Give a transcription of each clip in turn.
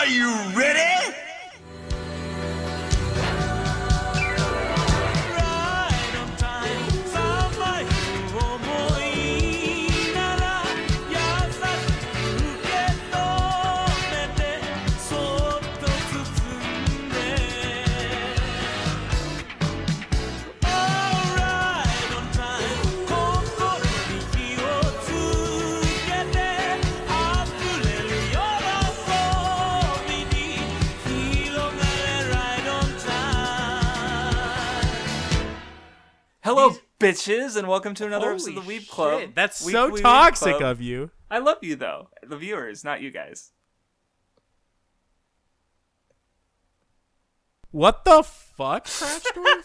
you ready? Hello, bitches, and welcome to another episode of the Weeb Club. Shit, that's Weekly so Weeb toxic Club. of you. I love you, though. The viewers, not you guys. What the fuck, Craftsdwarf?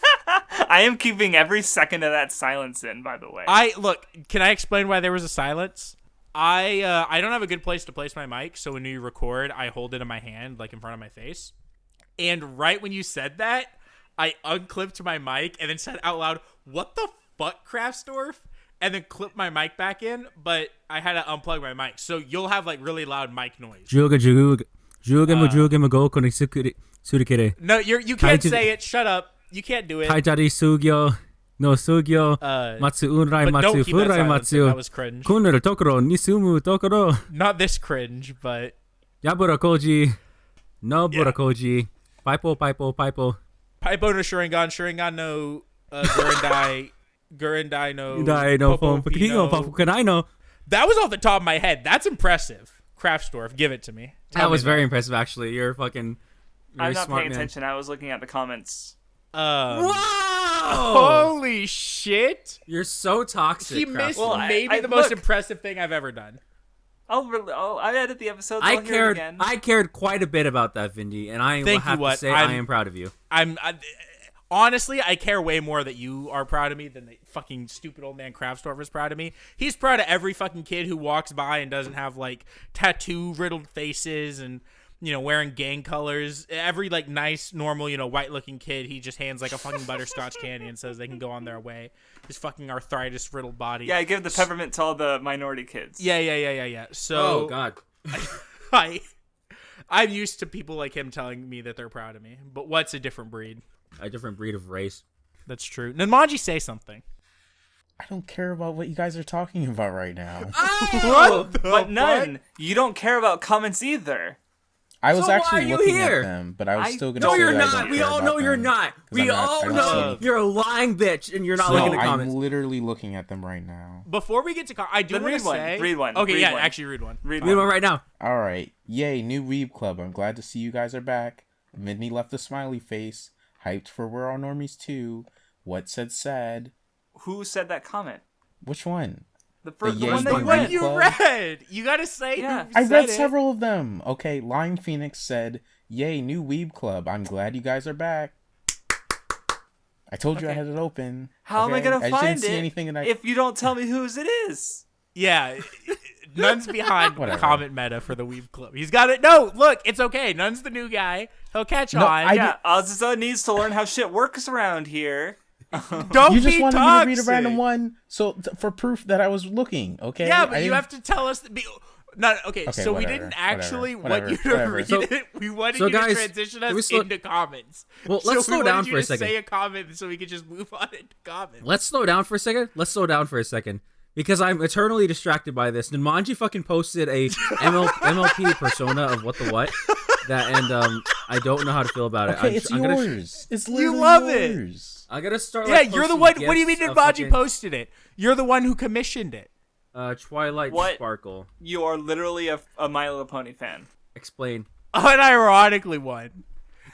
I am keeping every second of that silence in, by the way. Look, can I explain why there was a silence? I don't have a good place to place my mic, so when you record, I hold it in my hand, like in front of my face. And right when you said that, I unclipped my mic and then said out loud, "What the fuck, Craftsdwarf?" And then clipped my mic back in, but I had to unplug my mic. So you'll have like really loud mic noise. No, you can't say it. Shut up. You can't do it. But don't keep that silence. That was cringe. Not this cringe, but Paipo no Sharingan no Gurendai no Popo. That was off the top of my head. That's impressive. Craftsdwarf, give it to me. That was very impressive, actually. You're fucking I'm not smart paying man. attention. I was looking at the comments. Whoa! Holy shit! You're so toxic. He missed Well, maybe I- the most look. impressive thing I've ever done. I edit the episodes. I I'll hear it again. cared quite a bit about that, Vindy, and I will have to say I am proud of you. Honestly, I care way more that you are proud of me than the fucking stupid old man Craftsdwarf is proud of me. He's proud of every fucking kid who walks by and doesn't have like tattoo riddled faces and, you know, wearing gang colors. Every like nice, normal, you know, white looking kid, he just hands like a fucking butterscotch candy and says they can go on their way. His fucking arthritis riddled body. Yeah, I give the peppermint to all the minority kids. Yeah. So Oh God. I'm used to people like him telling me that they're proud of me. But what's a different breed? A different breed of race. That's true. Nunmanji, say something. I don't care about what you guys are talking about right now. What? But none. You don't care about comments either. I was So why actually are you looking here? at them, but I was still gonna No, say you're that I not. don't We care all about know you're them, not. 'cause We I don't all see know anything. you're a lying bitch, and you're not No, looking at the I'm comments. literally looking at them right now. Before we get to I do Then want to read one. say Read one. Okay, Read yeah, one. actually read one. Read We one. want right now. All right, yay, new Weeb Club. I'm glad to see you guys are back. Mindy left a smiley face. Hyped for We're All Normies too. What said sad? Who said that comment? Which one? The first The one Yes that Boy you What read. Weeb you Club? read? You gotta say. Yeah. Who I said read it. several of them. Okay, Lion Phoenix said, yay, new Weeb Club. I'm glad you guys are back. I told you I Okay. had it open. How am I Okay? gonna just find didn't see it anything and I... if you don't tell me whose it is? Yeah, Nun's behind Whatever. comment meta for the Weeb Club. He's got it. No, look, it's okay. Nun's the new guy. He'll catch No, on. Yeah, Azusa needs to learn how shit works around here. Don't You just be wanted toxic. me to read a random one, so for proof that I was looking. Okay. Yeah, I but you didn't- have to tell us. Okay, Okay, so we whatever, didn't actually whatever, want you to whatever. read So- it. We wanted so you guys, to transition can we us slow- into comments. Well, So let's we slow wanted down you for a to second. Say a comment so we could just move on into comments. Let's slow down for a second. Because I'm eternally distracted by this. Nunmanji fucking posted a MLP persona of WattheWut. I don't know how to feel about it. Okay, it's yours. It's literally love it. yours. I gotta start. Yeah, like, you're the posting one. What do you mean gifs of Nunmanji fucking, posted it? You're the one who commissioned it. Twilight What? Sparkle. You are literally a My Little Pony fan. Explain. Unironically one.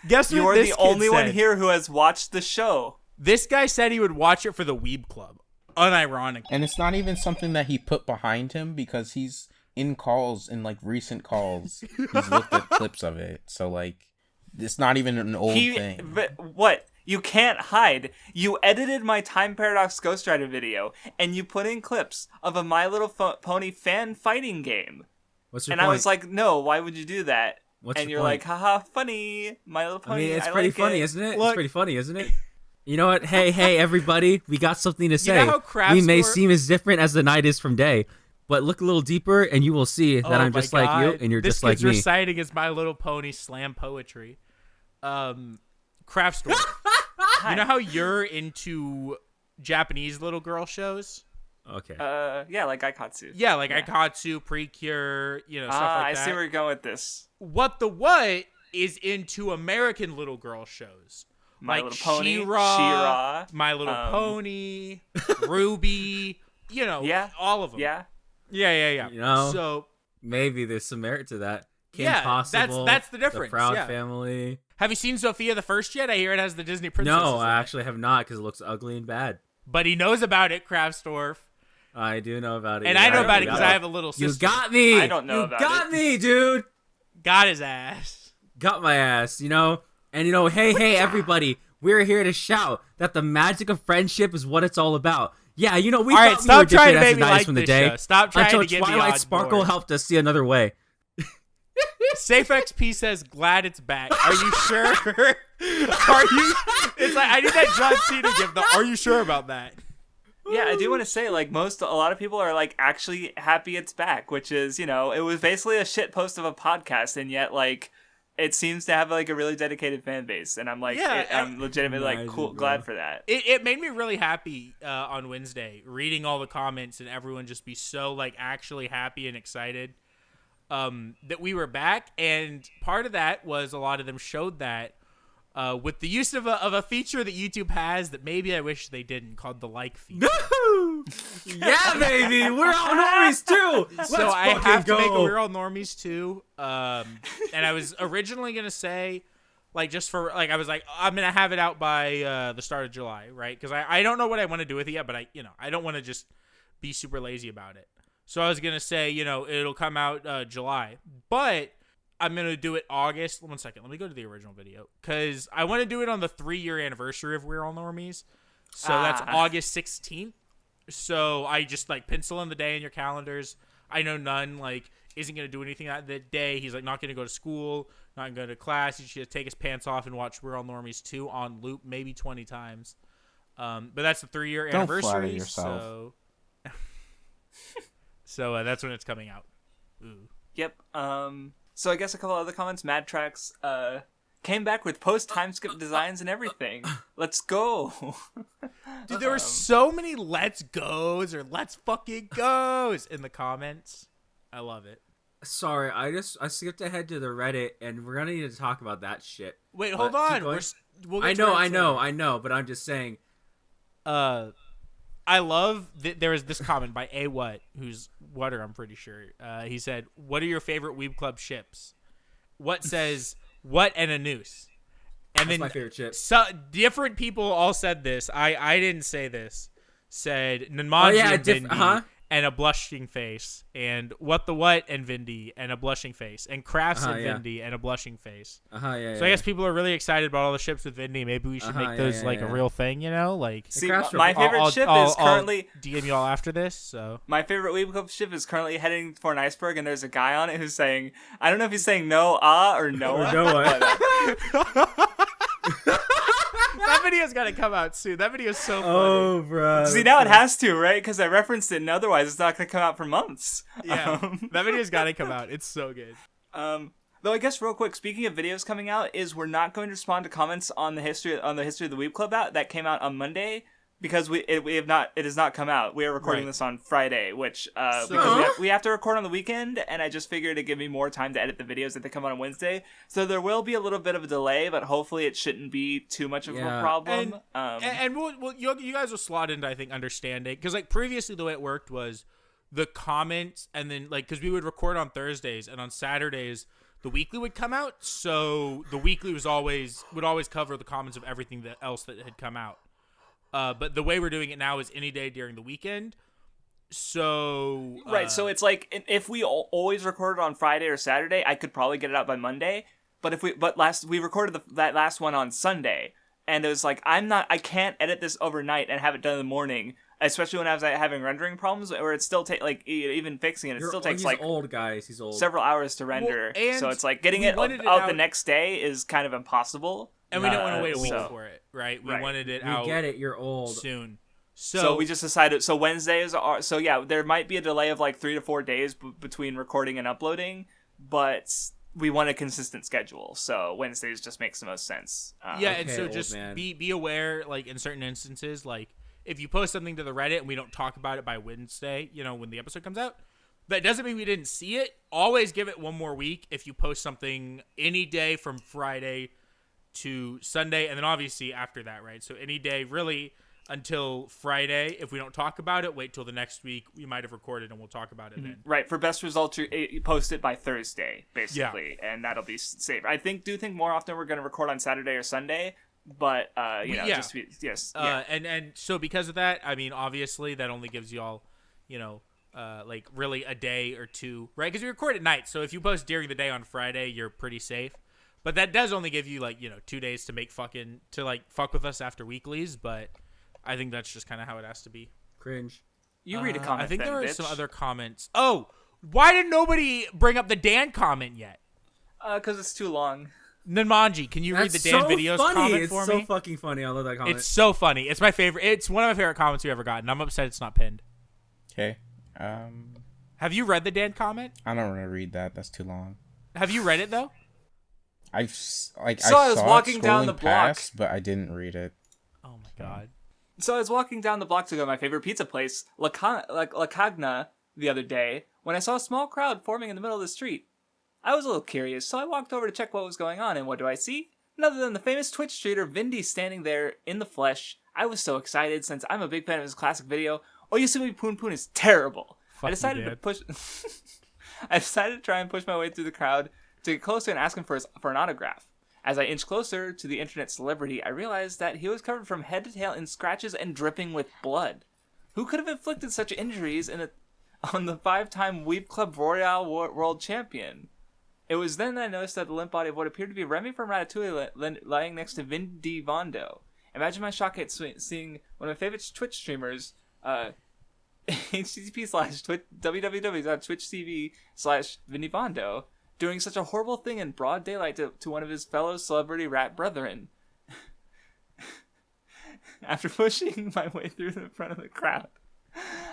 Guess You what are this the kid only one said? here who has watched the show. This guy said he would watch it for the Weeb Club. Unironically. And it's not even something that he put behind him because he's in calls, in like recent calls. He's looked at clips of it. So like, it's not even an old thing. But what? You can't hide. You edited my Time Paradox Ghost Rider video, and you put in clips of a My Little Pony fan fighting game. What's your And point? I was like, no, why would you do that? What's and your you're point? like, haha, funny. My Little Pony. I mean, it's I pretty like funny, it. isn't it? Look- It's pretty funny, isn't it? You know what? Hey, everybody, we got something to say. know how We may Craftsdwarf- seem as different as the night is from day, but look a little deeper, and you will see that I'm just like you, and you're just like me. This kid's reciting his My Little Pony slam poetry. Craftsdwarf. You know how you're into Japanese little girl shows? Okay. Yeah, like Aikatsu. Yeah, like Aikatsu, Precure, stuff like that. I see where you're going with this. WattheWut is into American little girl shows. My like Little Pony, She-Ra, She-Ra, My Little Pony, Ruby, all of them. Yeah. Yeah. So maybe there's some merit to that. Kim yeah, Possible, that's the difference. The Proud yeah. Family. Have you seen Sophia the First yet? I hear it has the Disney princesses. No, I actually have not because it looks ugly and bad. But he knows about it, Craftsdwarf. I do know about it. And I know about it because I have a little sister. You got me. I don't know about it. You got me, dude. Got his ass. Got my ass, And hey, everybody. We're here to shout that the magic of friendship is what it's all about. Yeah, we all right, thought stop we were trying to different make as me the like from the this day. show. Stop trying Until to get me Twilight on Sparkle board. helped us see another way. SafeXP says, glad it's back. Are you sure? Are you? It's like, I need that John Cena give the, are you sure about that? Yeah, I do want to say, a lot of people are, actually happy it's back, which is, it was basically a shit post of a podcast, and yet, it seems to have, a really dedicated fan base, and I'm, I'm legitimately, cool, glad for that. It made me really happy on Wednesday, reading all the comments and everyone just be so, actually happy and excited that we were back, and part of that was a lot of them showed that with the use of a feature that YouTube has that maybe I wish they didn't, called the like feature. Yeah, baby, we're all normies too. So I have to make a We're All Normies too. And I was originally gonna say, just for I was like, I'm gonna have it out by the start of July, right? Because I don't know what I want to do with it yet, but I don't want to just be super lazy about it. So I was gonna say, it'll come out July, but I'm going to do it August. 1 second. Let me go to the original video because I want to do it on the 3-year anniversary of We're All Normies. So that's August 16th. So I just pencil in the day in your calendars. I know Nun isn't going to do anything that day. He's not going to go to school, not going to go to class. He's going to take his pants off and watch We're All Normies 2 on loop maybe 20 times. But that's the 3-year anniversary. Don't flatter yourself. So that's when it's coming out. Ooh. Yep. So I guess a couple other comments. Mad Tracks came back with post-time skip designs and everything. Let's go. Dude, there were so many let's goes or let's fucking goes in the comments. I love it. Sorry, I skipped ahead to the Reddit, and we're gonna need to talk about that shit. Wait, hold on. We'll I know, but I'm just saying. I love that there was this comment by A.What, who's Water, I'm pretty sure. He said, what are your favorite Weeb Club ships? What says, what and a noose? And That's then my favorite ship. So, different people all said this. I didn't say this. Said Nunmanji and Vindy and a blushing face. And WattheWut and Vindy and a blushing face. And Crafts and Vindy and a blushing face. So I guess people are really excited about all the ships with Vindy. Maybe we should make those a real thing, See, my favorite ship is currently... I'll DM you all after this, so... My favorite Weeb Club ship is currently heading for an iceberg, and there's a guy on it who's saying... I don't know if he's saying no, or Noah. Or Noah. That video's gotta come out soon. That video's so funny. Oh, bro. See, now it has to, right? Because I referenced it, and otherwise it's not gonna come out for months. Yeah, that video's gotta come out. It's so good. Though I guess real quick, speaking of videos coming out, is we're not going to respond to comments on the history of the Weeb Club that came out on Monday because it has not come out. We are recording this on Friday, which because we have to record on the weekend, and I just figured it'd give me more time to edit the videos if they come out on Wednesday. So there will be a little bit of a delay, but hopefully it shouldn't be too much of a problem. And you guys will slot into, I think, understanding because previously the way it worked was the comments and then because we would record on Thursdays and on Saturdays the weekly would come out. So the weekly would always cover the comments of everything else that had come out. But the way we're doing it now is any day during the weekend. So right, so it's if we always recorded on Friday or Saturday, I could probably get it out by Monday. But we recorded that last one on Sunday, and it was I can't edit this overnight and have it done in the morning, especially when I was having rendering problems, or it still even fixing it. Still takes he's old, guys. He's old. Several hours to render. Well, so it's getting it out the next day is kind of impossible. And we don't want to wait a week for it, right? We wanted it out. We get it. You're old. Soon. So we just decided. So Wednesdays are. So yeah, there might be a delay of like 3 to 4 days between recording and uploading, but we want a consistent schedule. So Wednesdays just makes the most sense. Yeah, and Okay, so old just man. be aware, like in certain instances, like if you post something to the Reddit and we don't talk about it by Wednesday, when the episode comes out, that doesn't mean we didn't see it. Always give it one more week if you post something any day from Friday to Sunday, and then obviously after that, right? So any day really until Friday. If we don't talk about it, wait till the next week. We might have recorded and we'll talk about it then. Right, for best results, you post it by Thursday, basically, and that'll be safe. I do think more often we're going to record on Saturday or Sunday, but just be, yes. And so because of that, I mean, obviously that only gives you all, like really a day or two, right? Because we record at night, so if you post during the day on Friday, you're pretty safe. But that does only give you 2 days to fuck with us after weeklies. But I think that's just kind of how it has to be. Cringe. You read a comment. I think then, there were bitch. some other comments. Oh, why did nobody bring up the Dan comment yet? Because it's too long. Nunmanji, can you read the Dan videos comment for me? It's so fucking funny. I love that comment. It's so funny. It's my favorite. It's one of my favorite comments we ever gotten. I'm upset it's not pinned. Okay. Have you read the Dan comment? I don't want to read that. That's too long. Have you read it though? I I was walking it down the block, but I didn't read it. Oh my god. So I was walking down the block to go to my favorite pizza place, La Cagna, the other day, when I saw a small crowd forming in the middle of the street. I was a little curious, so I walked over to check what was going on, and what do I see? None other than the famous Twitch streamer Vindy standing there in the flesh. I was so excited since I'm a big fan of his classic video, Oyasumi Poon Poon is terrible. I decided to try and push my way through the crowd to get closer and ask him for an autograph. As I inched closer to the internet celebrity, I realized that he was covered from head to tail in scratches and dripping with blood. Who could have inflicted such injuries on the 5-time Weeb Club Royale World Champion? It was then that I noticed that the limp body of what appeared to be Remy from Ratatouille lying next to Vindy Vondo. Imagine my shock at seeing one of my favorite Twitch streamers, http://www.twitch.tv/VindyVondo, doing such a horrible thing in broad daylight to one of his fellow celebrity rat brethren. After pushing my way through the front of the crowd,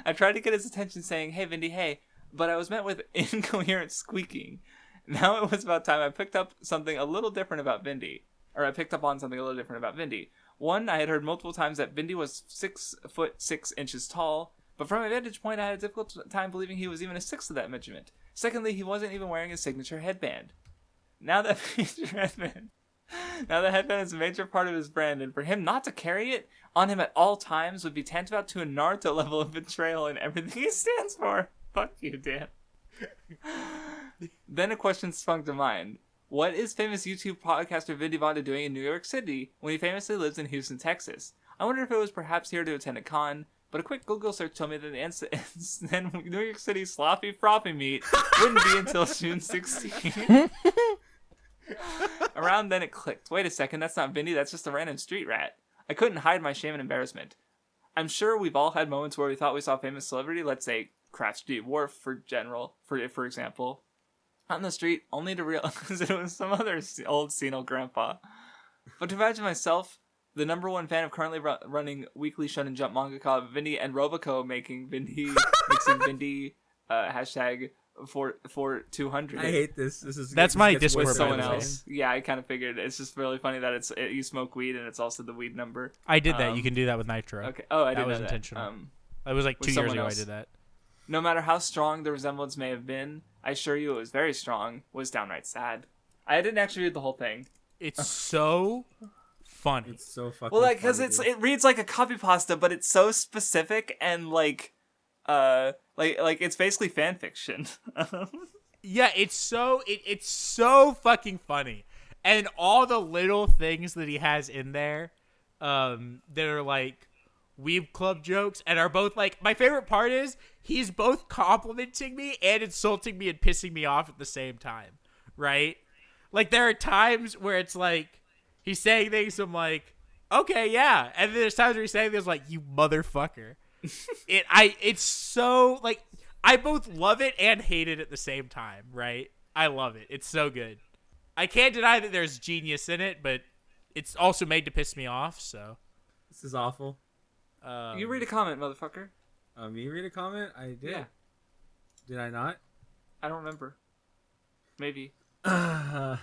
I tried to get his attention saying, "Hey, Vindy, hey," but I was met with incoherent squeaking. Now it was about time I picked up something a little different about Vindy. One, I had heard multiple times that Vindy was 6'6" tall, but from my vantage point, I had a difficult time believing he was even a sixth of that measurement. Secondly, he wasn't even wearing his signature headband. Now that headband is a major part of his brand, and for him not to carry it on him at all times would be tantamount to a Naruto level of betrayal in everything he stands for. Fuck you, Dan. Then a question sprung to mind. What is famous YouTube podcaster Vindy Vondo doing in New York City when he famously lives in Houston, Texas? I wonder if it was perhaps here to attend a con, but a quick Google search told me that the New York City sloppy froppy meet wouldn't be until June 16th. Around then it clicked. Wait a second, that's not Vindy, that's just a random street rat. I couldn't hide my shame and embarrassment. I'm sure we've all had moments where we thought we saw a famous celebrity, let's say Craftsdwarf for example, out in the street, only to realize it was some other old senile grandpa. But to imagine myself, the number one fan of currently running weekly Shonen Jump manga called Vindy and Roboco mixing Vindy hashtag for 200. I hate this. That's my gets Discord, with by someone the way. else. Yeah, I kind of figured. It's just really funny that you smoke weed and it's also the weed number. I did that. You can do that with Nitro. Okay. Oh, I didn't That was know intentional. That. It was like with 2 years someone ago else. I did that. No matter how strong the resemblance may have been, I assure you it was very strong, was downright sad. I didn't actually read the whole thing. It's so funny. It's so fucking Well, like, because funny, it reads like a copy pasta, but it's so specific and like it's basically fan fiction. Yeah, it's so fucking funny. And all the little things that he has in there that are like Weeb Club jokes and are both like, my favorite part is he's both complimenting me and insulting me and pissing me off at the same time, right? Like there are times where it's like he's saying things I'm like, okay, yeah, and then there's times where he's saying things like, you motherfucker. It's so like I both love it and hate it at the same time, right? I love it. It's so good. I can't deny that there's genius in it, but it's also made to piss me off, so. This is awful. You read a comment, motherfucker. Me read a comment? I did. Yeah. Did I not? I don't remember. Maybe. Raphael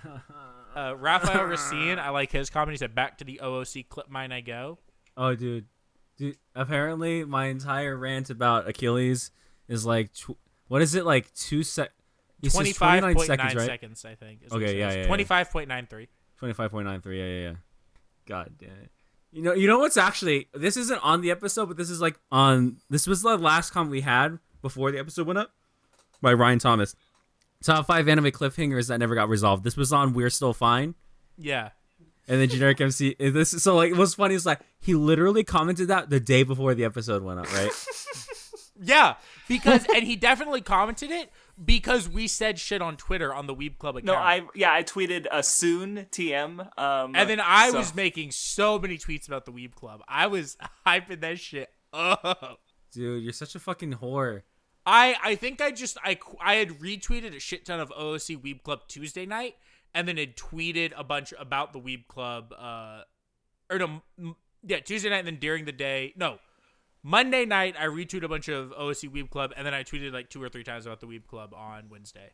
Racine, I like his comment. He said, "Back to the OOC clip mine I go." Oh, dude. Apparently, my entire rant about Achilles is like, what is it, like 2 seconds? 25.9 seconds, right? seconds, I think. Okay, yeah. 25.93. 25.93, yeah. God damn it. You know what's actually, this isn't on the episode, but this is like this was the last comment we had before the episode went up by Ryan Thomas. Top 5 anime cliffhangers that never got resolved. This was on We're Still Fine. Yeah. And then Generic MC, so like, what's funny is like, he literally commented that the day before the episode went up, right? Yeah, and he definitely commented it because we said shit on Twitter on the Weeb Club account. No, I tweeted a soon TM. And then I was making so many tweets about the Weeb Club. I was hyping that shit up. Dude, you're such a fucking whore. I think I had retweeted a shit ton of OOC Weeb Club Tuesday night, and then had tweeted a bunch about the Weeb Club. Tuesday night, and then during the day, Monday night I retweeted a bunch of OOC Weeb Club, and then I tweeted like 2 or 3 times about the Weeb Club on Wednesday.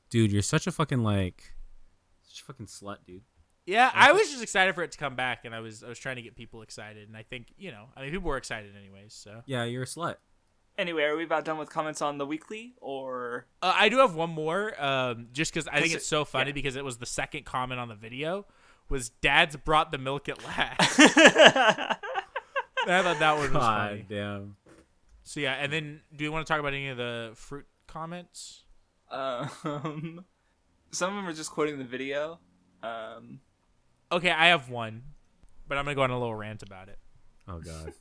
Dude, you're such a fucking slut, dude. Yeah, I was just excited for it to come back, and I was trying to get people excited, and I think people were excited anyways. So yeah, you're a slut. Anyway, are we about done with comments on the weekly, or? I do have one more, just because I think it's so funny because it was the second comment on the video, was Dad's brought the milk at last. I thought that one was funny. Damn. So yeah, and then do you want to talk about any of the fruit comments? Some of them are just quoting the video. Okay, I have one, but I'm gonna go on a little rant about it. Oh god.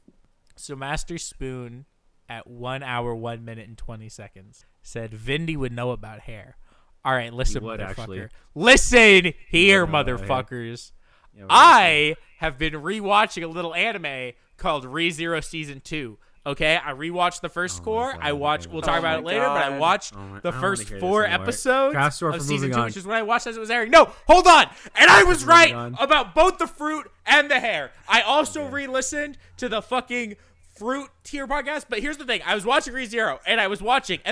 So Master Spoon, at 1 hour, 1 minute, and 20 seconds, said Vindy would know about hair. All right, listen, motherfucker. Actually. Listen here, motherfuckers. Yeah, I have been rewatching a little anime called ReZero Season 2. Okay, I rewatched the first 4. We'll talk about it later, but I watched the first 4 episodes of Season 2, which is when I watched as it was airing. No, hold on! And I was right about both the fruit and the hair. I also re-listened to the fucking fruit tier podcast, but here's the thing. I was watching ReZero, and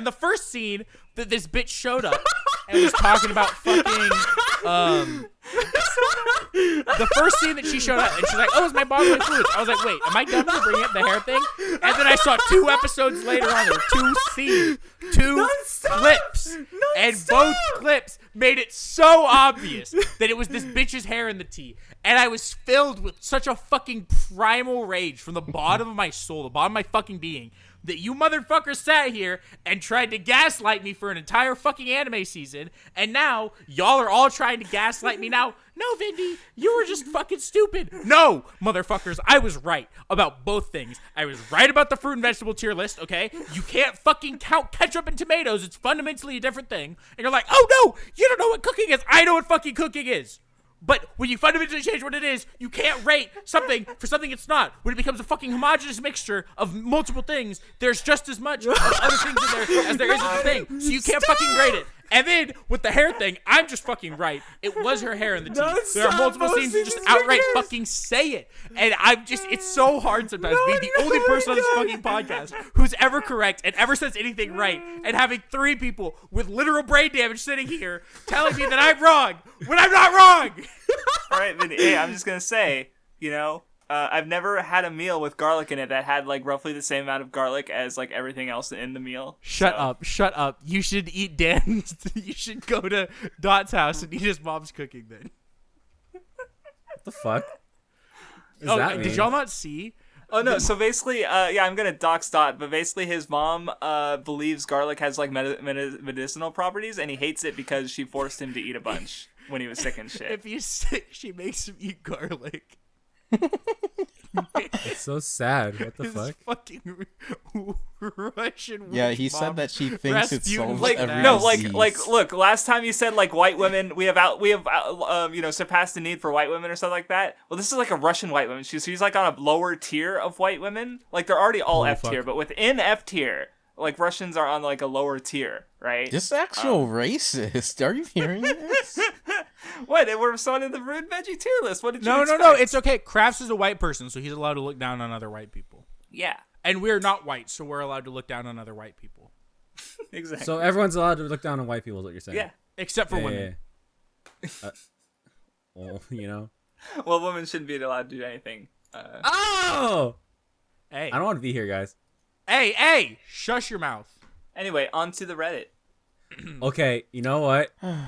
the first scene that this bitch showed up and was talking about fucking, the first scene that she showed up, and she's like, oh, it's my bodily fluids. I was like, wait, am I done for bringing up the hair thing? And then I saw 2 episodes later on, there were 2 scenes, 2 clips, and both clips made it so obvious that it was this bitch's hair in the tea. And I was filled with such a fucking primal rage from the bottom of my soul, the bottom of my fucking being, that you motherfuckers sat here and tried to gaslight me for an entire fucking anime season, and now y'all are all trying to gaslight me now. No, Vindy, you were just fucking stupid. No, motherfuckers, I was right about both things. I was right about the fruit and vegetable tier list, okay? You can't fucking count ketchup and tomatoes. It's fundamentally a different thing. And you're like, oh no, you don't know what cooking is. I know what fucking cooking is. But when you fundamentally change what it is, you can't rate something for something it's not. When it becomes a fucking homogenous mixture of multiple things, there's just as much of other things in there as there is of the thing. So you can't fucking grade it. And then with the hair thing, I'm just fucking right. It was her hair in the teeth. There are multiple scenes that just outright fucking say it. And it's so hard sometimes being the only person on this fucking podcast who's ever correct and ever says anything right, and having 3 people with literal brain damage sitting here telling me that I'm wrong when I'm not wrong. All right, Vinny, hey, I'm just going to say, I've never had a meal with garlic in it that had like roughly the same amount of garlic as like everything else in the meal. Shut up. You should eat Dan's. You should go to Dot's house and eat his mom's cooking then. What the fuck? Did y'all not see? Oh no, so basically, I'm gonna dox Dot, but basically his mom believes garlic has like medicinal properties, and he hates it because she forced him to eat a bunch when he was sick and shit. If he's sick, she makes him eat garlic. It's so sad. What the fuck? Fucking Russian. Yeah, he said that she thinks it solves every disease. Look. Last time you said like white women, we have surpassed the need for white women or something like that. Well, this is like a Russian white woman. She's like on a lower tier of white women. Like they're already all F tier, but within F tier, like Russians are on like a lower tier, right? This is actual racist. Are you hearing this? What? We're responding to the rude veggie tier list. What did you No. expect? It's okay. Crafts is a white person, so he's allowed to look down on other white people. Yeah, And we're not white, so we're allowed to look down on other white people. exactly. So everyone's allowed to look down on white people, is what you're saying? yeah. Except for women. Well, you know. Well, women shouldn't be allowed to do anything. Oh! Hey. I don't want to be here, guys. Hey! Shush your mouth. Anyway, on to the Reddit. Okay, you know what? I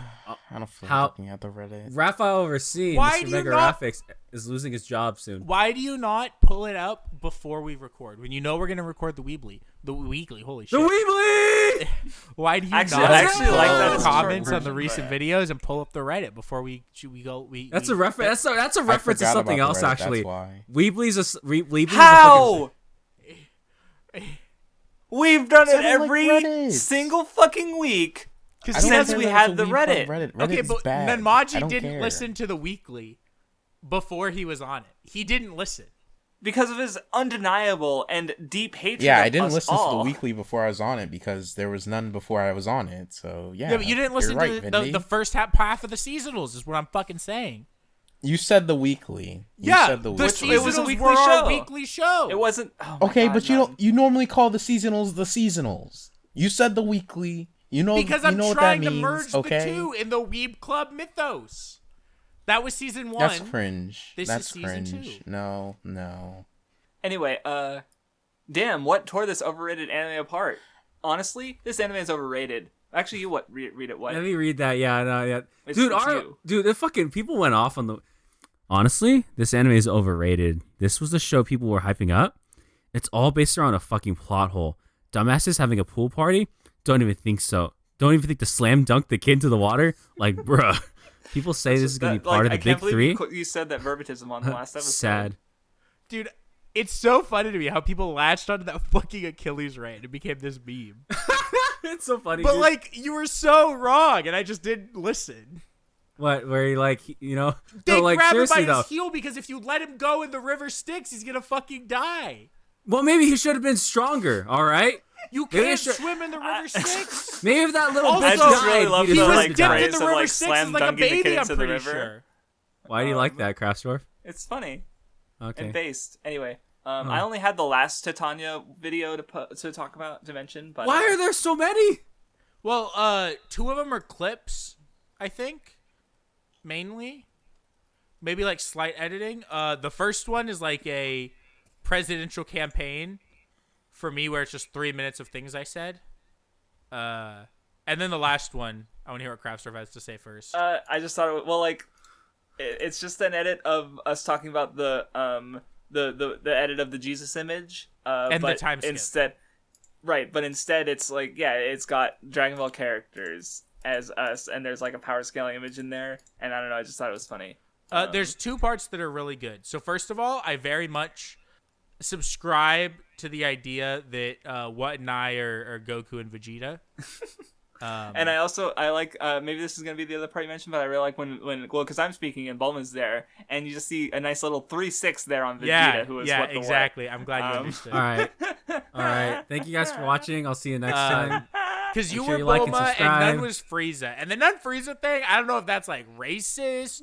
don't feel How- like looking at the Reddit. Raphael Racine, Why Mr. do you Mega not- Graphics, is losing his job soon. Why do you not pull it up before we record? When you know we're going to record the weekly. Holy shit. The Weebly! Why do you Actually, not I actually like that the as a short comments on the version, recent but- videos and pull up the Reddit before that's a reference. That's a I reference to forgot something about the else, Reddit, actually. That's why. Weebly's Weebly's How? We've done it I don't like every Reddit. single fucking week I don't since care we that had it's the a Weeb Reddit. Club Reddit. Okay, Reddit's but bad. I Nunmanji don't didn't care. listen to the weekly before he was on it. He didn't listen. Because of his undeniable and deep hatred Yeah, of I didn't us listen all. to the weekly before I was on it because there was none before I was on it. So yeah, Yeah, but you didn't listen you're right, to Vindy. the first half of the seasonals is what I'm fucking saying. You said the weekly. You Yeah, said the the weekly. It was a seasonals weekly were our show. weekly show. It wasn't. Oh my Okay, God, but you no. don't. You normally call the seasonals the seasonals. You said the weekly. You know Because you I'm know what trying that to means, merge okay? the two in the Weeb Club mythos. That was season 1. That's cringe. This That's is season cringe. 2. No. Anyway, damn, what tore this overrated anime apart? Honestly, this anime is overrated. Actually, you read it. What? Let me read that. Yeah, no, yeah. It's you. Dude, the fucking people went off on the. Honestly, this anime is overrated. This was the show people were hyping up. It's all based around a fucking plot hole. Dumbasses having a pool party? Don't even think so. Don't even think to slam dunk the kid into the water? Like, bruh. People say this is gonna be part of the big three. You said that verbatism on the last episode. Sad. Dude, it's so funny to me how people latched onto that fucking Achilles ray and it became this meme. It's so funny. But dude. like, you were so wrong and I just didn't listen. What? Where you like, you know? They No, like grab him by seriously though. his heel because if you let him go and the river Styx, he's gonna fucking die. Well, maybe he should have been stronger. All right. You Maybe can't should- swim in the river Styx. Maybe if that little Also, I bitch just died, really love he'd the He have was like died. dipped in phrase the of, river like, Styx slam as like a dunking the baby, kid I'm into the pretty river. sure. Why do you like that, Craftsdwarf? It's funny Okay. and based. Anyway, I only had the last Titania video to talk about to mention, but Why are there so many? Well, 2 of them are clips, I think, mainly. Maybe like slight editing. The first one is like a presidential campaign for me, where it's just 3 minutes of things I said. And then the last one, I want to hear what Craftsdwarf has to say first. I just thought it's just an edit of us talking about the edit of the Jesus image, And the but time skip. instead it's like, yeah, it's got Dragon Ball characters as us, and there's like a power scaling image in there, and I don't know, I just thought it was funny. There's 2 parts that are really good. So first of all, I very much subscribe to the idea that What and I are Goku and Vegeta. And I like maybe this is gonna be the other part you mentioned, but I really like when because I'm speaking and Bulma's there, and you just see a nice little 3-6 there on Vegeta, who is what the exactly. I'm glad you understood. All right. Thank you guys for watching. I'll see you next time. Because you Make sure were you like and Bulma and subscribe. Nun was Frieza. And the Nun Frieza thing, I don't know if that's like racist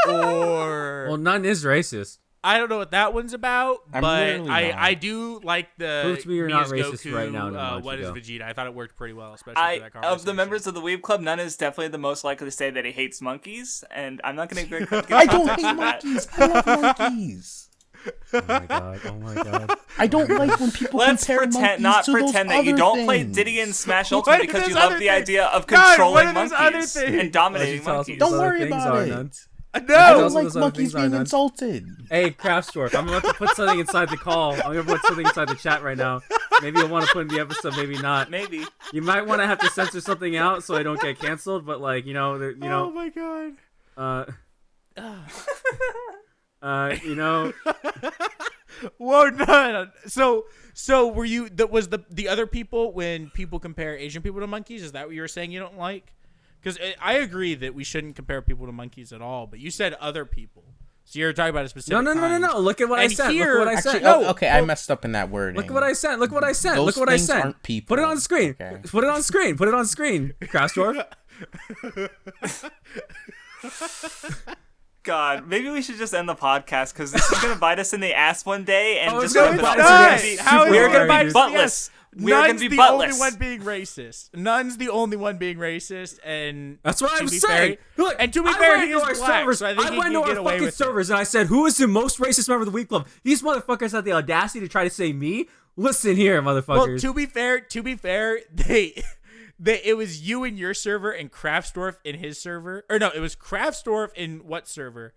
or Well, none is racist. I don't know what that one's about. I'm but literally not. I do like the Prove to me you're not Mia's racist Goku, right now, Nunmanji, what is go. Vegeta? I thought it worked pretty well, especially for that conversation. Of the members of the Weeb Club, Nun is definitely the most likely to say that he hates monkeys, and I'm not gonna get I don't context hate for that. monkeys. I love monkeys. Oh my god. I don't like when people Let's compare pretend, monkeys not to pretend those that you other don't play things. Diddy and Smash What Ultimate are because those you love other the things? idea of God, what controlling are those other monkeys things? and dominating Why don't you monkeys. tell us Don't what worry those other about things it. are, Nun? I No! don't those like other monkeys things are being none. insulted. Hey, Craftsdwarf, I'm about to put something inside the call. I'm gonna put something inside the chat right now. Maybe you'll want to put in the episode, maybe not. Maybe. You might want to have to censor something out so I don't get canceled. But like, Oh my god. you know, Whoa, no. So were you? That was the other people when people compare Asian people to monkeys? Is that what you were saying you don't like? Because I agree that we shouldn't compare people to monkeys at all. But you said other people, so you're talking about a specific. no. Look at what I And sent. here- Look at what I Actually, sent. no, okay, I messed up in that wording. Look at what I sent. Look what I sent. Those Look what I things sent. aren't people. Put it on screen. Okay. Put it on screen. Put it on screen. Craftsdwarf. God, maybe we should just end the podcast because this is gonna bite us in the ass one day, and Oh, just no, rip it's it off. not. How is We're it gonna bite be us in the buttless. ass? We're gonna Nun's be the buttless. only one being racist. Nun's the only one being racist, and That's what to I'm be saying. Fair, Look, and to be I fair, went he to is our black, servers. so I think he went can to our get away fucking with servers and I said, "Who is the most racist member of the Weeb Club?" These motherfuckers had the audacity to try to say me. Listen here, motherfuckers. Well, to be fair, it was you in your server and Craftsdwarf in his server, or no, it was Craftsdwarf in what server,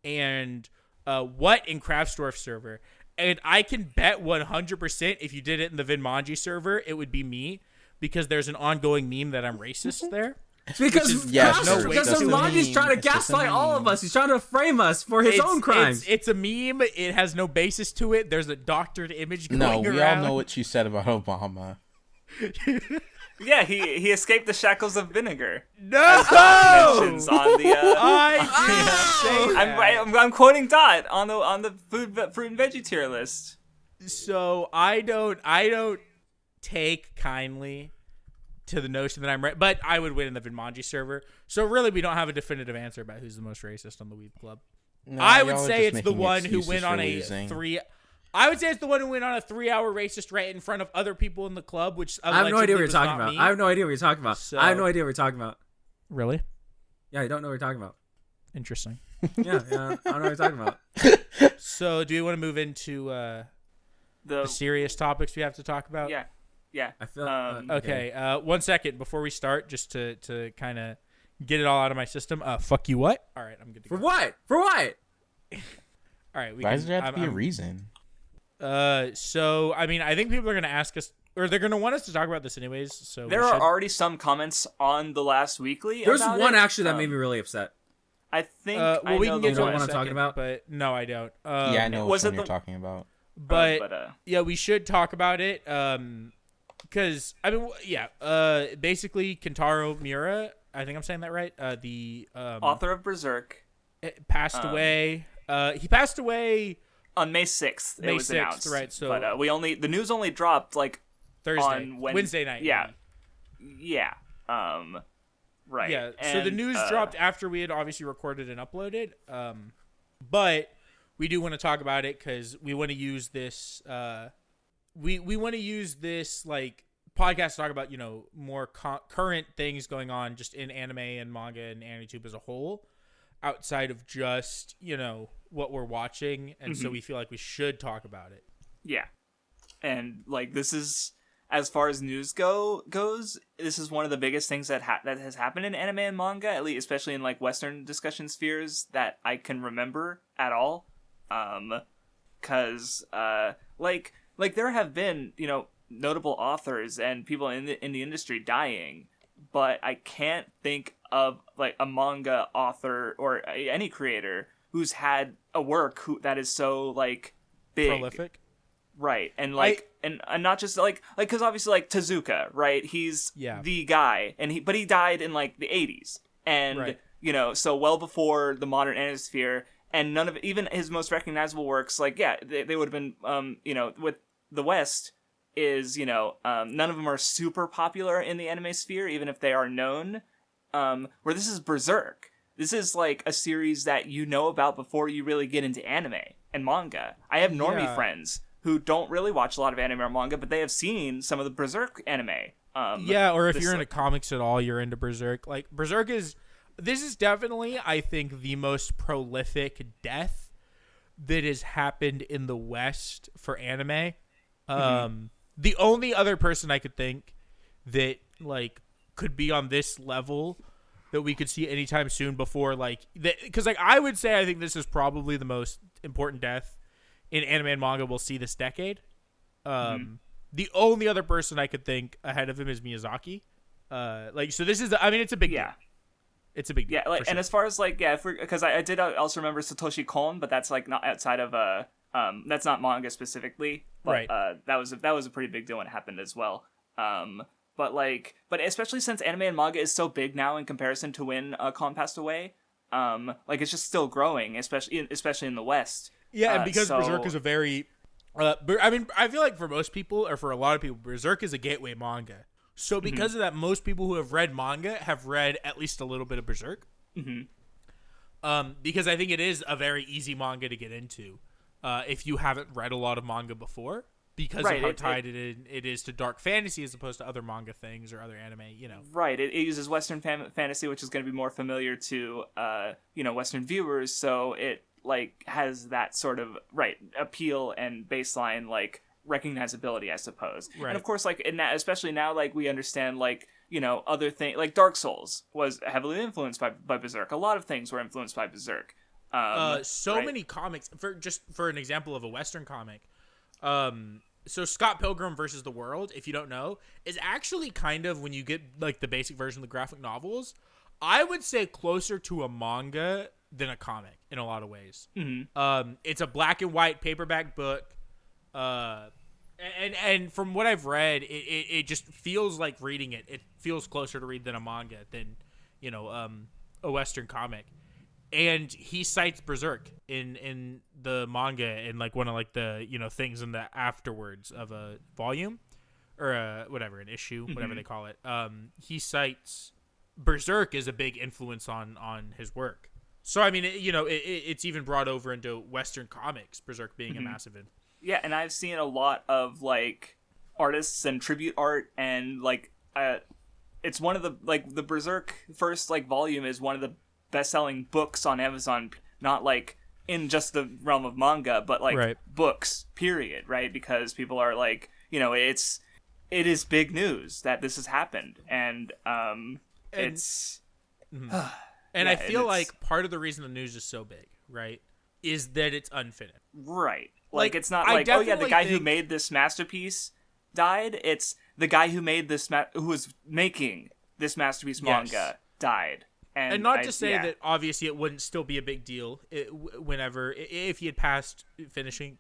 and what in Craftsdwarf server. And I can bet 100% if you did it in the Vinmanji server, it would be me, because there's an ongoing meme that I'm racist there. Because Yes, no, because it's just a Nunmanji's trying to meme. It's just a gaslight all of meme. us. He's trying to frame us for his own crimes. It's a meme. It has no basis to it. There's a doctored image going No, we around. all know what you said about Obama. Yeah, he escaped the shackles of vinegar. No! Mentions on the. I didn't say that. I'm quoting Dot on the fruit and veggie tier list. So I don't take kindly to the notion that I'm right, but I would win in the Vinmanji server. So really, we don't have a definitive answer about who's the most racist on the Weeb Club. No, I would y'all are say just it's the making one who excuses went for on a losing. 3. I would say it's the one who went on a 3-hour racist rant in front of other people in the club, which I have no idea what you're talking allegedly was about. not I have no idea what you're talking about. So- I have no idea what you're talking about. me. Really Yeah, I don't know what you're talking about. interesting. Yeah, I don't know what you're talking about. So, do you want to move into the serious topics we have to talk about? Yeah. I feel Okay. 1 second before we start, just to kind of get it all out of my system. Fuck you, what? All right, I'm good to go. For what? For what? All right. Why does there have to be a reason? So I mean, I think people are gonna ask us, or they're gonna want us to talk about this anyways. So There we are should. already some comments on the last weekly. There's about one it. actually that made me really upset. I think. Well, I we know can the get to one it in I'm a talking second, about? but no, I don't. Yeah, I know was which one it you're the- talking about. But yeah, we should talk about it. Because I mean, yeah. Basically, Kentaro Miura. I think I'm saying that right. The author of Berserk passed away. He passed away on May 6th. May It was 6th, announced, right, so- but the news only dropped like Thursday, on Wednesday night. Yeah, yeah. Right. Yeah, so the And, news dropped after we had obviously recorded and uploaded. But we do want to talk about it because we want to use this. We want to use this like podcast to talk about more current things going on just in anime and manga and AniTube as a whole, outside of just what we're watching, and so we feel like we should talk about it. Yeah, and like this is, as far as news goes, this is one of the biggest things that has happened in anime and manga, at least especially in like Western discussion spheres that I can remember at all. Cause like there have been notable authors and people in the industry dying, but I can't think of like a manga author or any creator who's had a work that is so like big. Prolific. Right, and like, and not just like, because obviously like Tezuka, right? He's the guy, and he died in like the 80s, and right. So well before the modern Anosphere, and none of even his most recognizable works, like they would have been, with the West is none of them are super popular in the anime sphere, even if they are known. Where this is Berserk. This is like a series that about before you really get into anime and manga. I have normie friends who don't really watch a lot of anime or manga, but they have seen some of the Berserk anime. Or if you're into comics at all, you're into Berserk. Like Berserk this is definitely, I think, the most prolific death that has happened in the West for anime. The only other person I could think that like could be on this level that we could see anytime soon before because I would say I think this is probably the most important death in anime and manga we'll see this decade. The only other person I could think ahead of him is Miyazaki. So this is, I mean, it's a big deal. It's a big deal. Yeah, like, and as far as like, because I did also remember Satoshi Kon, but that's like not outside of that's not manga specifically. But, right. That was a pretty big deal when it happened as well. But especially since anime and manga is so big now in comparison to when Kon passed away, it's just still growing, especially in the West. Yeah, and because Berserk is a very, I mean, I feel like for most people, or for a lot of people, Berserk is a gateway manga. So because of that, most people who have read manga have read at least a little bit of Berserk. Because I think it is a very easy manga to get into if you haven't read a lot of manga before, because of how tied it is to dark fantasy as opposed to other manga things or other anime, you know. Right, it uses Western fantasy, which is going to be more familiar to Western viewers, so it like has that sort of appeal and baseline like recognizability, I suppose. Right. And of course, like in that, especially now, like we understand like other things like Dark Souls was heavily influenced by Berserk. A lot of things were influenced by Berserk. Many comics. For an example of a Western comic, so Scott Pilgrim versus the World, if you don't know, is actually kind of, when you get like the basic version of the graphic novels, I would say closer to a manga than a comic in a lot of ways. Mm-hmm. It's a black and white paperback book. And from what I've read, it just feels like reading it. It feels closer to read than a manga than, a Western comic. And he cites Berserk in the manga and like one of like the things in the afterwards of a volume or an issue, mm-hmm. whatever they call it. He cites Berserk as a big influence on his work. So I mean, it's even brought over into Western comics. Berserk being mm-hmm. a massive influence. Yeah, and I've seen a lot of like artists and tribute art, and like it's one of the like the Berserk first like volume is one of the best-selling books on Amazon, not like in just the realm of manga, but like books, period, right? Because people are like, it is big news that this has happened, and it's mm-hmm. And I feel like part of the reason the news is so big, right, is that it's unfinished. Right. Like it's not like, oh yeah, the guy who made this masterpiece died. It's the guy who made this who was making this masterpiece manga died. And not to say that obviously it wouldn't still be a big deal if he had passed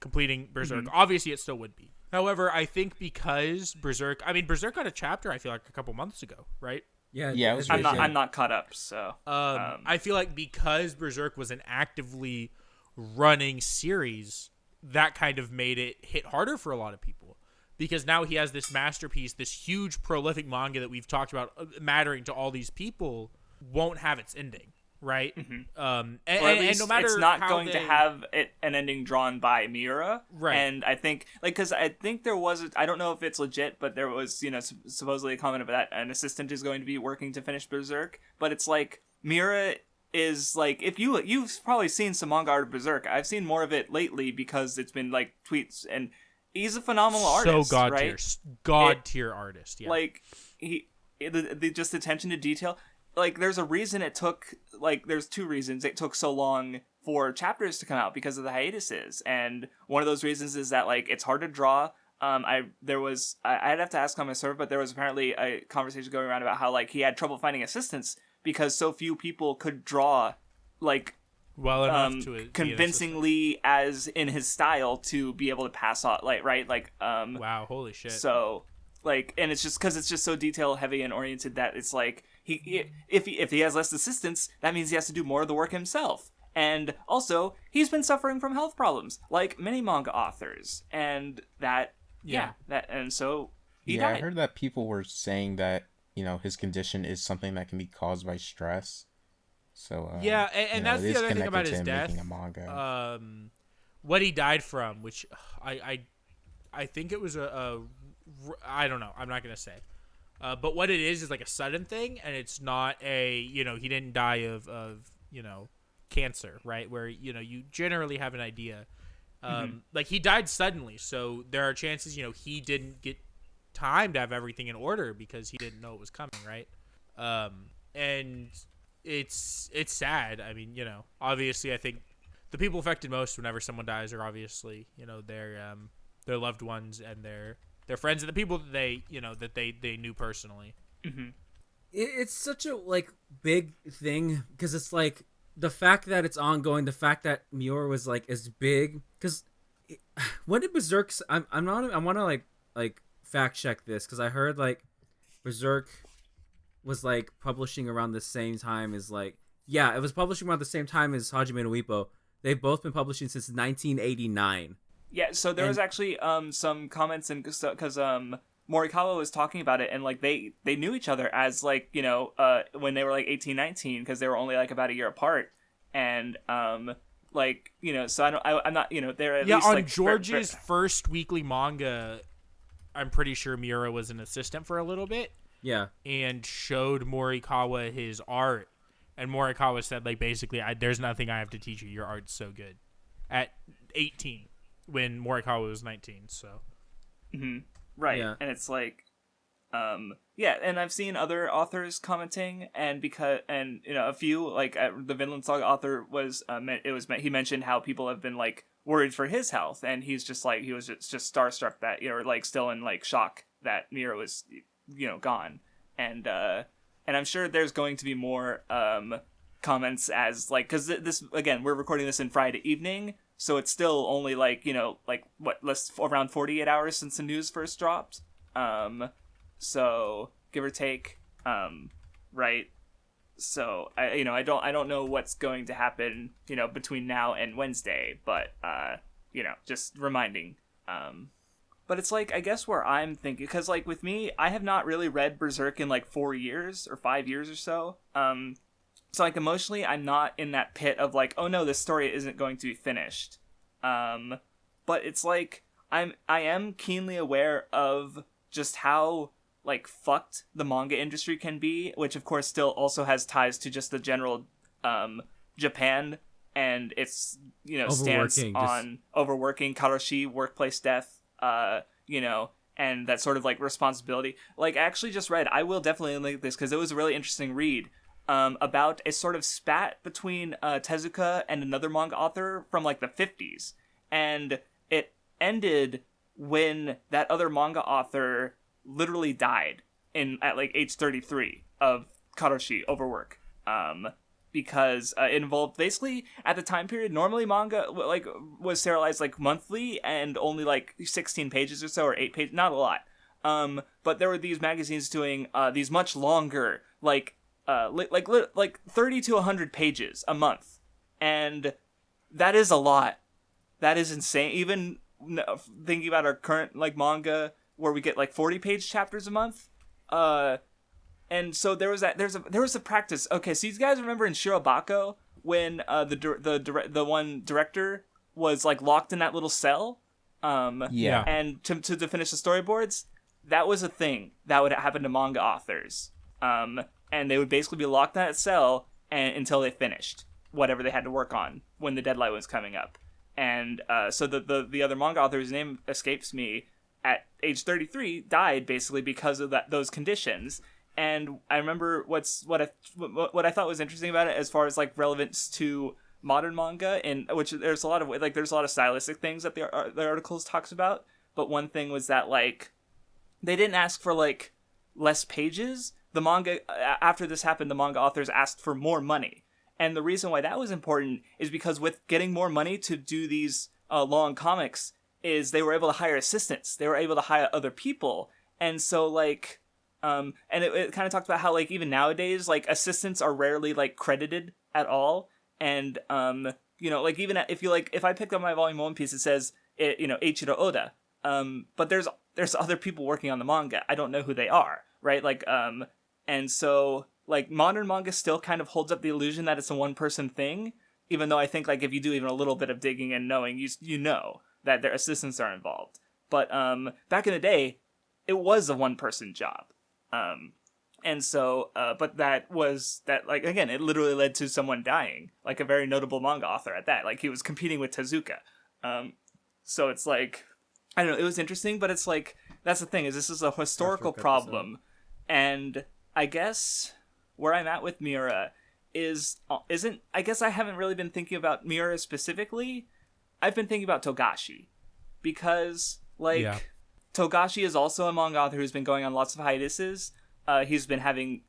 completing Berserk. Mm-hmm. Obviously it still would be. However, I think because Berserk got a chapter, I feel like a couple months ago, right? Yeah. I'm not caught up, so I feel like because Berserk was an actively running series, that kind of made it hit harder for a lot of people, because now he has this masterpiece, this huge prolific manga that we've talked about mattering to all these people won't have its ending, right? Mm-hmm. And no matter it's not going to have an ending drawn by Miura, right? And I think because I think there was I don't know if it's legit, but there was supposedly a comment about that an assistant is going to be working to finish Berserk, but it's like Miura is like, if you've probably seen some manga art of Berserk. I've seen more of it lately because it's been like tweets, and he's a phenomenal artist. So god tier artist. Yeah. Like the just attention to detail. Like there's a reason it took there's two reasons it took so long for chapters to come out, because of the hiatuses, and one of those reasons is that like it's hard to draw. I'd have to ask on my server, but there was apparently a conversation going around about how like he had trouble finding assistants because so few people could draw like well enough to convincingly as in his style to be able to pass on wow, holy shit. So like, and it's just because it's just so detail heavy and oriented that it's like if he has less assistants, that means he has to do more of the work himself. And also, he's been suffering from health problems, like many manga authors, and so he died. I heard that people were saying that his condition is something that can be caused by stress. So and that's the other thing about his death. Making a manga. What he died from, which I think it was I don't know. I'm not gonna say. But what it is like a sudden thing, and it's not he didn't die of cancer, right? Where you generally have an idea. Like he died suddenly, so there are chances he didn't get time to have everything in order because he didn't know it was coming, right? And it's sad. I mean, obviously I think the people affected most whenever someone dies are obviously their loved ones and their friends and the people that they knew personally. Mm-hmm. It's such a big thing because it's like the fact that it's ongoing, the fact that Miura was as big, because when did Berserk? I want to like fact check this because I heard Berserk was publishing around the same time as it was publishing around the same time as Hajime no Ippo. They've both been publishing since 1989. Yeah, so there was actually some comments because Morikawa was talking about it, and they knew each other as when they were 18, 19, because they were only about a year apart, and like, you know, so I'm not, you know, they're at Yeah, least on like George's first weekly manga, I'm pretty sure Miura was an assistant for a little bit. Yeah. And showed Morikawa his art. And Morikawa said, like, basically, there's nothing I have to teach you. Your art's so good. At 18, when Morikawa was 19, so. Mm-hmm. Right. Yeah. And it's like, yeah, and I've seen other authors commenting, and you know, a few, like, the Vinland Saga author was, he mentioned how people have been, like, worried for his health, and he's just, like, he was just starstruck that, you know, or, like, still in, like, shock that Miura was, you know, gone. And I'm sure there's going to be more, comments as, like, because this, again, we're recording this in Friday evening, so it's still only, like, you know, like, what, around 48 hours since the news first dropped. So give or take, right? So I don't know what's going to happen, you know, between now and Wednesday, but you know, just reminding. But it's like, I guess where I'm thinking, because like with me, I have not really read Berserk in like 4 years or 5 years or so. So like emotionally, I'm not in that pit of like, oh no, this story isn't going to be finished. But it's like I am keenly aware of just how like fucked the manga industry can be, which of course still also has ties to just the general Japan and its, you know, stance on overworking, karoshi, workplace death, you know, and that sort of like responsibility. Like I actually just read, I will definitely link this because it was a really interesting read, about a sort of spat between Tezuka and another manga author from like the 50s, and it ended when that other manga author literally died at like age 33 of karoshi, overwork, because it involved basically at the time period, normally manga like was serialized like monthly and only like 16 pages or so, or 8 pages, not a lot, but there were these magazines doing these much longer, like 30 to 100 pages a month, and that is a lot. That is insane. Even thinking about our current like manga, where we get like 40-page chapters a month, and so there was a practice. Okay, so you guys remember in Shirobako when the one director was like locked in that little cell, yeah, and to finish the storyboards, that was a thing that would happen to manga authors, and they would basically be locked in that cell until they finished whatever they had to work on when the deadline was coming up, and so the other manga author, whose name escapes me, at age 33 died basically because of those conditions. And I remember what I thought was interesting about it, as far as like relevance to modern manga, in which there's a lot of stylistic things that the articles talks about. But one thing was that like they didn't ask for like less pages. The manga, after this happened, the manga authors asked for more money. And the reason why that was important is because with getting more money to do these long comics, is they were able to hire assistants. They were able to hire other people. And so, like, and it kind of talked about how, like, even nowadays, like, assistants are rarely, like, credited at all. And, you know, like, even if I pick up my Volume 1 piece, it says, you know, Eiichiro Oda. But there's other people working on the manga. I don't know who they are, right? Like, and so, like, modern manga still kind of holds up the illusion that it's a one-person thing, even though I think, like, if you do even a little bit of digging and knowing, you know that their assistants are involved. But back in the day, it was a one-person job. And so, but that like, again, it literally led to someone dying, like a very notable manga author at that. Like, he was competing with Tezuka. So it's like, I don't know, it was interesting, but it's like, that's the thing, is this is a historical problem. And I guess where I'm at with Miura I guess I haven't really been thinking about Miura specifically. I've been thinking about Togashi, because, like, Togashi is also a manga author who's been going on lots of hiatuses. He's been having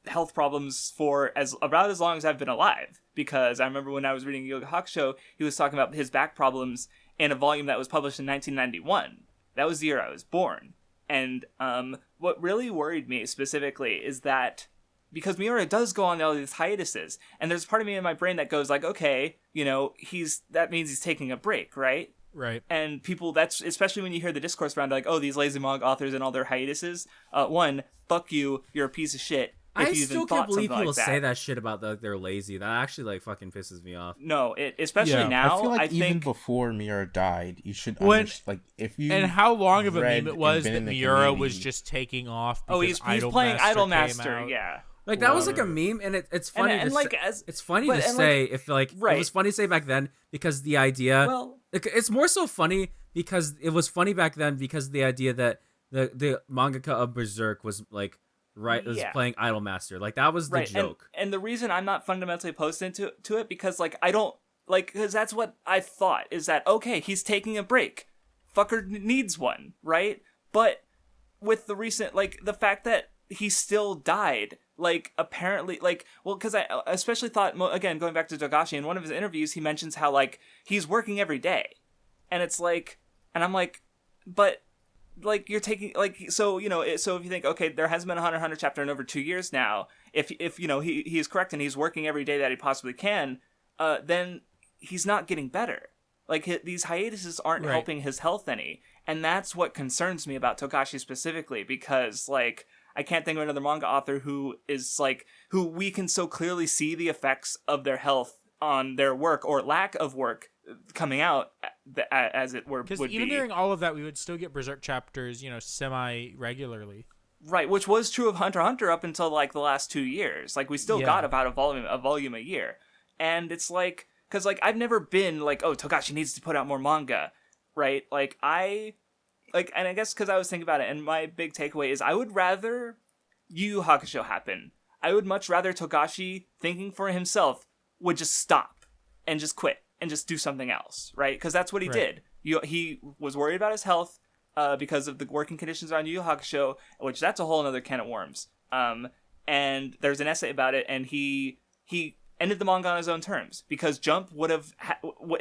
health problems for about as long as I've been alive, because I remember when I was reading Yu Yu Hakusho, he was talking about his back problems in a volume that was published in 1991. That was the year I was born. And what really worried me specifically is that, because Miura does go on all these hiatuses, and there's part of me in my brain that goes like, okay, you know, that means he's taking a break, right? Right. And people, that's, especially when you hear the discourse around like, oh, these lazy manga authors and all their hiatuses, one, fuck you, you're a piece of shit. if you even thought something people like that. say that shit about they're lazy. That actually like fucking pisses me off. No, especially Yeah. now. I feel like even think before Miura died, you should When- understand. Like if you And how long of a read meme it was and been that in the Miura was community- just taking off. oh, Because he's playing Idolmaster Idolmaster. came out. Yeah. Like that was like a meme, and it's funny. and to like say, as it's funny but- to and, say like, if like right. it was funny to say back then because the idea. well. It's more so funny because it was funny back then because the idea that the mangaka of Berserk was like was Yeah. playing Idolmaster. Like that was the Right, joke. and the reason I'm not fundamentally opposed to it because like I don't like because that's what I thought is that okay he's taking a break, fucker needs one, right? But with the recent like the fact that he still died, like apparently like well because I especially thought again going back to Togashi in one of his interviews he mentions how like he's working every day, and it's like and I'm like but. Like you're taking like so you know so if you think okay there has been a Hunter chapter in over 2 years now if you know he is correct and he's working every day that he possibly can then he's not getting better like these hiatuses aren't Right. helping his health any, and that's what concerns me about Togashi specifically because like I can't think of another manga author who is like who we can so clearly see the effects of their health on their work or lack of work coming out as it were Because would even be. during all of that, we would still get Berserk chapters, semi-regularly. Right, which was true of Hunter x Hunter up until like the last 2 years. Like we still Yeah. got about a volume a year, and it's like because like I've never been like oh Togashi needs to put out more manga, right? Like and I guess because I was thinking about it, and my big takeaway is I would rather Yu Yu Hakusho happen. I would much rather Togashi thinking for himself would just stop and just quit and just do something else, right? Because that's what he Right. did. He was worried about his health because of the working conditions on Yu Yu Hakusho, which that's a whole other can of worms. And there's an essay about it, and he ended the manga on his own terms because Jump would have,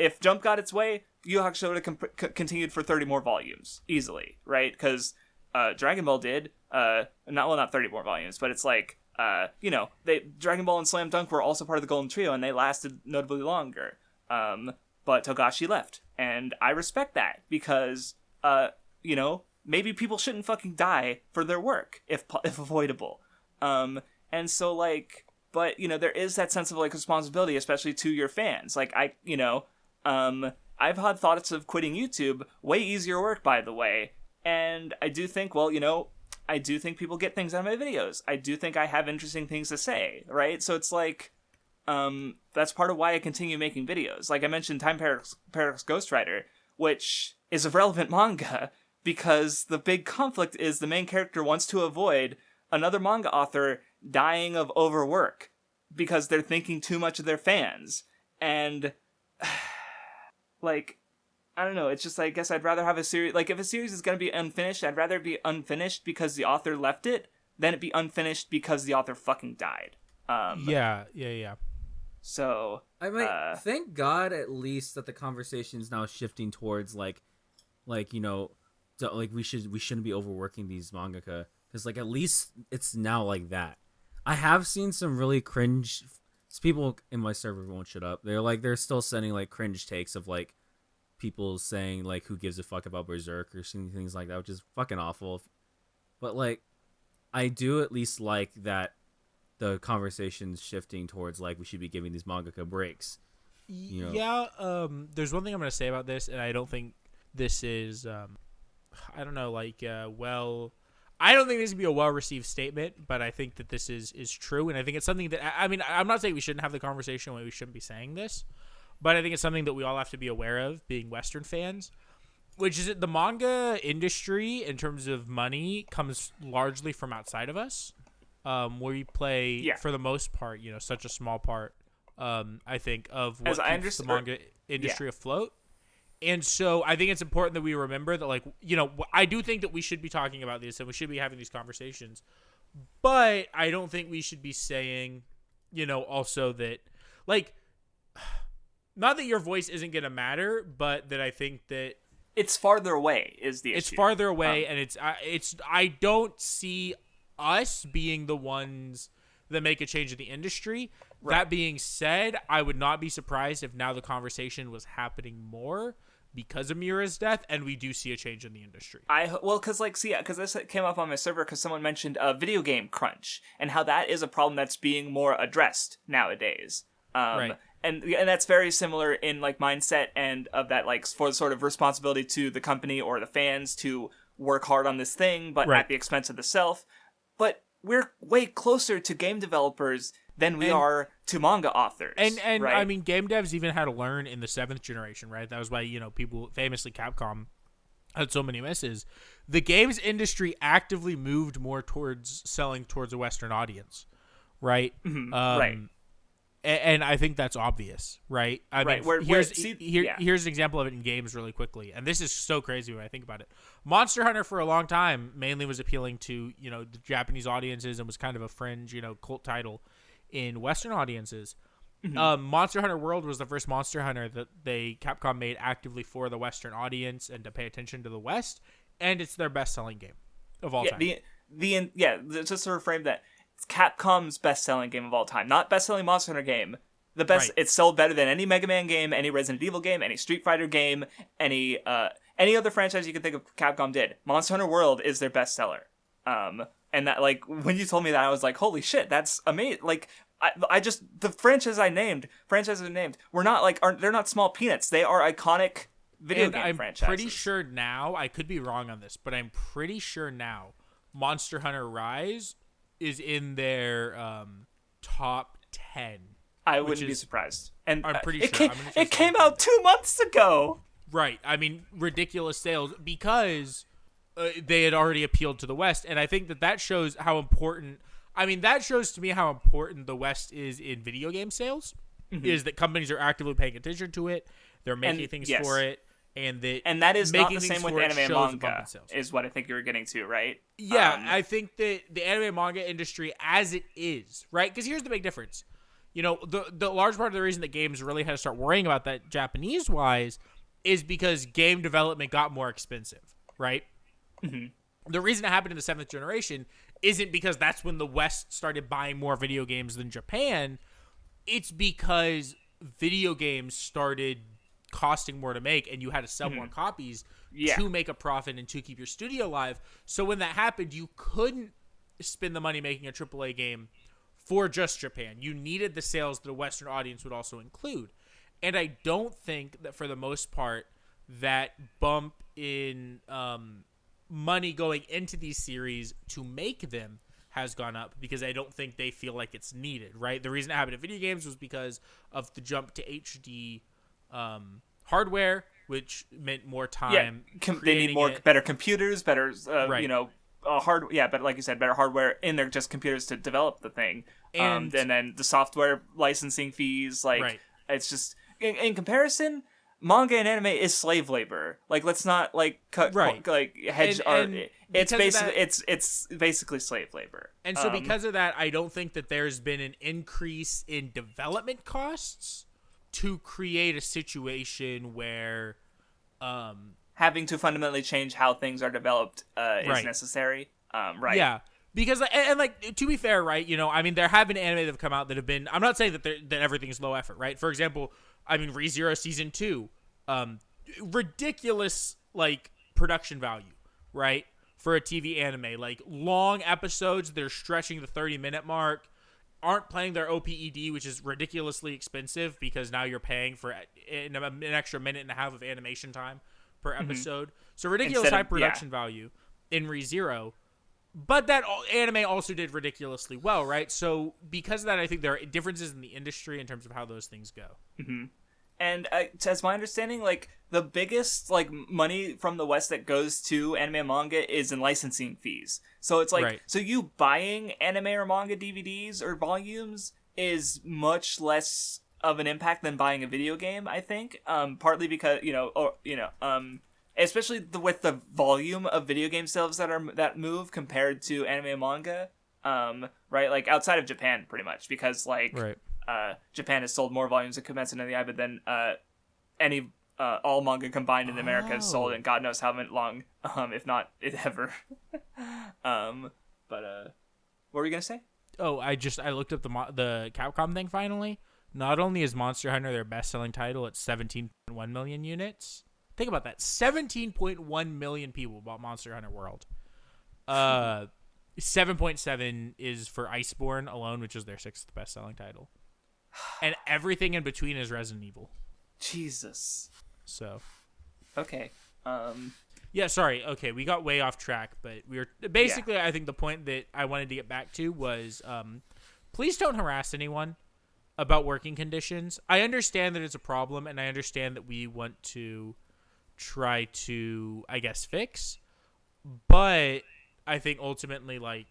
if Jump got its way, Yu Yu Hakusho would have continued for 30 more volumes easily, right? Because Dragon Ball did, not 30 more volumes, but it's like, Dragon Ball and Slam Dunk were also part of the Golden Trio, and they lasted notably longer. But Togashi left, and I respect that because, maybe people shouldn't fucking die for their work if avoidable. And so like, but there is that sense of like responsibility, especially to your fans. Like I've had thoughts of quitting YouTube, way easier work by the way, and I do think, I do think people get things out of my videos. I do think I have interesting things to say, right? So it's like, that's part of why I continue making videos. Like I mentioned Time Paradox Ghostwriter, which is a relevant manga because the big conflict is the main character wants to avoid another manga author dying of overwork because they're thinking too much of their fans. And like, I don't know, it's just, I guess I'd rather have a series, like if a series is going to be unfinished, I'd rather it be unfinished because the author left it than it be unfinished because the author fucking died. Yeah. So I mean, thank God at least that the conversation is now shifting towards like we shouldn't be overworking these mangaka because like at least it's now like that. I have seen some really cringe people in my server won't shut up. They're still sending like cringe takes of like people saying like who gives a fuck about Berserk or things like that, which is fucking awful. But like I do at least like that the conversation's shifting towards like we should be giving these mangaka breaks. Yeah, there's one thing I'm going to say about this, and I don't think this is I don't know, like I don't think this would be a well-received statement, but I think that this is true, and I think it's something that I mean, I'm not saying we shouldn't have the conversation when we shouldn't be saying this, but I think it's something that we all have to be aware of being Western fans, which is that the manga industry in terms of money comes largely from outside of us. Where we play, for the most part, such a small part, I think, of what keeps the manga industry afloat. And so I think it's important that we remember that, like, I do think that we should be talking about this and we should be having these conversations. But I don't think we should be saying, also that, like, not that your voice isn't going to matter, but that I think that it's farther away is the issue. It's farther away, and I don't see us being the ones that make a change in the industry. Right. That being said, I would not be surprised if now the conversation was happening more because of Miura's death, and we do see a change in the industry. Because this came up on my server because someone mentioned video game crunch and how that is a problem that's being more addressed nowadays. Right. And that's very similar in like mindset and of that like for sort of responsibility to the company or the fans to work hard on this thing, but at the expense of the self. But we're way closer to game developers than we are to manga authors. And right? I mean, game devs even had to learn in the 7th generation, right? That was why, people, famously Capcom, had so many misses. The games industry actively moved more towards selling towards a Western audience, right? Mm-hmm. Right. And I think that's obvious, right? I mean, here's an example of it in games really quickly. And this is so crazy when I think about it. Monster Hunter for a long time mainly was appealing to, the Japanese audiences and was kind of a fringe, cult title in Western audiences. Mm-hmm. Monster Hunter World was the first Monster Hunter that Capcom made actively for the Western audience and to pay attention to the West, and it's their best-selling game of all time. Just to reframe that, it's Capcom's best-selling game of all time, not best-selling Monster Hunter game. The best, It's sold better than any Mega Man game, any Resident Evil game, any Street Fighter game, any other franchise you can think of. Capcom did. Monster Hunter World is their bestseller. And that, like, when you told me that, I was like, holy shit, that's amazing. Like, I just, the franchises I named, we're not, like, they're not small peanuts. They are iconic video game franchises. I'm pretty sure now, I could be wrong on this, but I'm pretty sure now, Monster Hunter Rise is in their top 10. I wouldn't be surprised. And I'm pretty sure. It came out 2 months ago. Right. I mean, ridiculous sales because they had already appealed to the West. And I think that shows how important... I mean, that shows to me how important the West is in video game sales, is that companies are actively paying attention to it. They're making things for it. And that is not the same with anime and manga, is what I think you were getting to, right? Yeah, I think that the anime and manga industry as it is, right? Because here's the big difference. The large part of the reason that games really had to start worrying about that Japanese-wise is because game development got more expensive, right? Mm-hmm. The reason it happened in the 7th generation isn't because that's when the West started buying more video games than Japan. It's because video games started costing more to make and you had to sell more copies to make a profit and to keep your studio alive. So when that happened, you couldn't spend the money making a AAA game for just Japan. You needed the sales that a Western audience would also include. And I don't think that for the most part that bump in money going into these series to make them has gone up because I don't think they feel like it's needed, right? The reason it happened in video games was because of the jump to HD hardware, which meant more time. Yeah, they need better computers, better, but like you said, better hardware in their just computers to develop the thing. And then the software licensing fees, it's just in comparison. Manga and anime is slave labor. Like, let's not hedge our. It's basically slave labor. And so because of that, I don't think that there's been an increase in development costs to create a situation where having to fundamentally change how things are developed is necessary. Right. Yeah. Because, and to be fair, right, I mean, there have been anime that have come out that have been, I'm not saying that everything's low effort, right? For example, I mean, ReZero Season 2, ridiculous, production value, right? For a TV anime. Long episodes, they're stretching the 30-minute mark, aren't playing their OPED, which is ridiculously expensive because now you're paying for an extra minute and a half of animation time per episode. So ridiculous high production value in ReZero. But that anime also did ridiculously well, right? So because of that, I think there are differences in the industry in terms of how those things go. Mm-hmm. And as my understanding, the biggest money from the West that goes to anime and manga is in licensing fees. So it's so you buying anime or manga DVDs or volumes is much less of an impact than buying a video game, I think. Partly because especially with the volume of video game sales that move compared to anime and manga, right? Outside of Japan, pretty much, because Japan has sold more volumes of Kimetsu no Yaiba than any all manga combined in America has sold in God knows how long, if not ever. But what were you gonna say? Oh, I looked up the Capcom thing finally. Not only is Monster Hunter their best-selling title at 17.1 million units, Think about that. 17.1 million people bought Monster Hunter World. 7.7 is for Iceborne alone, which is their 6th best-selling title. And everything in between is Resident Evil. Jesus. So. Okay. Yeah, sorry. Okay, we got way off track, but we were basically. Yeah. I think the point that I wanted to get back to was, please don't harass anyone about working conditions. I understand that it's a problem, and I understand that we want to try to, I guess, fix. But I think ultimately, like,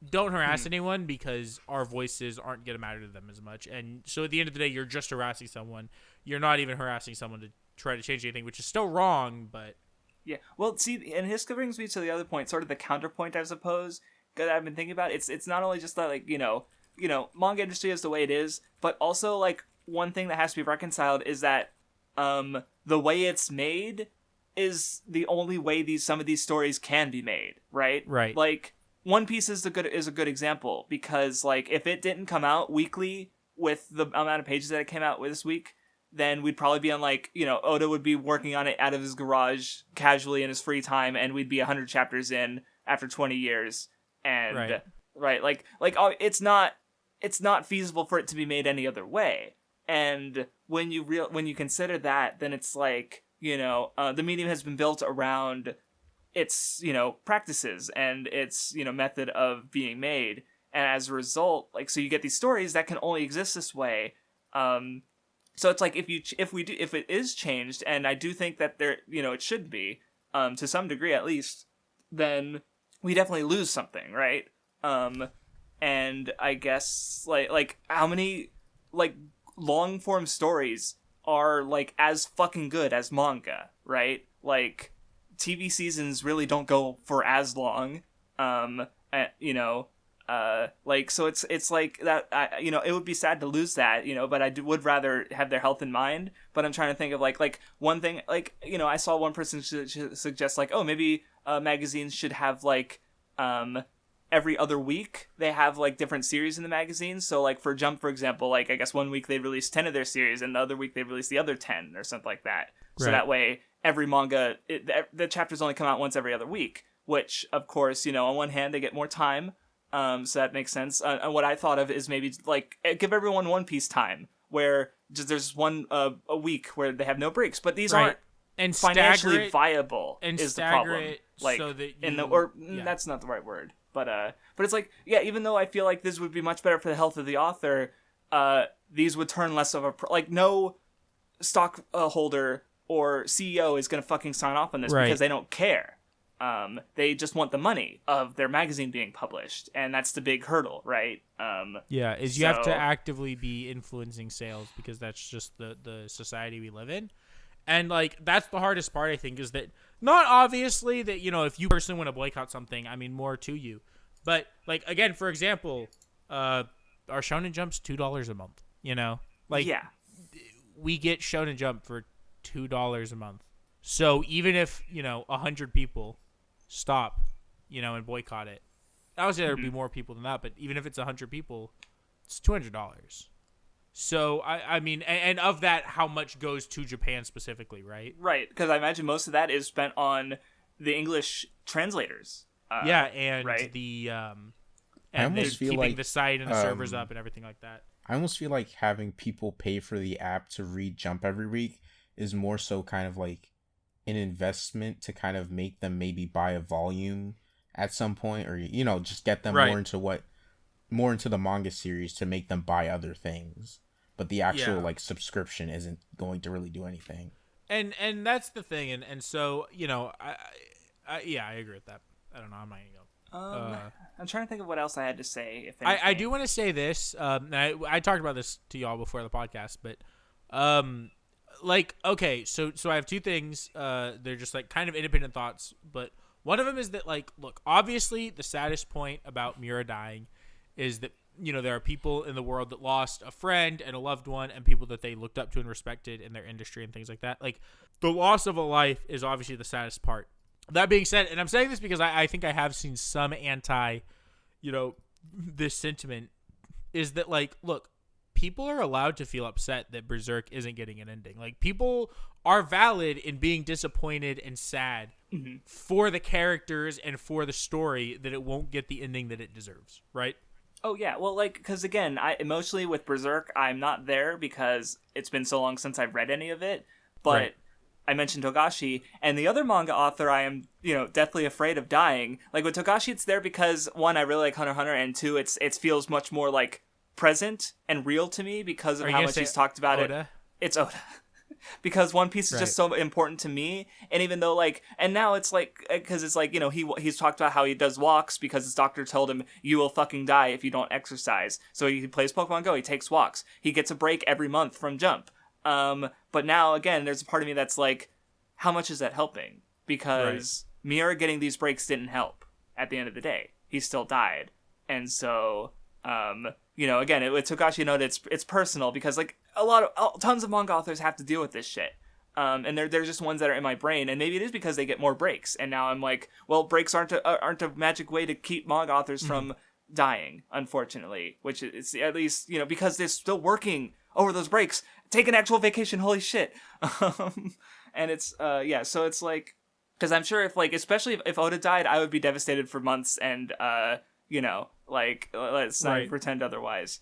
don't harass anyone because our voices aren't going to matter to them as much. And so at the end of the day, you're just harassing someone. You're not even harassing someone to try to change anything, which is still wrong, but. Yeah, well, see, and this brings me to the other point, sort of the counterpoint, I suppose, that I've been thinking about. It's not only just that, like, you know, manga industry is the way it is, but also, like, one thing that has to be reconciled is that the way it's made is the only way some of these stories can be made, right? Right. Like, One Piece is a good example, because, like, if it didn't come out weekly with the amount of pages that it came out with this week, then we'd probably be on, like, Oda would be working on it out of his garage casually in his free time, and we'd be 100 chapters in after 20 years. And right, it's not feasible for it to be made any other way. And when you consider that, then it's like, the medium has been built around its, practices and its, method of being made. And as a result, like, so you get these stories that can only exist this way. So it's like if it is changed, and I do think that there, it should be, to some degree at least, then we definitely lose something, right? And I guess like how many like long form stories are like as fucking good as manga, right? Like TV seasons really don't go for as long, so it's like that, it would be sad to lose that, but I would rather have their health in mind. But I'm trying to think of like one thing, like, I saw one person suggest like, oh, maybe magazines should have like, every other week they have like different series in the magazine. So like for Jump, for example, like I guess one week they release 10 of their series and the other week they release the other 10 or something like that. So that way every manga, the chapters only come out once every other week, which of course, on one hand they get more time. So that makes sense. And what I thought of is maybe like give everyone One Piece time, where just there's one a week where they have no breaks. But these aren't and financially viable. And is the problem? Like so that that's not the right word. But it's like, yeah, even though I feel like this would be much better for the health of the author, these would turn less of a like no stockholder or CEO is gonna fucking sign off on this because they don't care. They just want the money of their magazine being published, and that's the big hurdle, right? You have to actively be influencing sales because that's just the society we live in. And like that's the hardest part, I think, is that not obviously that, if you personally want to boycott something, I mean, more to you. But like again, for example, our Shonen Jump's $2 a month, Like we get Shonen Jump for $2 a month. So even if, 100 people stop, and boycott it, obviously there'd be more people than that, but even if it's 100 people, it's $200. So I mean, and of that, how much goes to Japan specifically, right? Right, because I imagine most of that is spent on the English translators. And right? the and keeping like, the site and the servers up and everything like that. I almost feel like having people pay for the app to read Jump every week is more so kind of like an investment to kind of make them maybe buy a volume at some point, or just get them more into the manga series to make them buy other things. But the actual like subscription isn't going to really do anything. And that's the thing, and so I agree with that. I don't know. I'm not gonna go. I'm trying to think of what else I had to say. If I do want to say this. I talked about this to y'all before the podcast, but like, okay, so I have two things. They're just like kind of independent thoughts, but one of them is that, like, look, obviously the saddest point about Miura dying is that, there are people in the world that lost a friend and a loved one and people that they looked up to and respected in their industry and things like that. Like, the loss of a life is obviously the saddest part. That being said, and I'm saying this because I think I have seen some this sentiment, is that, like, look, people are allowed to feel upset that Berserk isn't getting an ending. Like, people are valid in being disappointed and sad for the characters and for the story that it won't get the ending that it deserves, right? Oh yeah, well, like, because again, I emotionally with Berserk, I'm not there because it's been so long since I've read any of it. But Right. I mentioned Togashi, and the other manga author I am, deathly afraid of dying. Like with Togashi, it's there because one, I really like Hunter x Hunter, and two, it feels much more like present and real to me because of Are you how gonna much say he's talked about Oda? it. It's Oda. Because One Piece is just so important to me, and even though and now it's like, because it's like, he's talked about how he does walks because his doctor told him you will fucking die if you don't exercise. So he plays Pokemon Go, he takes walks, he gets a break every month from Jump. But now again, there's a part of me that's like, how much is that helping? Because Miura getting these breaks didn't help. At the end of the day, he still died, and so again, with Togashi Noda, it's personal because like tons of manga authors have to deal with this shit. And they're just ones that are in my brain, and maybe it is because they get more breaks. And now I'm like, well, breaks aren't a magic way to keep manga authors from dying, unfortunately. Which is at least because they're still working over those breaks. Take an actual vacation, holy shit. And it's so it's like, because I'm sure especially if Oda died, I would be devastated for months, and let's not pretend otherwise.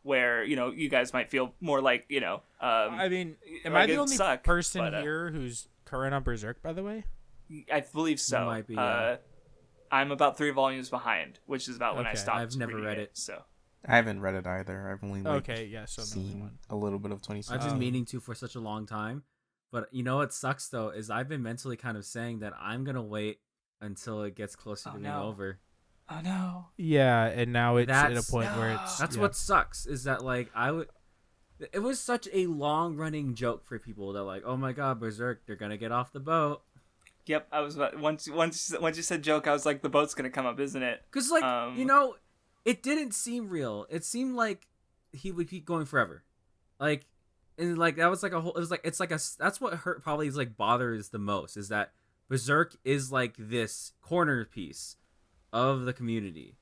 Where you guys might feel more like I mean, am like I the only person but, here who's current on Berserk, by the way? I believe so. You might be, yeah. I'm about 3 volumes behind, which is about when I Okay. stopped. I've never reading read it. So I haven't read it either. I've only So seen a little bit of 26. I've been meaning to for such a long time. But what sucks though is I've been mentally kind of saying that I'm gonna wait until it gets closer to being over. Oh no. Yeah, and now it's at a That's- point where it's That's what sucks is that it was such a long running joke for people that like, oh my god, Berserk, they're gonna get off the boat. Yep, I was about, once you said joke, I was like, the boat's gonna come up, isn't it? Because it didn't seem real. It seemed like he would keep going forever, and that was like a whole. It was like that's what hurt probably is like bothers the most is that Berserk is like this corner piece of the community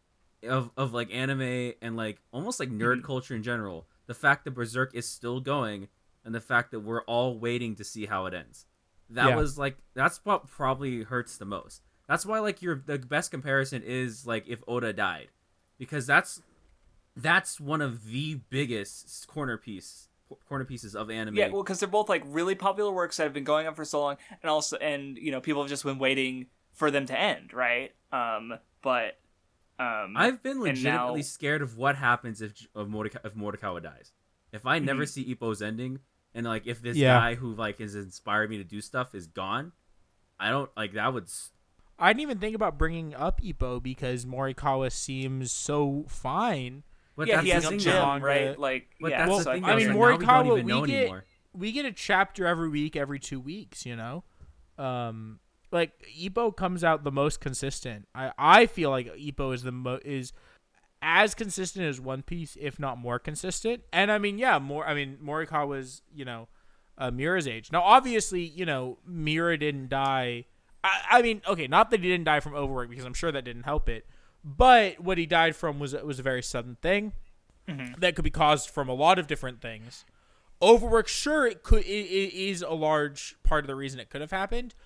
of like anime and like almost like nerd culture in general. The fact that Berserk is still going and the fact that we're all waiting to see how it ends. That's what probably hurts the most. That's why like the best comparison is like if Oda died, because that's one of the biggest corner pieces of anime. Yeah, well, because they're both like really popular works that have been going on for so long, and people have just been waiting for them to end, right? I've been legitimately scared of what happens if Mordekawa dies. If I never see Ippo's ending, and like if this guy who like has inspired me to do stuff is gone, I don't like that would. I didn't even think about bringing up Ippo because Morikawa seems so fine. But yeah, that's he has the a thing, gym, though. right? Like, But yeah. that's So the thing. I mean, now we don't Morikawa, even know anymore. we get a chapter every week, every 2 weeks. Like Ippo comes out the most consistent. I feel like Ippo is as consistent as One Piece, if not more consistent. And I mean, Morikawa's Miura's age. Now, obviously, Miura didn't die. I mean, okay, not that he didn't die from overwork because I'm sure that didn't help it. But what he died from was a very sudden thing that could be caused from a lot of different things. Overwork, sure, it is a large part of the reason it could have happened.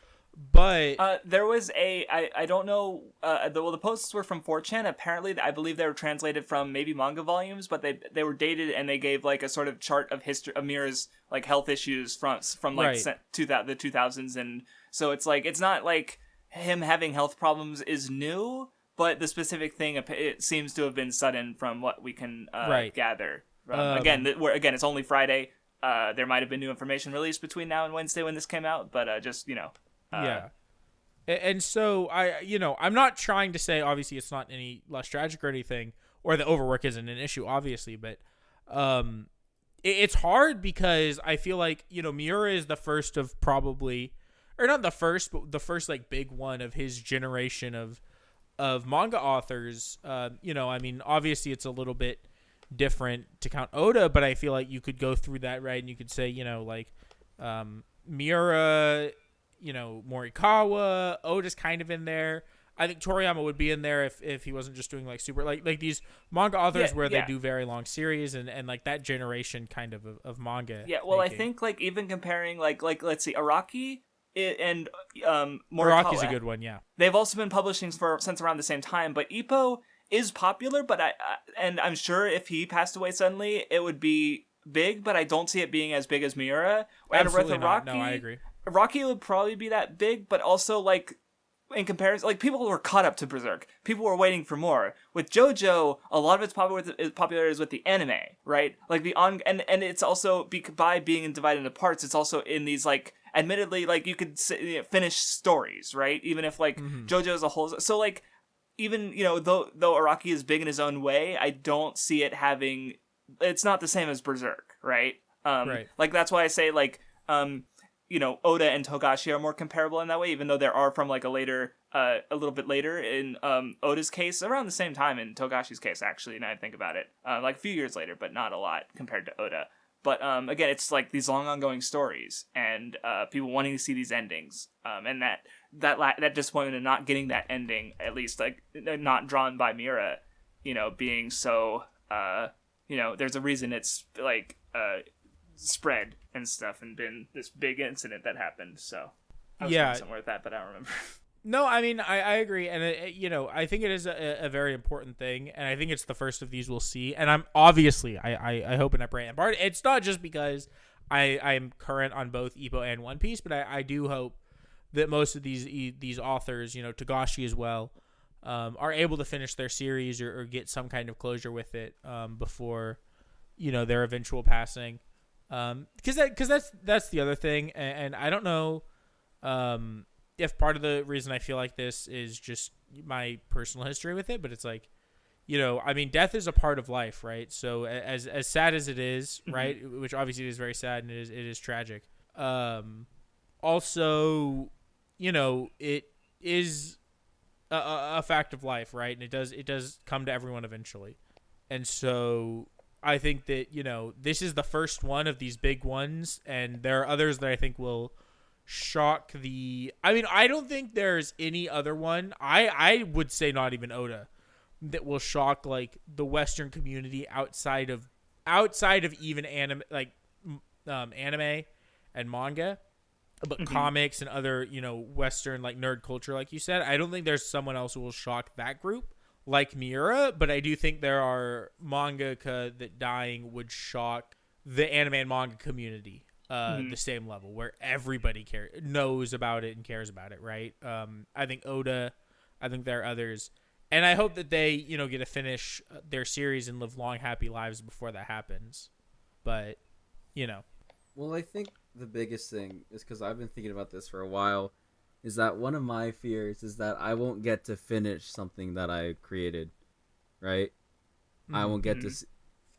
But there was I don't know. The posts were from 4chan. Apparently, I believe they were translated from maybe manga volumes, but they were dated and they gave like a sort of chart of history of Miura's like health issues from like the 2000s, and so it's like it's not like him having health problems is new, but the specific thing it seems to have been sudden from what we can gather. Again, it's only Friday. There might have been new information released between now and Wednesday when this came out, but yeah. And so I'm not trying to say obviously it's not any less tragic or anything, or that overwork isn't an issue, obviously, but it's hard because I feel like Miura is the first of probably, or not the first, but the first like big one of his generation of manga authors. I mean, obviously it's a little bit different to count Oda, but I feel like you could go through that, right? And you could say Miura, Morikawa, Oda's kind of in there. I think Toriyama would be in there if he wasn't just doing like super like these manga authors where they do very long series and like that generation kind of manga. Yeah, well, making. I think like even comparing like let's see, Araki and Morikawa. Araki's a good one, yeah. They've also been publishing since around the same time, but Ippo is popular, but I'm sure if he passed away suddenly, it would be big, but I don't see it being as big as Miura. Absolutely And with not. Araki, No, I agree. Araki would probably be that big, but also like in comparison, like people were caught up to Berserk. People were waiting for more. With JoJo, a lot of its popularity is with the anime, right? Like and it's also by being divided into parts. It's also in these like, admittedly, like you could finish stories, right? Even if like JoJo as a whole, so like even though Araki is big in his own way, I don't see it having. It's not the same as Berserk, right? Right. Like that's why I say like Oda and Togashi are more comparable in that way, even though there are from like a little bit later in Oda's case, around the same time in Togashi's case, actually, now I think about it. Like a few years later, but not a lot compared to Oda. But again, it's like these long ongoing stories and people wanting to see these endings. And that disappointment of not getting that ending, at least like not drawn by Miura, being so, there's a reason it's like spread and stuff and been this big incident that happened. So I was going somewhere with that, but I don't remember. No, I mean, I agree. And, I think it is a very important thing. And I think it's the first of these we'll see. And I'm obviously, I hope and I pray. And part, it's not just because I'm current on both Ippo and One Piece, but I do hope that most of these authors, Togashi as well, are able to finish their series or get some kind of closure with it before, their eventual passing. Because that's the other thing. And I don't know if part of the reason I feel like this is just my personal history with it, but it's like, I mean, death is a part of life, right? So as sad as it is, right, which obviously is very sad and it is tragic. Also, it is a fact of life, right? And it does come to everyone eventually. And so I think that, this is the first one of these big ones, and there are others that I think will shock I don't think there's any other one. I would say not even Oda that will shock like the Western community outside of even anime and manga, but comics and other Western like nerd culture, like you said. I don't think there's someone else who will shock that group like Miura, but I do think there are mangaka that dying would shock the anime and manga community. The same level where everybody knows about it and cares about it, right? I think Oda, I think there are others, and I hope that they, get to finish their series and live long, happy lives before that happens. But, Well, I think the biggest thing is, because I've been thinking about this for a while, is that one of my fears is that I won't get to finish something that I created, right? I won't get to.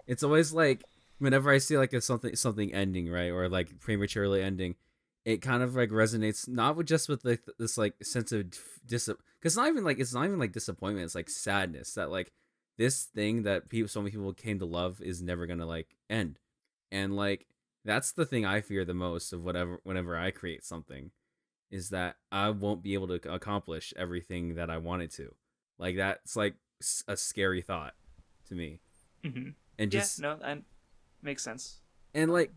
It's always like, whenever I see like something ending, right, or like prematurely ending, it kind of like resonates not with just with like this like sense of because it's not even like disappointment. It's like sadness that like this thing that so many people came to love is never gonna like end, and like that's the thing I fear the most of whenever I create something, is that I won't be able to accomplish everything that I wanted to. Like that's like a scary thought to me, and just makes sense. And like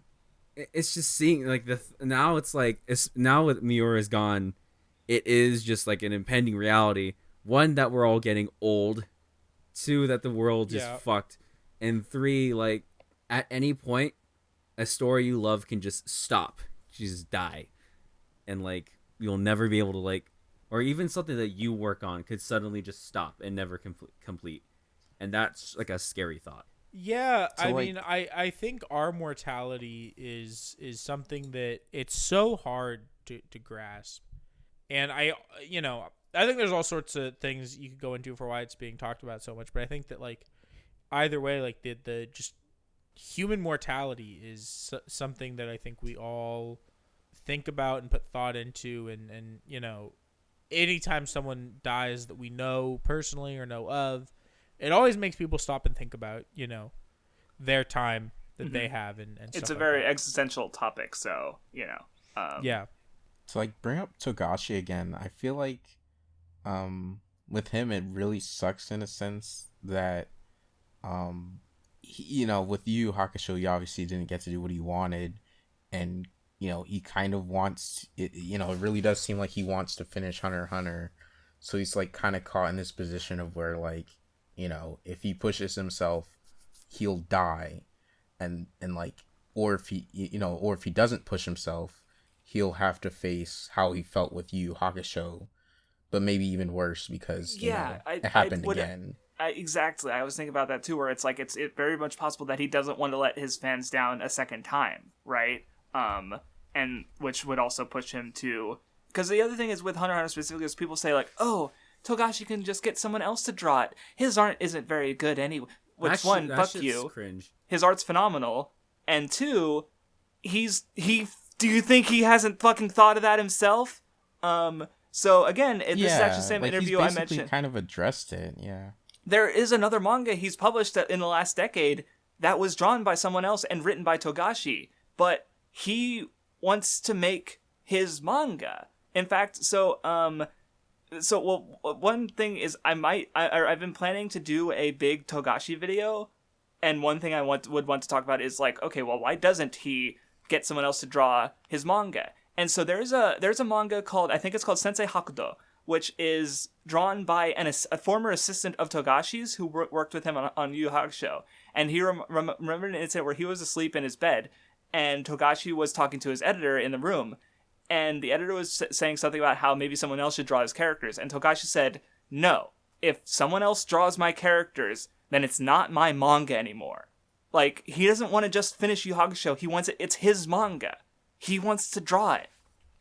it's just seeing like now with Miura is gone, it is just like an impending reality. One, that we're all getting old. Two, that the world is fucked. And three, like at any point a story you love can just stop, just die, and like you'll never be able to like, or even something that you work on could suddenly just stop and never complete. And that's like a scary thought. Yeah, so I think our mortality is something that it's so hard to grasp. And I think there's all sorts of things you could go into for why it's being talked about so much, but I think that like either way, like the just human mortality is something that I think we all think about and put thought into, and anytime someone dies that we know personally or know of, it always makes people stop and think about, their time that they have. And it's a very existential topic. So, yeah. To like bring up Togashi again, I feel like, with him, it really sucks in a sense that, he, with Yu Yu Hakusho, he obviously didn't get to do what he wanted, and he kind of wants it. It really does seem like he wants to finish Hunter x Hunter, so he's like kind of caught in this position of where like, if he pushes himself, he'll die, and like, or if he or if he doesn't push himself, he'll have to face how he felt with Yu Yu Hakusho, but maybe even worse because it happened again. Exactly. I was thinking about that too, where it's like it's very much possible that he doesn't want to let his fans down a second time, right? And which would also push him to, because the other thing is with Hunter x Hunter specifically is people say like, oh, Togashi can just get someone else to draw it. His art isn't very good anyway. Which fuck you. Cringe. His art's phenomenal, and two, do you think he hasn't fucking thought of that himself? So again, this is actually the same interview I mentioned. Kind of addressed it, yeah. There is another manga he's published in the last decade that was drawn by someone else and written by Togashi, but he wants to make his manga. In fact, one thing is I've been planning to do a big Togashi video, and one thing I would want to talk about is like, okay, well, why doesn't he get someone else to draw his manga? And so there's a manga called, I think it's called Sensei Hakudo, which is drawn by a former assistant of Togashi's who worked with him on Yu Yu Hakusho. And he remembered an incident where he was asleep in his bed, and Togashi was talking to his editor in the room, and the editor was saying something about how maybe someone else should draw his characters, and Togashi said, no, if someone else draws my characters, then it's not my manga anymore. Like, he doesn't want to just finish Yu Yu Hakusho, he wants it's his manga. He wants to draw it.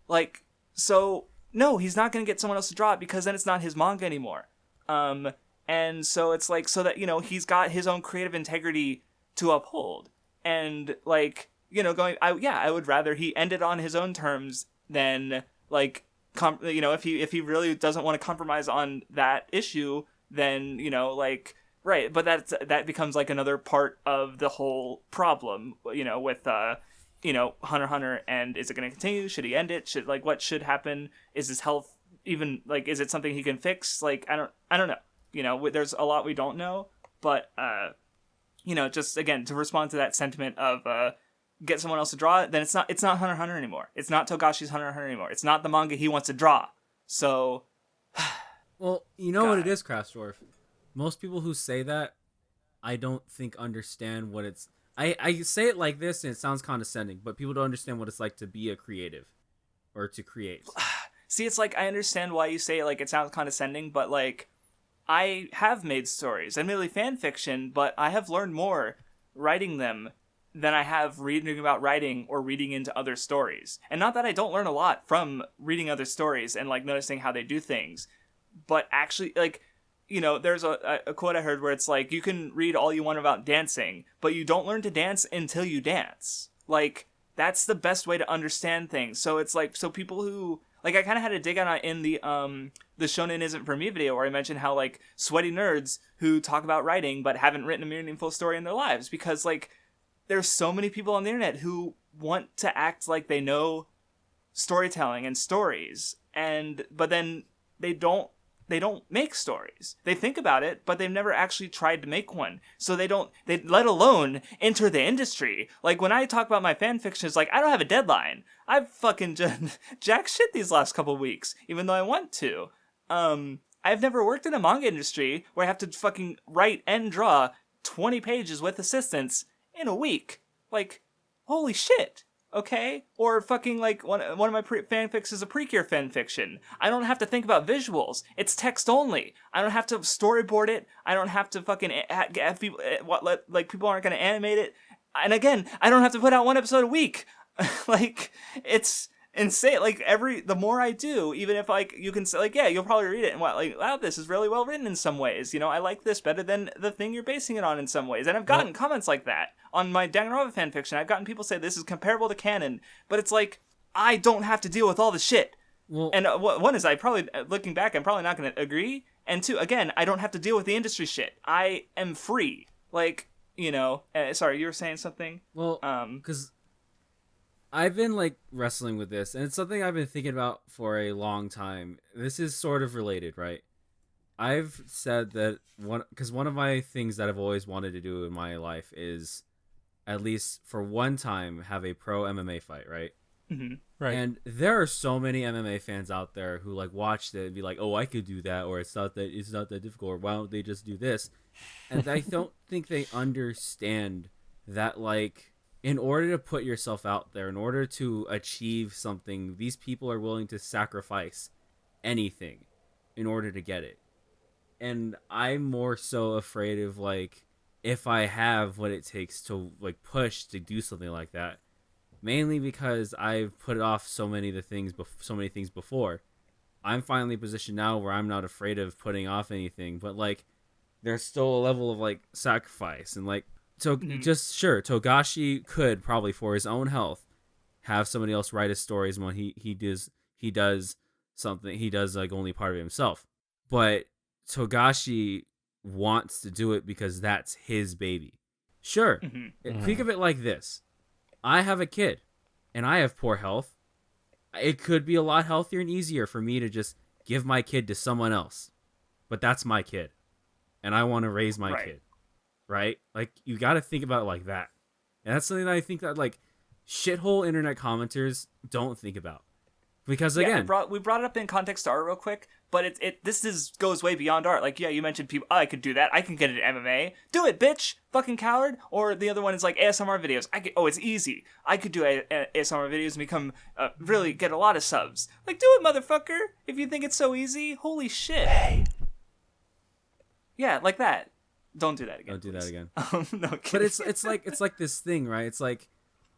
Like, so, no, he's not going to get someone else to draw it because then it's not his manga anymore. And so it's like, so that, he's got his own creative integrity to uphold. And, like, I would rather he end it on his own terms than, like, if he really doesn't want to compromise on that issue, then, like, right. But that becomes, like, another part of the whole problem, with, Hunter x Hunter, and is it going to continue? Should he end it? What should happen? Is his health even, like, is it something he can fix? Like, I don't know. There's a lot we don't know, but, just, again, to respond to that sentiment of, get someone else to draw it, then it's not Hunter x Hunter anymore. It's not Togashi's Hunter x Hunter anymore. It's not the manga he wants to draw. So, well, what it is, Craftsdwarf? Most people who say that, I don't think understand what it's... I say it like this and it sounds condescending, but people don't understand what it's like to be a creative or to create. See, it's like, I understand why you say it like it sounds condescending, but like, I have made stories, admittedly fan fiction, but I have learned more writing them than I have reading about writing or reading into other stories. And not that I don't learn a lot from reading other stories and like noticing how they do things, but actually, like, there's a quote I heard where it's like, you can read all you want about dancing, but you don't learn to dance until you dance. Like, that's the best way to understand things. So it's like, so people who, like, I kind of had to dig on it in the Shonen Isn't For Me video where I mentioned how, like, sweaty nerds who talk about writing but haven't written a meaningful story in their lives, because, like, there's so many people on the internet who want to act like they know storytelling and stories, but then they don't make stories. They think about it, but they've never actually tried to make one. So they let alone enter the industry. Like, when I talk about my fan fiction, it's like, I don't have a deadline. I've fucking jack shit these last couple weeks, even though I want to. I've never worked in a manga industry where I have to fucking write and draw 20 pages with assistance in a week. Like, holy shit. Okay? Or fucking, like, one of my fanfics is a Precure fanfiction. I don't have to think about visuals. It's text only. I don't have to storyboard it. I don't have to fucking have people, people aren't going to animate it. And again, I don't have to put out one episode a week. Like, it's insane. Like, the more I do, even if, like, you can say, like, yeah, you'll probably read it and wow, this is really well written in some ways. I like this better than the thing you're basing it on in some ways. And I've gotten comments like that on my Danganronpa fanfiction. I've gotten people say this is comparable to canon, but it's like, I don't have to deal with all the shit. Well, and one is, looking back, I'm probably not going to agree. And two, again, I don't have to deal with the industry shit. I am free. Like, sorry, you were saying something? Well, because I've been, like, wrestling with this, and it's something I've been thinking about for a long time. This is sort of related, right? I've said that one of my things that I've always wanted to do in my life is at least for one time have a pro MMA fight, right? Mm-hmm. Right. And there are so many MMA fans out there who like watched it and be like, "Oh, I could do that," or it's not that difficult, or why don't they just do this? And I don't think they understand that, like, in order to put yourself out there, in order to achieve something, these people are willing to sacrifice anything in order to get it. And I'm more so afraid of, like, if I have what it takes to, like, push to do something like that. Mainly because I've put off so many things before. I'm finally positioned now where I'm not afraid of putting off anything, but, like, there's still a level of, like, sacrifice. And, like, so just sure, Togashi could probably, for his own health, have somebody else write his stories when he does something. He does, like, only part of it himself. But Togashi wants to do it because that's his baby. Sure. Think of it like this. I have a kid, and I have poor health. It could be a lot healthier and easier for me to just give my kid to someone else. But that's my kid, and I want to raise my kid, right? Like, you got to think about it like that. And that's something that I think that, like, shithole internet commenters don't think about. Because, again... we brought it up in context to art real quick, but this goes way beyond art. Like, yeah, you mentioned people, I could do that. I can get it at MMA. Do it, bitch! Fucking coward! Or the other one is, like, ASMR videos. It's easy. I could do ASMR videos and become, really get a lot of subs. Like, do it, motherfucker! If you think it's so easy, holy shit. Hey. Yeah, like that. Don't do that again. Don't do that again. No kidding. But it's like this thing, right? It's like,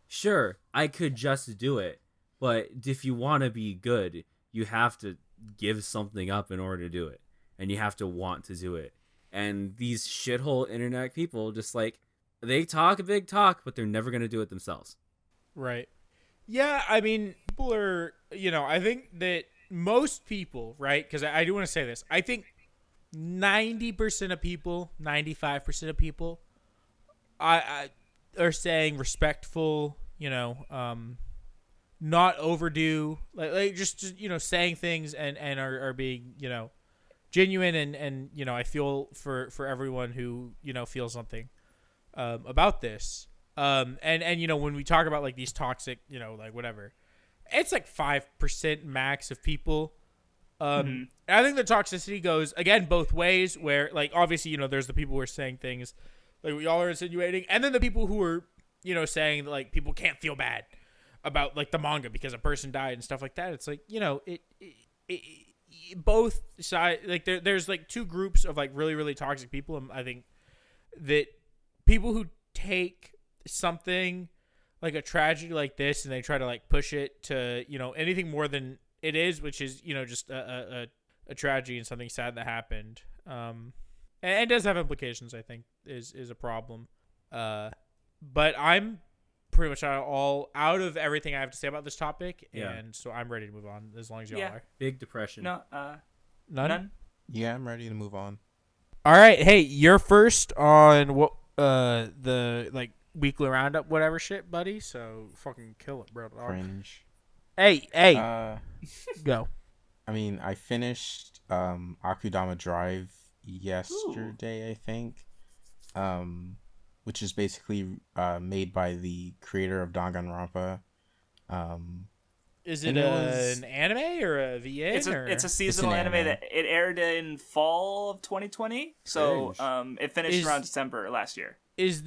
sure, I could just do it. But if you want to be good, you have to give something up in order to do it. And you have to want to do it. And these shithole internet people just, like, they talk a big talk, but they're never going to do it themselves. Right. Yeah, I mean, people are, I think that most people, right? Because I do want to say this. I think 90% of people, 95% of people I are saying respectful, not overdue, like just saying things and are being genuine and I feel for everyone who feels something about this and when we talk about like these toxic like whatever, it's like 5% max of people. And I think the toxicity goes again both ways, where like obviously there's the people who are saying things like we all are insinuating, and then the people who are saying that, like, people can't feel bad about like the manga because a person died and stuff like that. It's like both sides, like there's like two groups of like really really toxic people, and I think that people who take something like a tragedy like this and they try to like push it to anything more than it is, which is just a tragedy and something sad that happened, and it does have implications, I think is a problem, but I'm pretty much out of everything I have to say about this topic, and so I'm ready to move on as long as y'all are. Big depression. No, None? Yeah, I'm ready to move on. All right, hey, you're first on what the like weekly roundup, whatever shit, buddy. So fucking kill it, bro. Cringe. Hey, go. I mean, I finished Akudama Drive yesterday, I think. Which is basically made by the creator of Danganronpa. Is it an anime or a VA? It's a seasonal anime that it aired in fall of 2020. So it finished around December last year. Isn't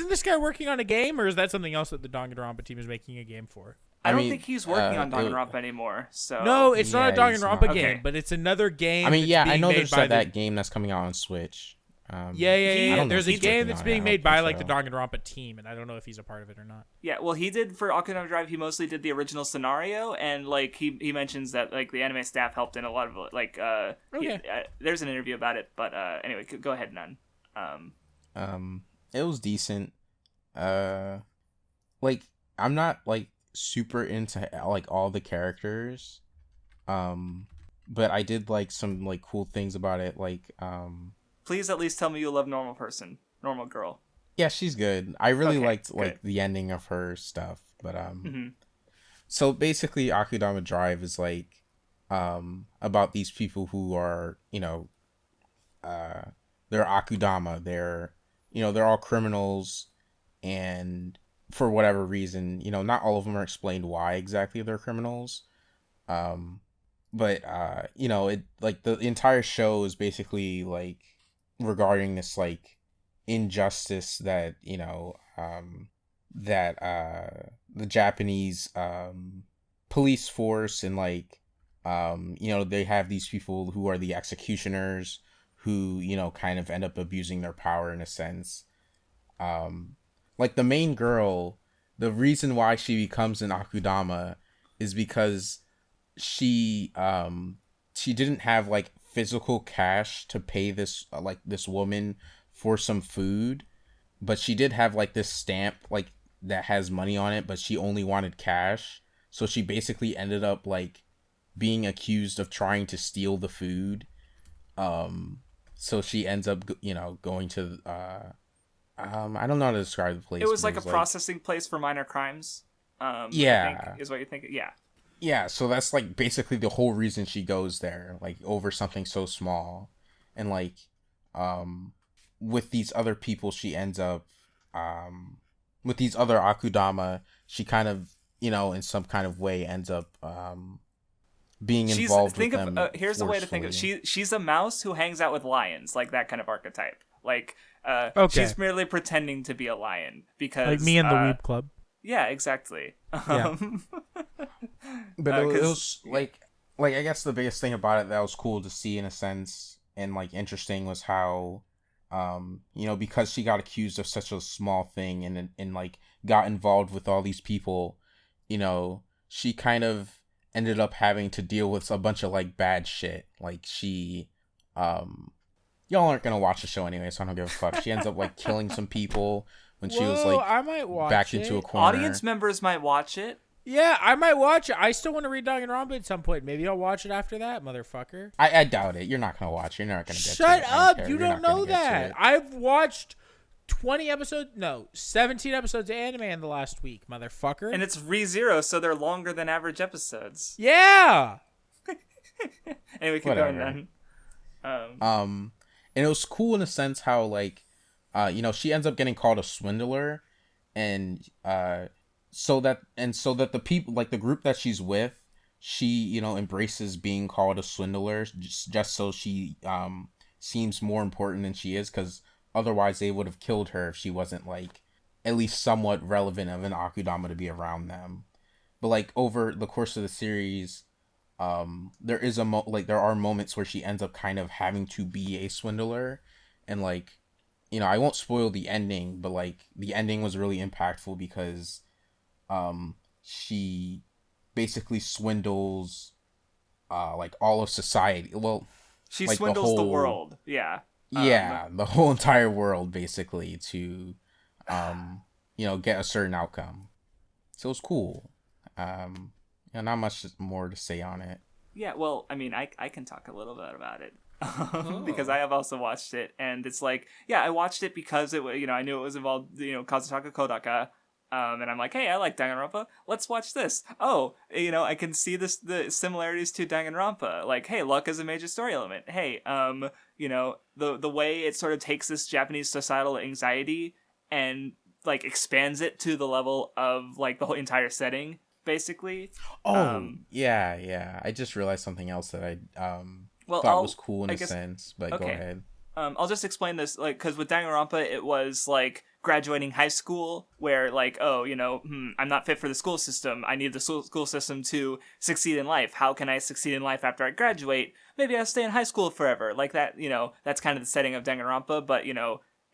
this guy working on a game, or is that something else that the Danganronpa team is making a game for? I don't think he's working on Danganronpa anymore. So no, it's not a Danganronpa game, but it's another game. I mean, I know there's that game that's coming out on Switch. Yeah. There's a game that's being made by like the Danganronpa team, and I don't know if he's a part of it or not. Yeah, well, he did for Akudama Drive. He mostly did the original scenario, and like he mentions that like the anime staff helped in a lot of it. Like, there's an interview about it, but anyway, go ahead, Nun. It was decent. Like, I'm not like super into like all the characters, but I did like some like cool things about it, like Please at least tell me you love Normal Girl. Yeah, she's good. I really liked good. like the ending of her stuff, but so basically Akudama Drive is like about these people who are, they're Akudama. They're all criminals, and for whatever reason, not all of them are explained why exactly they're criminals. But it, like, the entire show is basically like regarding this like injustice that the Japanese police force, and like they have these people who are the executioners who kind of end up abusing their power in a sense. Like the main girl, the reason why she becomes an Akudama is because she didn't have like physical cash to pay this woman for some food, but she did have like this stamp like that has money on it, but she only wanted cash. So she basically ended up like being accused of trying to steal the food. So she ends up going to I don't know how to describe the place. It was like a processing place for minor crimes. Yeah, I think is what you're thinking. Yeah, so that's like basically the whole reason she goes there, like over something so small. And like with these other people, she ends up with these other Akudama, she kind of in some kind of way ends up being involved with them. Here's the way to think of it. She's a mouse who hangs out with lions, like that kind of archetype. Like she's merely pretending to be a lion because like me in the Weeb Club. Yeah, exactly. Yeah. But it was like I guess the biggest thing about it that was cool to see in a sense and like interesting was how because she got accused of such a small thing and like got involved with all these people, she kind of ended up having to deal with a bunch of like bad shit. Like she y'all aren't gonna watch the show anyway, so I don't give a fuck. She ends up like killing some people when she was like I might watch backed into a corner. Audience members might watch it. Yeah, I might watch it. I still want to read Danganronpa at some point. Maybe I'll watch it after that, motherfucker. I doubt it. You're not gonna watch it. You're not gonna get Shut to it. up! You don't know that. I've watched 17 episodes of anime in the last week, motherfucker. And it's ReZero, so they're longer than average episodes. Yeah. Anyway, keep going then. And it was cool in a sense how like she ends up getting called a swindler, and so that the people, like the group that she's with, she embraces being called a swindler just so she seems more important than she is, because otherwise they would have killed her if she wasn't like at least somewhat relevant of an Akudama to be around them. But like over the course of the series, there is there are moments where she ends up kind of having to be a swindler, and like I won't spoil the ending, but like the ending was really impactful because she basically swindles like all of society. Well, she like swindles the world. Yeah. The whole entire world basically to get a certain outcome. So it was cool. Not much more to say on it. Yeah, well, I mean, I can talk a little bit about it. Because I have also watched it, and it's like, I watched it because it, I knew it was involved, Kazutaka Kodaka, and I'm like, hey, I like Danganronpa, let's watch this. Oh, I can see the similarities to Danganronpa. Like, hey, luck is a major story element. Hey, the way it sort of takes this Japanese societal anxiety and like expands it to the level of like the whole entire setting, basically. Yeah. I just realized something else that I thought was cool in a sense, but okay. Go ahead. I'll just explain this, like, because with Danganronpa, it was like graduating high school, where like, I'm not fit for the school system. I need the school system to succeed in life. How can I succeed in life after I graduate? Maybe I'll stay in high school forever. Like that, that's kind of the setting of Danganronpa, but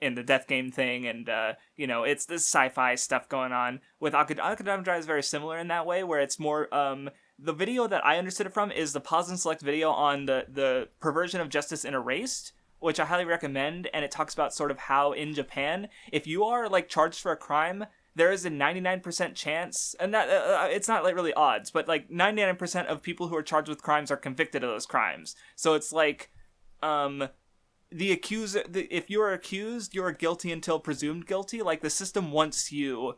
in the death game thing, and it's this sci-fi stuff going on. With Akudama Drive is very similar in that way, where it's more the video that I understood it from is the pause and select video on the perversion of justice in Erased, which I highly recommend, and it talks about sort of how in Japan, if you are like charged for a crime, there is a 99% chance, and that it's not like really odds, but like 99% of people who are charged with crimes are convicted of those crimes. So it's like the accuser, if you are accused, you are guilty until presumed guilty. Like the system wants you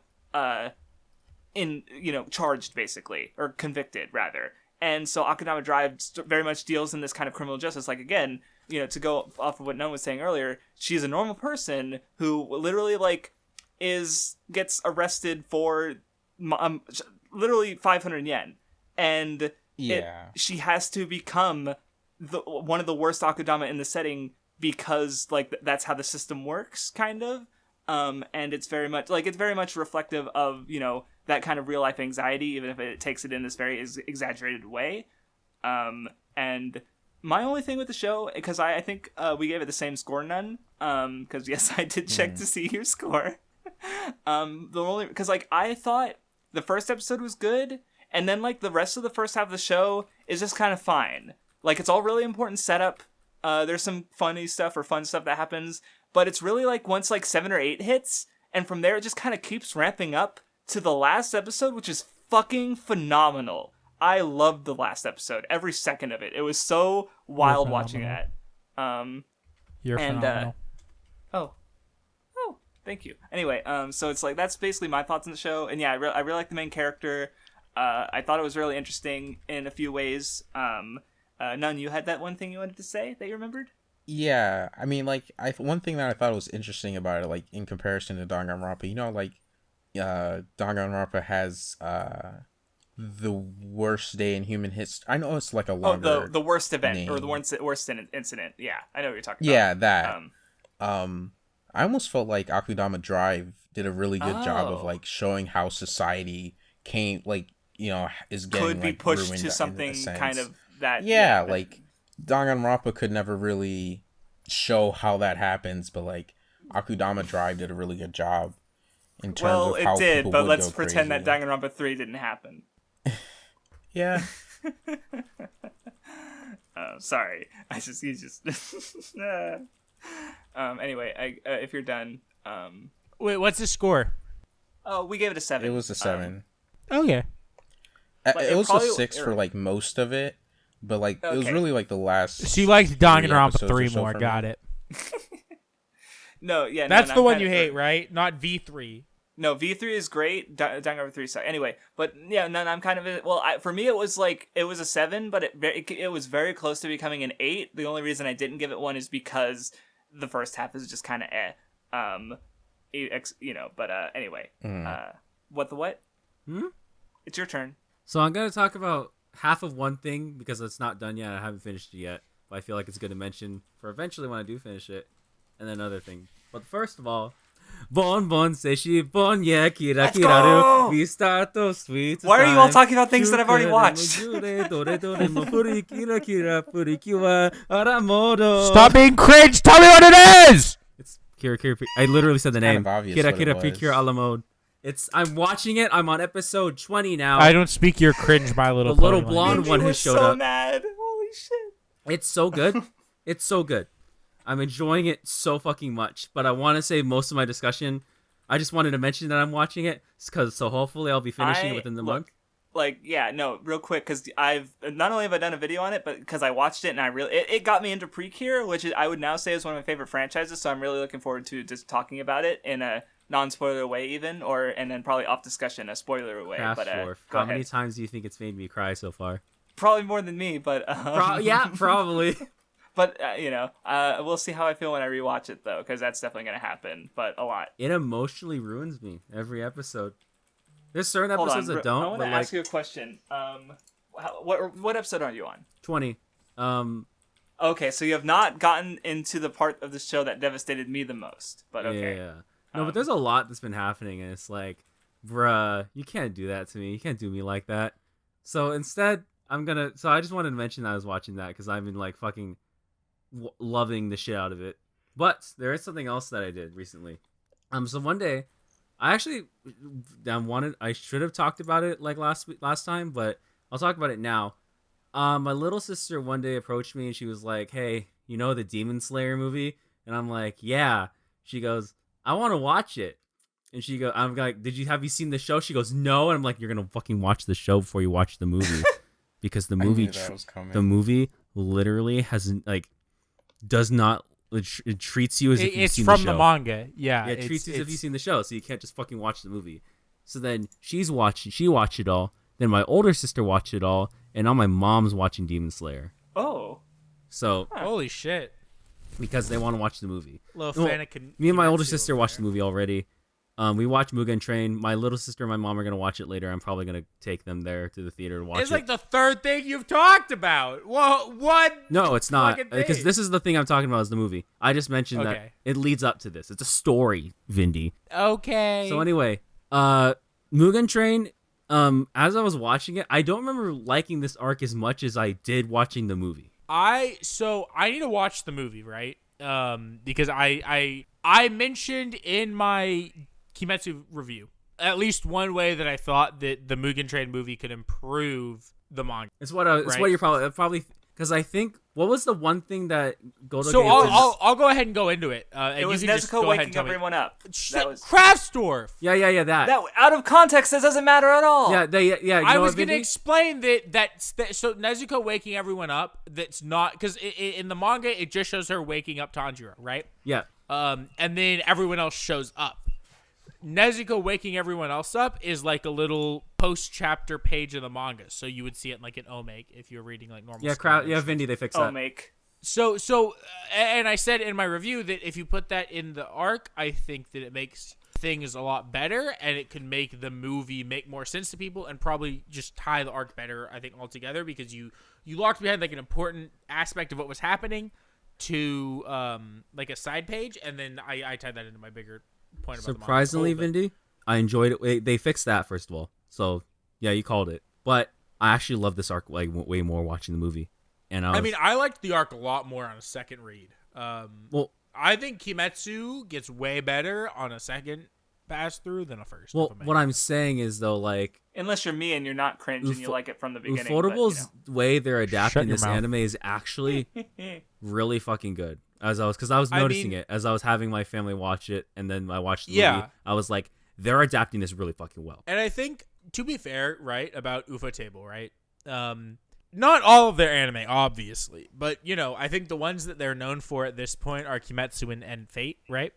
charged basically, or convicted rather. And so Akudama Drive very much deals in this kind of criminal justice. Like, again, to go off of what Nun was saying earlier, she's a normal person who literally, like, gets arrested for literally 500 yen. And she has to become one of the worst Akudama in the setting because, like, that's how the system works, kind of. And it's very much reflective of, that kind of real life anxiety, even if it takes it in this very exaggerated way. And my only thing with the show, because I think we gave it the same score, None. Because yes, I did check to see your score. Because like I thought the first episode was good, and then like the rest of the first half of the show is just kind of fine. Like it's all really important setup. There's some funny stuff or fun stuff that happens, but it's really like once like 7 or 8 hits, and from there it just kind of keeps ramping up to the last episode, which is fucking phenomenal. I loved the last episode, every second of it. It was so wild watching that. You're phenomenal. Oh, thank you. Anyway, so it's like that's basically my thoughts on the show, and yeah, I really like the main character. I thought it was really interesting in a few ways. Nun, you had that one thing you wanted to say that you remembered? Yeah, I mean, like, one thing that I thought was interesting about it, like, in comparison to Danganronpa, like, Danganronpa has the worst day in human history. I know it's like a longer the worst event name. Or the worst incident. Yeah, I know what you're talking about. Yeah, that. I almost felt like Akudama Drive did a really good job of like showing how society is getting could be like, pushed ruined to something kind of that. Yeah, like Danganronpa could never really show how that happens, but like Akudama Drive did a really good job in terms of how people would go crazy. Well, it did, but let's pretend that Danganronpa 3 didn't happen. Yeah. Sorry. Anyway, if you're done. Wait, what's the score? Oh, we gave it a 7. It was a 7. Okay. It was a 6 for like most of it, but like it was really like the last. So you liked Danganronpa 3 more. Got it. No, yeah, that's the one you hate, right? Not V3. No, V3 is great. Danganronpa 3 sucks. Anyway, but yeah, I'm kind of for me it was a 7, but it was very close to becoming an 8. The only reason I didn't give it 1 is because the first half is just kind of But anyway, WattheWut? It's your turn. So I'm gonna talk about half of one thing because it's not done yet. I haven't finished it yet, but I feel like it's good to mention for eventually when I do finish it, and then another thing. But first of all, Bon bon seshi bon yeah kira kiraru we start to sweet. Why are you all talking about things that I've already watched? Stop being cringe. Tell me what it is. It's Kira Kira. I literally said the name. Kira Kira Kira a la mode. I'm watching it. I'm on episode 20 now. I don't speak your cringe, My Little Pony. The little blonde one has showed up. Mad. Holy shit. It's so good. It's so good. I'm enjoying it so fucking much. But I want to save most of my discussion. I just wanted to mention that I'm watching it so hopefully I'll be finishing it within the month. Real quick, because I've not only have I done a video on it, but because I watched it and it got me into Precure, which I would now say is one of my favorite franchises. So I'm really looking forward to just talking about it in a non-spoiler way, even, and then probably off discussion a spoiler way. Craftsdwarf. How many times do you think it's made me cry so far? Probably more than me, but yeah, probably. But we'll see how I feel when I rewatch it though, because that's definitely gonna happen. But a lot. It emotionally ruins me every episode. There's certain episodes that don't. I want to ask you a question. What episode are you on? 20. Okay, so you have not gotten into the part of the show that devastated me the most. But okay. Yeah. No, but there's a lot that's been happening, and it's like, bruh, you can't do that to me. You can't do me like that. So instead, So I just wanted to mention that I was watching that because I've been like fucking loving the shit out of it. But there is something else that I did recently. So one day, I actually I should have talked about it like last time, but I'll talk about it now. My little sister one day approached me and she was like, "Hey, you know the Demon Slayer movie?" And I'm like, "Yeah." She goes, "I want to watch it." And I'm like, have you seen the show? She goes, "No." And I'm like, "You're gonna fucking watch the show before you watch the movie." Because the movie literally does not. It treats you as if you've seen the show. It's from the manga, yeah. It treats you as if you've seen the show, so you can't just fucking watch the movie. So then she watched it all. Then my older sister watched it all, and now my mom's watching Demon Slayer. Oh. So Holy shit. because they want to watch the movie. Little fan of me and my older sister watched the movie already. We watched Mugen Train. My little sister and my mom are gonna watch it later. I'm probably gonna take them there to the theater to watch it. It's like the third thing you've talked about. Well, what? No, it's not, fucking because thing? this is the thing I'm talking about is the movie. I just mentioned that Okay. it leads up to this. It's a story, Vindy. Okay. So anyway, Mugen Train. As I was watching it, I don't remember liking this arc as much as I did watching the movie. I need to watch the movie, right? Because I mentioned in my Kimetsu review at least one way that I thought that the Mugen Train movie could improve the manga. It's what it's Right. what you're probably because I think what was the one thing that Godo So gave was- I'll go ahead and go into it. And It was you can just Nezuko go ahead and waking tell me. everyone up. That was Craftsdwarf. yeah that that out of context. That doesn't matter at all. yeah you I know was what, going to Vindy? explain that so Nezuko waking everyone up, that's not because in the manga it just shows her waking up Tanjiro, right? Yeah. And then everyone else shows up. Nezuko waking everyone else up is like a little post-chapter page of the manga, so you would see it like an omake if you're reading like normal. Vindy, they fixed that. make. So, and I said in my review that if you put that in the arc, I think that it makes things a lot better, and it could make the movie make more sense to people, and probably just tie the arc better, I think, altogether, because you locked behind like an important aspect of what was happening to like a side page, and then I tied that into my bigger point about Surprisingly, the manga. Vindy, I enjoyed it. They fixed that first of all, so yeah, you called it. But I actually love this arc like way more watching the movie. And I mean, I liked the arc a lot more on a second read. well, I think Kimetsu gets way better on a second pass through than a first. well, what I'm saying is though, like, Unless you're me and you're not cringe and you like it from the beginning. Ufotable's way they're adapting your this mouth. anime is actually really fucking good. Because I was noticing it as I was having my family watch it, and then I watched the movie. I was like, they're adapting this really fucking well. And I think, to be fair, right, about Ufotable, right? Not all of their anime, obviously, but I think the ones that they're known for at this point are Kimetsu and Fate, right?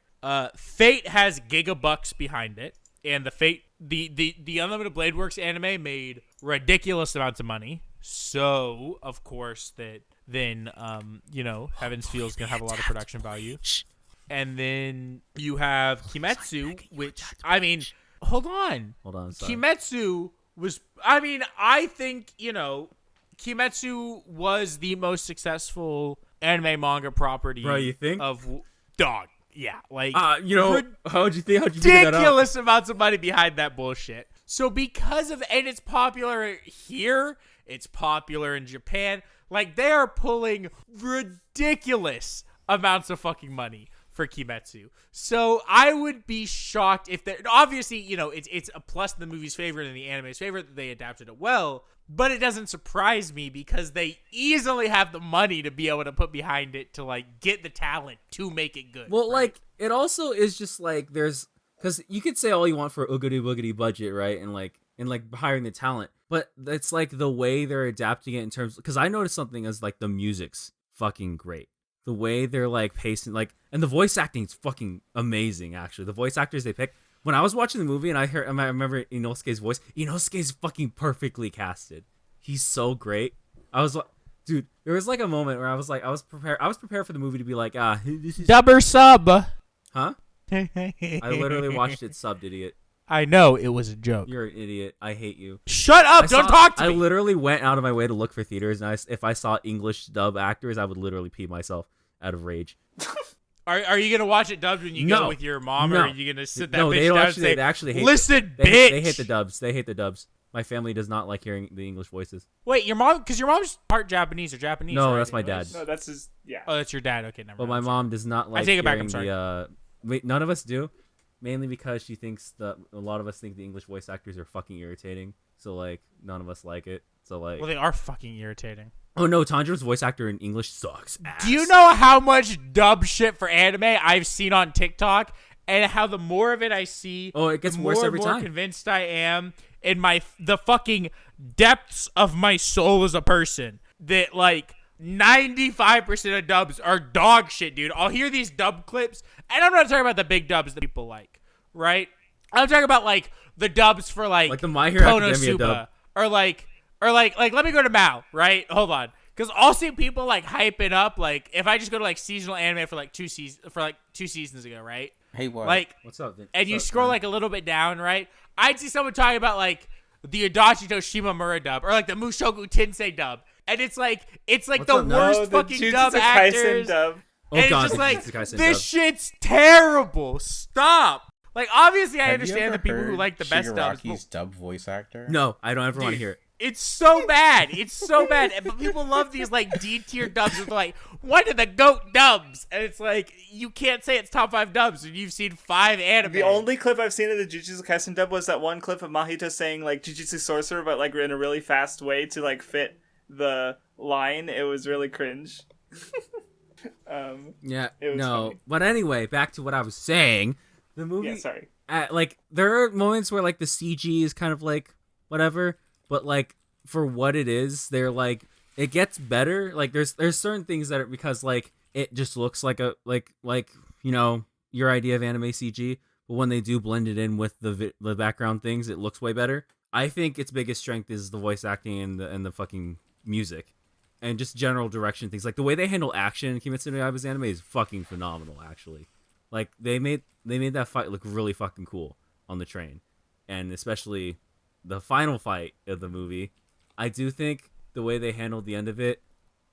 Fate has gigabucks behind it, and the Unlimited Blade Works anime made ridiculous amounts of money. So of course then Heaven's Feel is gonna have a lot of production value. And then you have Kimetsu, which hold on, Sorry. Kimetsu was, I think, Kimetsu was the most successful anime manga property. Bro, you think? Of dog. Yeah, like How'd you figure that out? ridiculous amounts of money behind that bullshit. So because of, and it's popular here, it's popular in Japan. Like, they are pulling ridiculous amounts of fucking money for Kimetsu. So I would be shocked if they're, obviously, it's a plus in the movie's favor and in the anime's favor that they adapted it well, but it doesn't surprise me because they easily have the money to be able to put behind it to like get the talent to make it good. Well, right? like, it also is just like because you could say all you want for oogity boogity budget, right? And like hiring the talent, but it's like the way they're adapting it in terms, because I noticed something as like the music's fucking great. The way they're like pacing, like, and the voice acting is fucking amazing. Actually, the voice actors they pick. When I was watching the movie and I remember Inosuke's voice. Inosuke's fucking perfectly casted. He's so great. I was like, dude, there was like a moment where I was prepared for the movie to be like, this is Dub or sub. huh? I literally watched it subbed, idiot. I know it was a joke. You're an idiot. I hate you. Shut up! Don't talk to I me. literally went out of my way to look for theaters, and if I saw English dub actors, I would literally pee myself out of rage. Are you gonna watch it dubbed when you go with your mom, or are you gonna sit that bitch they down don't and say, they actually hate "Listen, they, bitch"? They hate the dubs. They hate the dubs. My family does not like hearing the English voices. Wait, your mom? Because your mom's part Japanese or Japanese? No, right? that's my dad. No, that's his. Yeah. Oh, that's your dad. Okay, never But mind. my mom does not like. I take it back, I'm hearing the. Wait, none of us do. Mainly because she thinks that a lot of us think the English voice actors are fucking irritating. So like, none of us like it. So like. Well, they are fucking irritating. Oh no, Tanjiro's voice actor in English sucks ass. Do you know how much dub shit for anime I've seen on TikTok, and how the more of it I see, it gets the worse more every and more time. convinced I am in the fucking depths of my soul as a person that like 95% of dubs are dog shit, dude. I'll hear these dub clips, and I'm not talking about the big dubs that people like, right? I'm talking about like the dubs for like the My Hero Academia Konosuba, dub. or Or like let me go to Mao, right? Hold on. Because I'll see people like hyping up, like if I just go to like seasonal anime for like 2 seasons ago, right? Hey, what? Like, What's up, Vin? and you scroll like a little bit down, right? I'd see someone talking about like the Adachi Toshima Mura dub or like the Mushoku Tensei dub, and it's like What's the up, worst the fucking Jujutsu dub Kaisen actors. dub. Oh And god, it's just the like Jujutsu Kaisen this dub. shit's terrible. Stop. Like obviously I Have you understand ever the people who heard like the best dubs. Shigaraki's dub voice actor? No, I don't ever want to hear it. It's so bad. It's so bad. But people love these like D tier dubs with like one of the GOAT dubs, and it's like you can't say it's top 5 dubs when you've seen 5 anime. The only clip I've seen of the Jujutsu Kaisen dub was that one clip of Mahito saying like Jujutsu Sorcerer, but like in a really fast way to like fit the line. It was really cringe. Yeah, It was no. funny. But anyway, back to what I was saying. The movie, Yeah, sorry. like there are moments where like the CG is kind of like whatever, but like for what it is, they're like it gets better. Like there's certain things that are because like it just looks like a like you know your idea of anime CG, but when they do blend it in with the background things, it looks way better. I think its biggest strength is the voice acting and the fucking music. And just general direction things. Like the way they handle action in Kimetsu no Yaiba's anime is fucking phenomenal, actually. Like they made that fight look really fucking cool on the train. And especially the final fight of the movie. I do think the way they handled the end of it,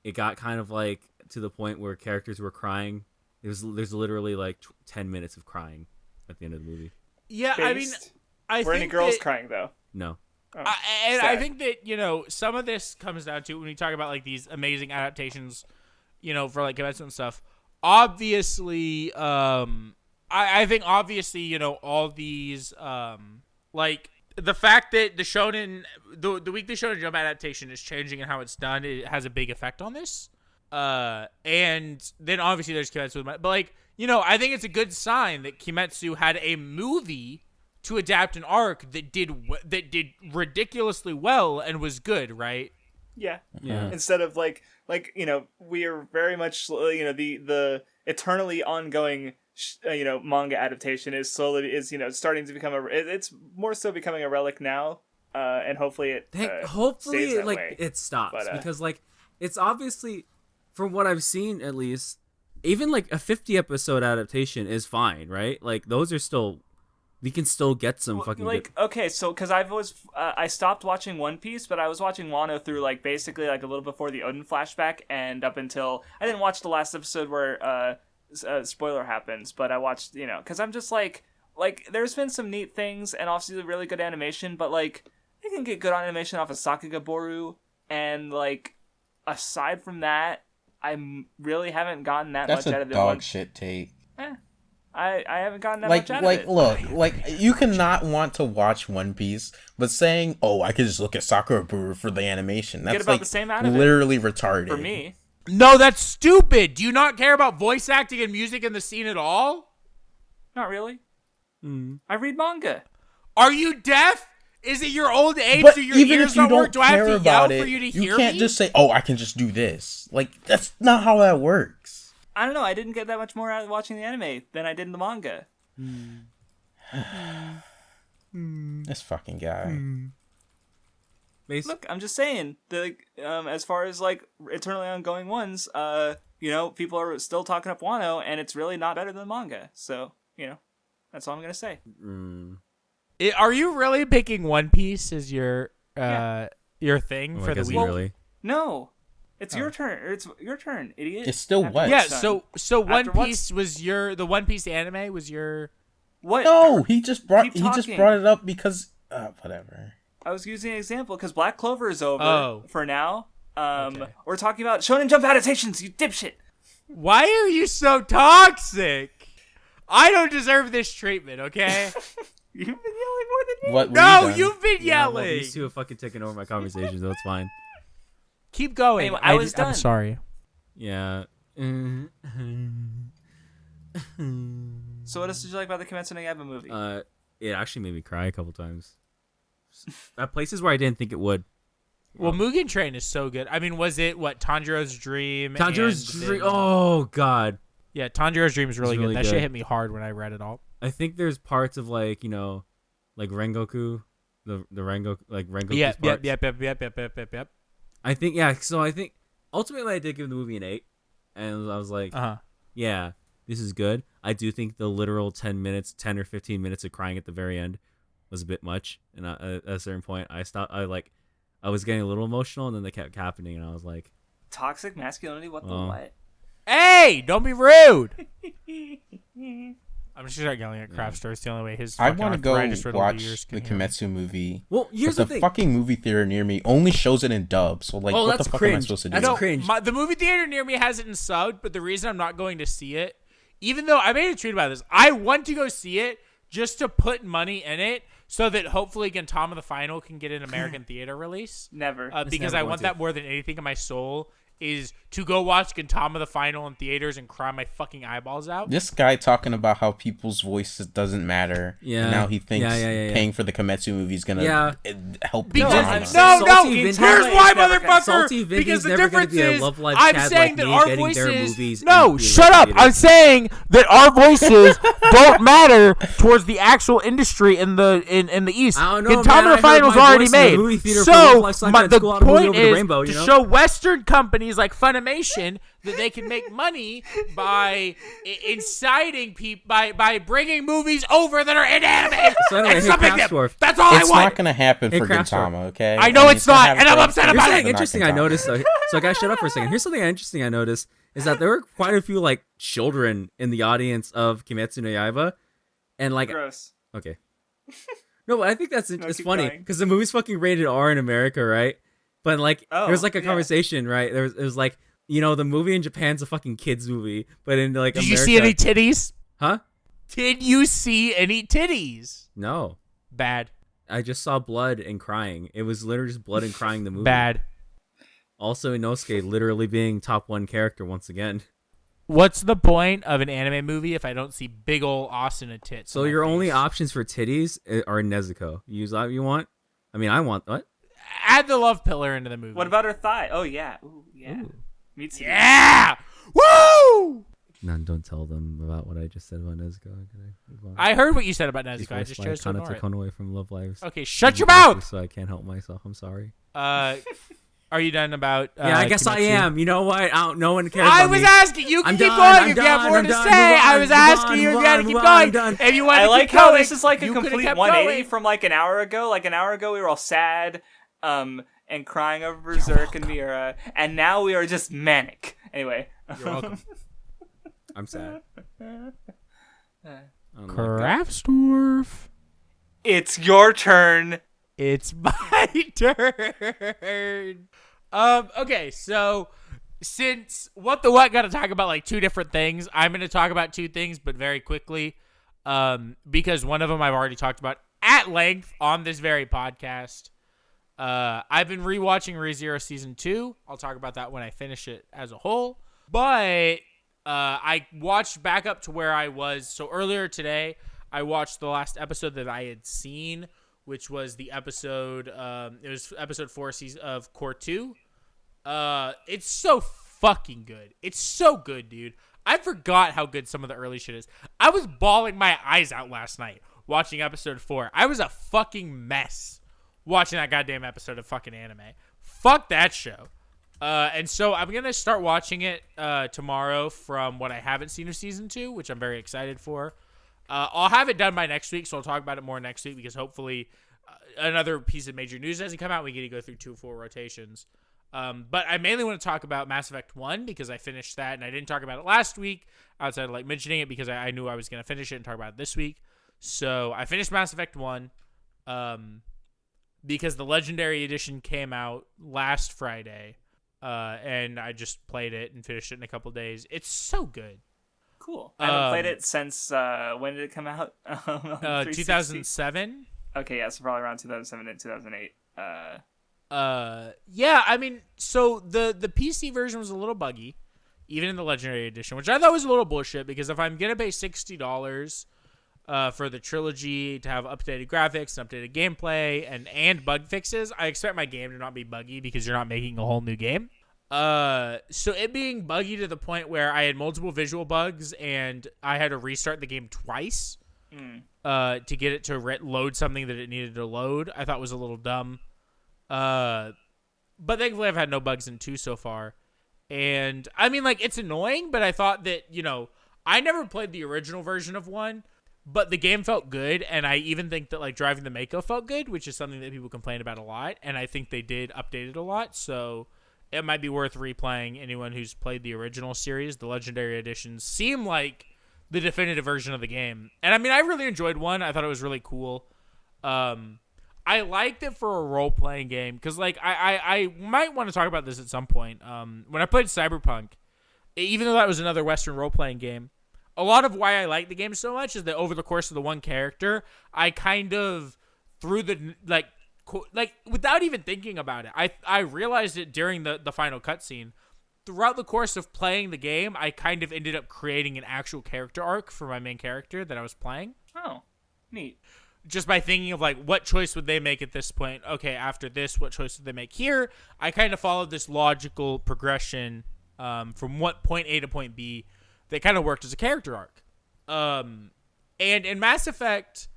it got kind of like to the point where characters were crying. There's literally like 10 minutes of crying at the end of the movie. Yeah, I mean, Based? I Were think any girls that, crying though? No. Oh, I sad. think that, you know, some of this comes down to when we talk about like these amazing adaptations, you know, for like Kimetsu and stuff. Obviously, I think obviously, you know, all these like the fact that the shonen the Weekly Shonen Jump adaptation is changing and how it's done, it has a big effect on this. And then obviously there's Kimetsu, but like, you know, I think it's a good sign that Kimetsu had a movie to adapt an arc that did ridiculously well and was good, right? Yeah. Yeah. Instead of like you know, we are very much you know the eternally ongoing you know manga adaptation is you know starting to become it's more so becoming a relic now, and hopefully it Hopefully stays that like way. it stops But, because like it's obviously from what I've seen at least even like a 50 episode adaptation is fine, right? Like those are still we can still get some fucking like good... okay, so because I've always I stopped watching One Piece, but I was watching Wano through like basically like a little before the Odin flashback and up until I didn't watch the last episode where spoiler happens, but I watched, you know, because I'm just like there's been some neat things and obviously really good animation, but like they can get good animation off of Sakuga Boru, and like aside from that, I really haven't gotten that That's much a out of it. dog shit take. I haven't gotten that Like, much out of it. look, like you cannot want to watch One Piece, but saying, "Oh, I could just look at Sakura Buru for the animation." That's about like the same out of it. literally retarded For me, No, that's stupid. Do you not care about voice acting and music in the scene at all? not really. I read manga. Are you deaf? Is it your old age? But Do your even ears if you not work? don't Do I have care to yell about it, for you to you hear can't me? just say, "Oh, I can just do this." Like that's not how that works. I don't know. I didn't get that much more out of watching the anime than I did in the manga. This fucking guy. Look, I'm just saying. As far as like eternally ongoing ones, you know, people are still talking up Wano, and it's really not better than the manga. So, you know, that's all I'm gonna say. Are you really picking One Piece as your thing Oh, for I the guess week? really. No, it's your turn. It's your turn, idiot. It's still After what? Yeah, what's done. so One After what's- Piece was the One Piece anime was your... What? No, he just brought Keep talking. it up because whatever. I was using an example because Black Clover is over Oh. for now. Okay. We're talking about Shonen Jump adaptations. You dipshit. Why are you so toxic? I don't deserve this treatment, okay? You've been yelling more than me. What? No, were you done? you've been Yeah, well, yelling. these two have fucking taken over my conversation, so it's fine. Keep going. Anyway, I was I'm done. sorry. Yeah. So what else did you like about the Kimetsu no Yaiba movie? It actually made me cry a couple times. At places where I didn't think it would. Well, Mugen Train is so good. I mean, was it Tanjiro's Dream? Tanjiro's and Dream. then- Oh god. Yeah, Tanjiro's Dream is really, really good. That shit good. hit me hard when I read it all. I think there's parts of like, you know, like Rengoku the Rengo Yep. I think yeah. So I think ultimately I did give the movie an 8, and I was like, yeah, this is good. I do think the literal 10 or 15 minutes of crying at the very end was a bit much, and at a certain point I stopped. I was getting a little emotional, and then they kept happening, and I was like, toxic masculinity. What the what? Hey, don't be rude. I'm just gonna start yelling at Craftsdwarf. It's the only way his. I want to go watch the Kimetsu Kimetsu movie. well, here's but the thing. fucking movie theater near me only shows it in dub. So like, what that's the fuck cringe. am I supposed to do? That's cringe. The movie theater near me has it in subbed, but the reason I'm not going to see it, even though I made a tweet about this, I want to go see it just to put money in it so that hopefully Gintama the Final can get an American theater release. Never. Because I want that more than anything in my soul. Is to go watch Gintama the Final in theaters and cry my fucking eyeballs out. This guy talking about how people's voices doesn't matter. Yeah. And now he thinks paying for the Kimetsu movie is gonna help. No, Gintama. here's why, motherfucker. Salty Vindy's Because the never gonna difference be a is, Love Live I'm Chad saying like that me our getting their voices. movies No, and shut up. I'm saying that our voices don't matter towards the actual industry in the East. I don't know, Gintama man. the Final's I heard my already voice in the made. movie theater for So Love Live Sunshine the School all the way point over the is rainbow, to you know? show Western companies like Funimation that they can make money by inciting people by bringing movies over that are in anime So anyway, and hey, subbing them. Craftsdwarf. That's all It's I want. not gonna happen for Craftsdwarf. Gintama, okay? I know it's gonna not, have and I'm for- upset Here's about something it. interesting I Gintama. noticed though. So guys, shut up for a second. Here's something interesting I noticed is that there were quite a few like children in the audience of Kimetsu no Yaiba, and like Gross. okay, no, but I think that's No, it's keep funny going. because the movie's fucking rated R in America, right? But like there was like a yeah. conversation, right? It was like the movie in Japan's a fucking kids movie, but in like Did America, you see any titties? huh? Did you see any titties? No, Bad. I just saw blood and crying. It was literally just blood and crying. The movie. Bad. Also, Inosuke literally being top 1 character once again. What's the point of an anime movie if I don't see big ol' Austin and tits? So in my your face? only options for titties are Nezuko. You use that you want? I mean, I want what? Add the love pillar into the movie. What about her thigh? Oh yeah. Ooh, yeah. Ooh. Me too. Yeah! Woo! None. Don't tell them about what I just said about Nezuko. Can I move on? I heard what you said about She's Nezuko. I voiced just by chose to Kanata ignore it. Konoe from Love Live. Okay, shut your mouth! So I can't help myself. I'm sorry. Are you done about? Yeah, I guess I Kimetsu? am. You know what? No one cares. I about was me. asking. You can I'm keep done, going I'm if you have done, more I'm to done, say. move I on, was move asking on, you if move you had to on, keep move on, I'm going. done. If you want I to like keep how going, this is like a you could've complete kept 180 going. from like an hour ago. Like an hour ago, we were all sad, and crying over Berserk and Miura, and now we are just manic. Anyway, You're welcome. I'm sad. Craftsdwarf. it's your turn. It's my turn. Okay, so since What the What got to talk about like 2 different things, I'm going to talk about 2 things, but very quickly, because one of them I've already talked about at length on this very podcast. I've been rewatching ReZero Season 2. I'll talk about that when I finish it as a whole. But I watched back up to where I was. So earlier today, I watched the last episode that I had seen, which was the episode, it was episode 4 of Core 2. It's so fucking good. It's so good, dude. I forgot how good some of the early shit is. I was bawling my eyes out last night watching episode 4. I was a fucking mess watching that goddamn episode of fucking anime. Fuck that show. And so I'm going to start watching it tomorrow from what I haven't seen of season 2, which I'm very excited for. I'll have it done by next week, so I'll talk about it more next week because hopefully another piece of major news hasn't come out. We get to go through 2 full rotations. But I mainly want to talk about Mass Effect 1 because I finished that, and I didn't talk about it last week outside of like mentioning it because I knew I was going to finish it and talk about it this week. So I finished Mass Effect 1 because the Legendary Edition came out last Friday, and I just played it and finished it in a couple days. It's so good. Cool. I haven't played it since when did it come out? 2007. Okay, yeah, so probably around 2007 and 2008. Yeah, I mean, so the PC version was a little buggy, even in the Legendary Edition, which I thought was a little bullshit because if I'm gonna pay $60 for the trilogy to have updated graphics and updated gameplay and bug fixes, I expect my game to not be buggy because you're not making a whole new game. So it being buggy to the point where I had multiple visual bugs and I had to restart the game twice to get it to load something that it needed to load, I thought was a little dumb. But thankfully I've had no bugs in 2 so far. And I mean, like, it's annoying, but I thought that, I never played the original version of 1, but the game felt good. And I even think that, like, driving the Mako felt good, which is something that people complain about a lot. And I think they did update it a lot. So it might be worth replaying. Anyone who's played the original series, the Legendary Editions seem like the definitive version of the game. And I mean, I really enjoyed 1. I thought it was really cool. I liked it for a role-playing game because, like, I might want to talk about this at some point. When I played Cyberpunk, even though that was another Western role-playing game, a lot of why I like the game so much is that over the course of the one character, I kind of, through the, like, without even thinking about it, I realized it during the final cutscene. Throughout the course of playing the game, I kind of ended up creating an actual character arc for my main character that I was playing. Oh, neat. Just by thinking of, like, what choice would they make at this point? Okay, after this, what choice would they make here? I kind of followed this logical progression from point A to point B that kind of worked as a character arc. And in Mass Effect,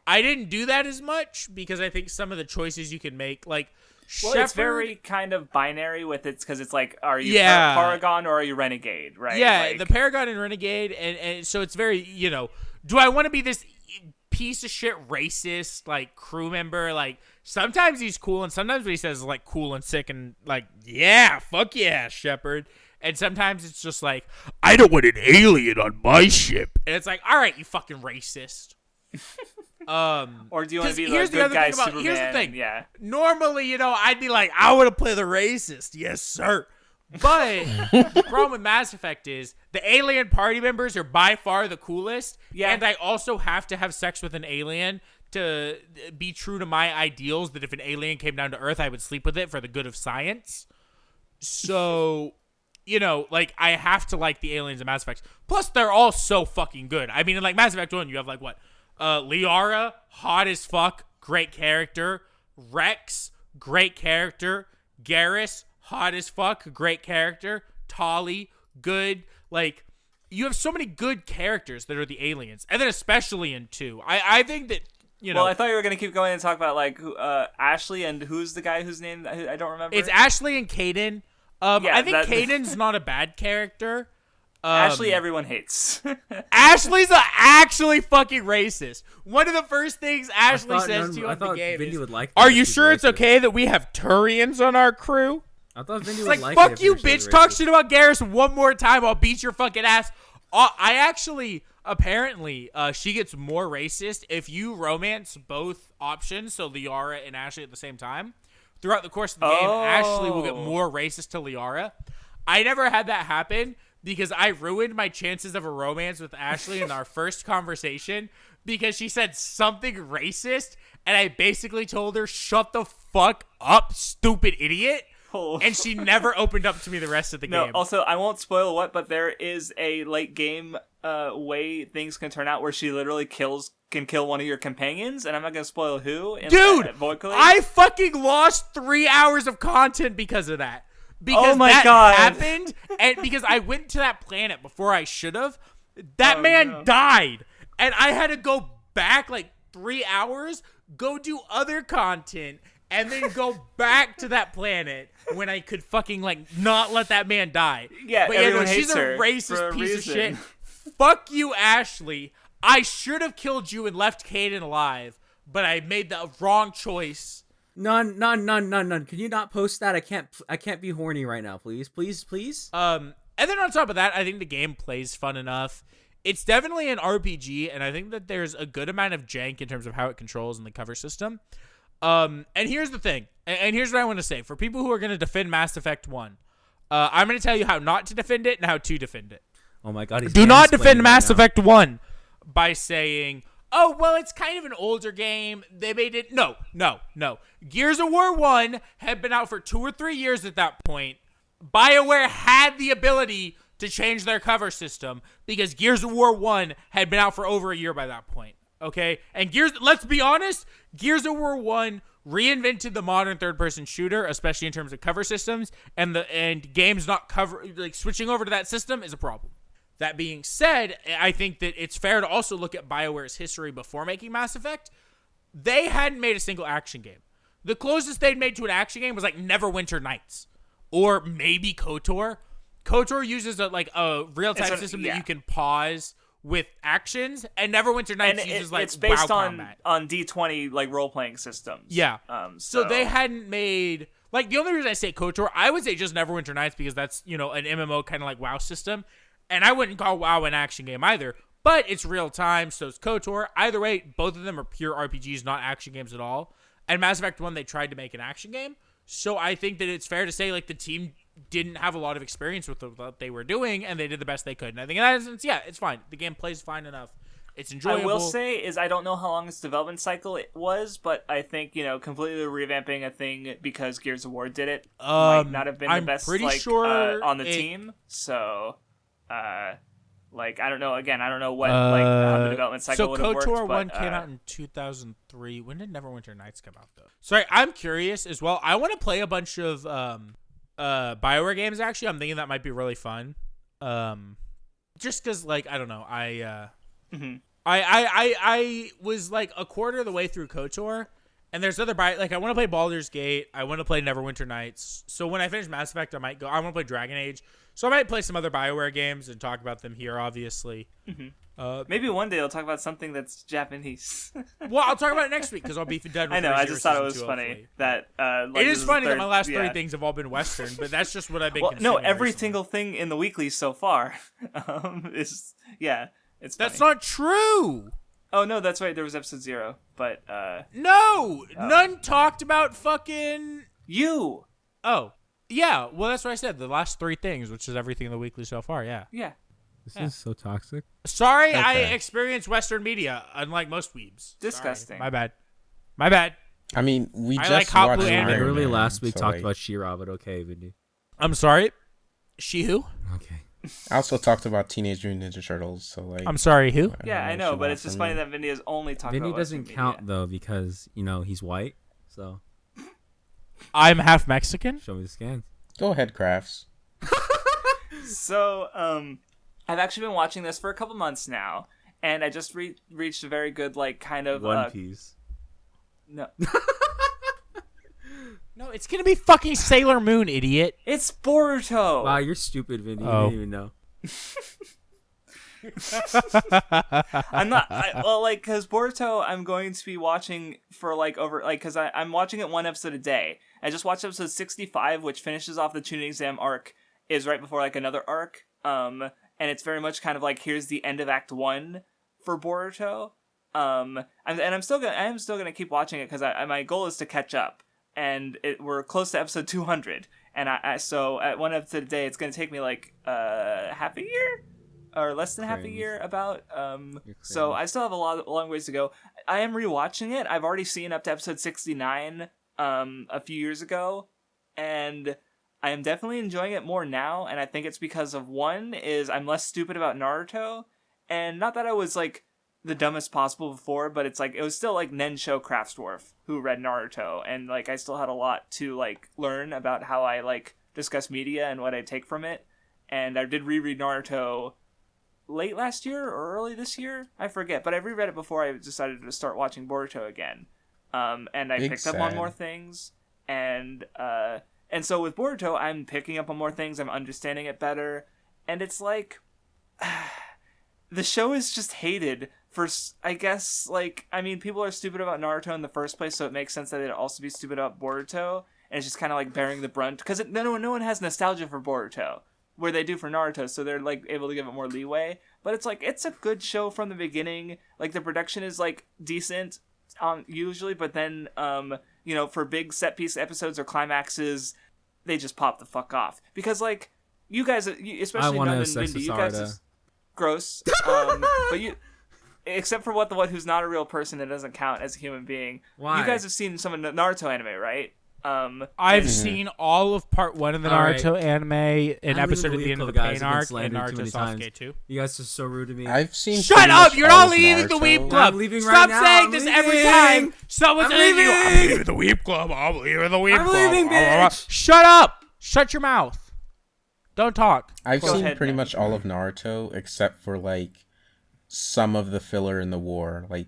I didn't do that as much because I think some of the choices you can make, like, it's very kind of binary with it because it's like, are you Paragon or are you Renegade, right? Yeah, like, the Paragon and Renegade, and so it's very, do I want to be this piece of shit racist, like, crew member? Like, sometimes he's cool, and sometimes what he says is, like, cool and sick and, like, yeah, fuck yeah, Shepard. And sometimes it's just like, I don't want an alien on my ship. And it's like, all right, you fucking racist. Or do you want to be the good guy Superman? Here's the thing. Yeah. Normally, I'd be like, I want to play the racist. Yes, sir. But the problem with Mass Effect is the alien party members are by far the coolest. Yeah. And I also have to have sex with an alien to be true to my ideals that if an alien came down to Earth, I would sleep with it for the good of science. So, like, I have to like the aliens in Mass Effect. Plus, they're all so fucking good. I mean, in, like, Mass Effect 1, you have, like, what? Liara, hot as fuck, great character. Rex, great character. Garrus, hot as fuck, great character. Tali, good. Like, you have so many good characters that are the aliens. And then especially in 2. I think that, Well, I thought you were going to keep going and talk about, like, Ashley and who's the guy whose name I don't remember. It's Ashley and Kaidan. I think Kaidan's not a bad character. Ashley, everyone hates. Ashley's actually fucking racist. One of the first things Ashley says to you on the game Vindy is, would like are you sure it's okay that we have Turians on our crew? I thought Vindy would like, like fuck it you, bitch. Talk shit about Garrus one more time. I'll beat your fucking ass. I actually, apparently, she gets more racist if you romance both options, so Liara and Ashley at the same time. Throughout the course of the game, Ashley will get more racist to Liara. I never had that happen because I ruined my chances of a romance with Ashley in our first conversation because she said something racist, and I basically told her, shut the fuck up, stupid idiot. And she never opened up to me the rest of the game. Also, I won't spoil what, but there is a late game way things can turn out where she literally can kill one of your companions, and I'm not gonna spoil who. Dude, I fucking lost 3 hours of content because of that. Because that happened, and because I went to that planet before I should have. That man died, and I had to go back like 3 hours, go do other content, and then go back to that planet when I could fucking, like, not let that man die. Yeah, but everyone she's hates a her racist piece of shit. Fuck you, Ashley. I should have killed you and left Kaidan alive, but I made the wrong choice. None. Can you not post that? I can't be horny right now, please. And then on top of that, I think the game plays fun enough. It's definitely an RPG, and I think that there's a good amount of jank in terms of how it controls in the cover system. And here's the thing, and here's what I want to say. For people who are going to defend Mass Effect 1, I'm going to tell you how not to defend it and how to defend it. Oh my god, do not defend Mass Effect 1 by saying, oh, well, it's kind of an older game. They made it. No. Gears of War 1 had been out for 2 or 3 years at that point. BioWare had the ability to change their cover system because Gears of War 1 had been out for over a year by that point. Okay? And let's be honest, Gears of War 1 reinvented the modern third-person shooter, especially in terms of cover systems, and games not switching over to that system is a problem. That being said, I think that it's fair to also look at BioWare's history before making Mass Effect. They hadn't made a single action game. The closest they'd made to an action game was like Neverwinter Nights or maybe KOTOR. KOTOR uses a real-time system that you can pause with actions, and Neverwinter Nights uses it's based WoW on combat. on D20 like role-playing systems. Yeah. So they hadn't made like the only reason I say KOTOR, I would say just Neverwinter Nights because that's an MMO kind of like WoW system, and I wouldn't call WoW an action game either. But it's real time, so it's KOTOR. Either way, both of them are pure RPGs, not action games at all. And Mass Effect 1, they tried to make an action game. So I think that it's fair to say like the team didn't have a lot of experience with what they were doing, and they did the best they could. And I think in that instance, yeah, it's fine. The game plays fine enough. It's enjoyable. I will say is I don't know how long its development cycle it was, but I think completely revamping a thing because Gears of War did it might not have been the best on the team. So, I don't know. Again, I don't know what how the development cycle would have worked. So KOTOR 1 but, came out in 2003. When did Neverwinter Nights come out though? Sorry, I'm curious as well. I want to play a bunch of BioWare games. Actually, I'm thinking that might be really fun. Just because I don't know. I was like a quarter of the way through KOTOR, and there's other I want to play Baldur's Gate. I want to play Neverwinter Nights. So when I finish Mass Effect, I want to play Dragon Age. So I might play some other BioWare games and talk about them here, obviously. Maybe one day I'll talk about something that's Japanese. Well, I'll talk about it next week because I'll be done with I know. I just thought it was funny that it is funny that my last 3 things have all been Western, but that's just what I've been. No, every recently. single thing in the weeklies so far is it's. That's funny. not true. Oh no, that's right. There was episode 0, but none talked about fucking you. Oh. Yeah, well, that's what I said. The last 3 things, which is everything in the weekly so far, yeah. Yeah. This is so toxic. Sorry, Okay. I experienced Western media, unlike most weebs. Disgusting. Sorry. My bad. I mean, we I just like Hot watched Blue Iron anime. Literally Man, last week so, talked about She-Ra, but okay, Vindy. I'm sorry. She who? Okay. I also talked about Teenage Mutant Ninja Turtles, so I'm sorry, who? Yeah, I know, but it's just funny that Vindy has only talked about Vindy doesn't Western count, media. though, because, he's white, so I'm half Mexican. show me the scans. Go ahead, Crafts. So, I've actually been watching this for a couple months now, and I just reached a very good, kind of... One Piece. No. No, it's gonna be fucking Sailor Moon, idiot. It's Boruto! Wow, you're stupid, Vindy. Oh. You didn't even know. I'm not... because Boruto, I'm going to be watching for, because I'm watching it 1 episode a day. I just watched episode 65, which finishes off the tuning exam arc, is right before, another arc. And it's very much kind of here's the end of Act 1 for Boruto. I am still gonna keep watching it because my goal is to catch up, and we're close to episode 200, and so at 1 episode a day, it's gonna take me half a year or less than half a year about. So I still have a long ways to go. I am rewatching it. I've already seen up to episode 69 a few years ago, and I am definitely enjoying it more now, and I think it's because of one is I'm less stupid about Naruto, and not that I was the dumbest possible before, but it's it was still Nensho Craftsdwarf who read Naruto, and I still had a lot to learn about how I discuss media and what I take from it, and I did reread Naruto late last year or early this year, I forget, but I reread it before I decided to start watching Boruto again, and I picked up on more things, and so with Boruto, I'm picking up on more things, I'm understanding it better, and it's the show is just hated for, I guess, people are stupid about Naruto in the first place, so it makes sense that they'd also be stupid about Boruto, and it's just kind of bearing the brunt, because no one has nostalgia for Boruto, where they do for Naruto, so they're able to give it more leeway, but it's it's a good show from the beginning, the production is decent, usually, but then, for big set piece episodes or climaxes, they just pop the fuck off, because you guys, especially Nun and Vindy, you guys is gross, but you, except for WattheWut, who's not a real person and doesn't count as a human being. Why? You guys have seen some of the Naruto anime, right? I've seen all of part 1 of the Naruto anime, an episode at the end of the Pain arc, and Naruto Sasuke 2. You guys are so rude to me. I've seen. Shut up! You're not leaving the Weeb Club. I'm leaving Stop right now. saying I'm this leaving. every time someone's leaving you. I'm leaving the Weeb Club. I'm leaving the Weeb Club. I'm leaving, bitch. Shut up! Shut your mouth. Don't talk. I've Go seen ahead, pretty man. much all of Naruto except for like some of the filler in the war. Like,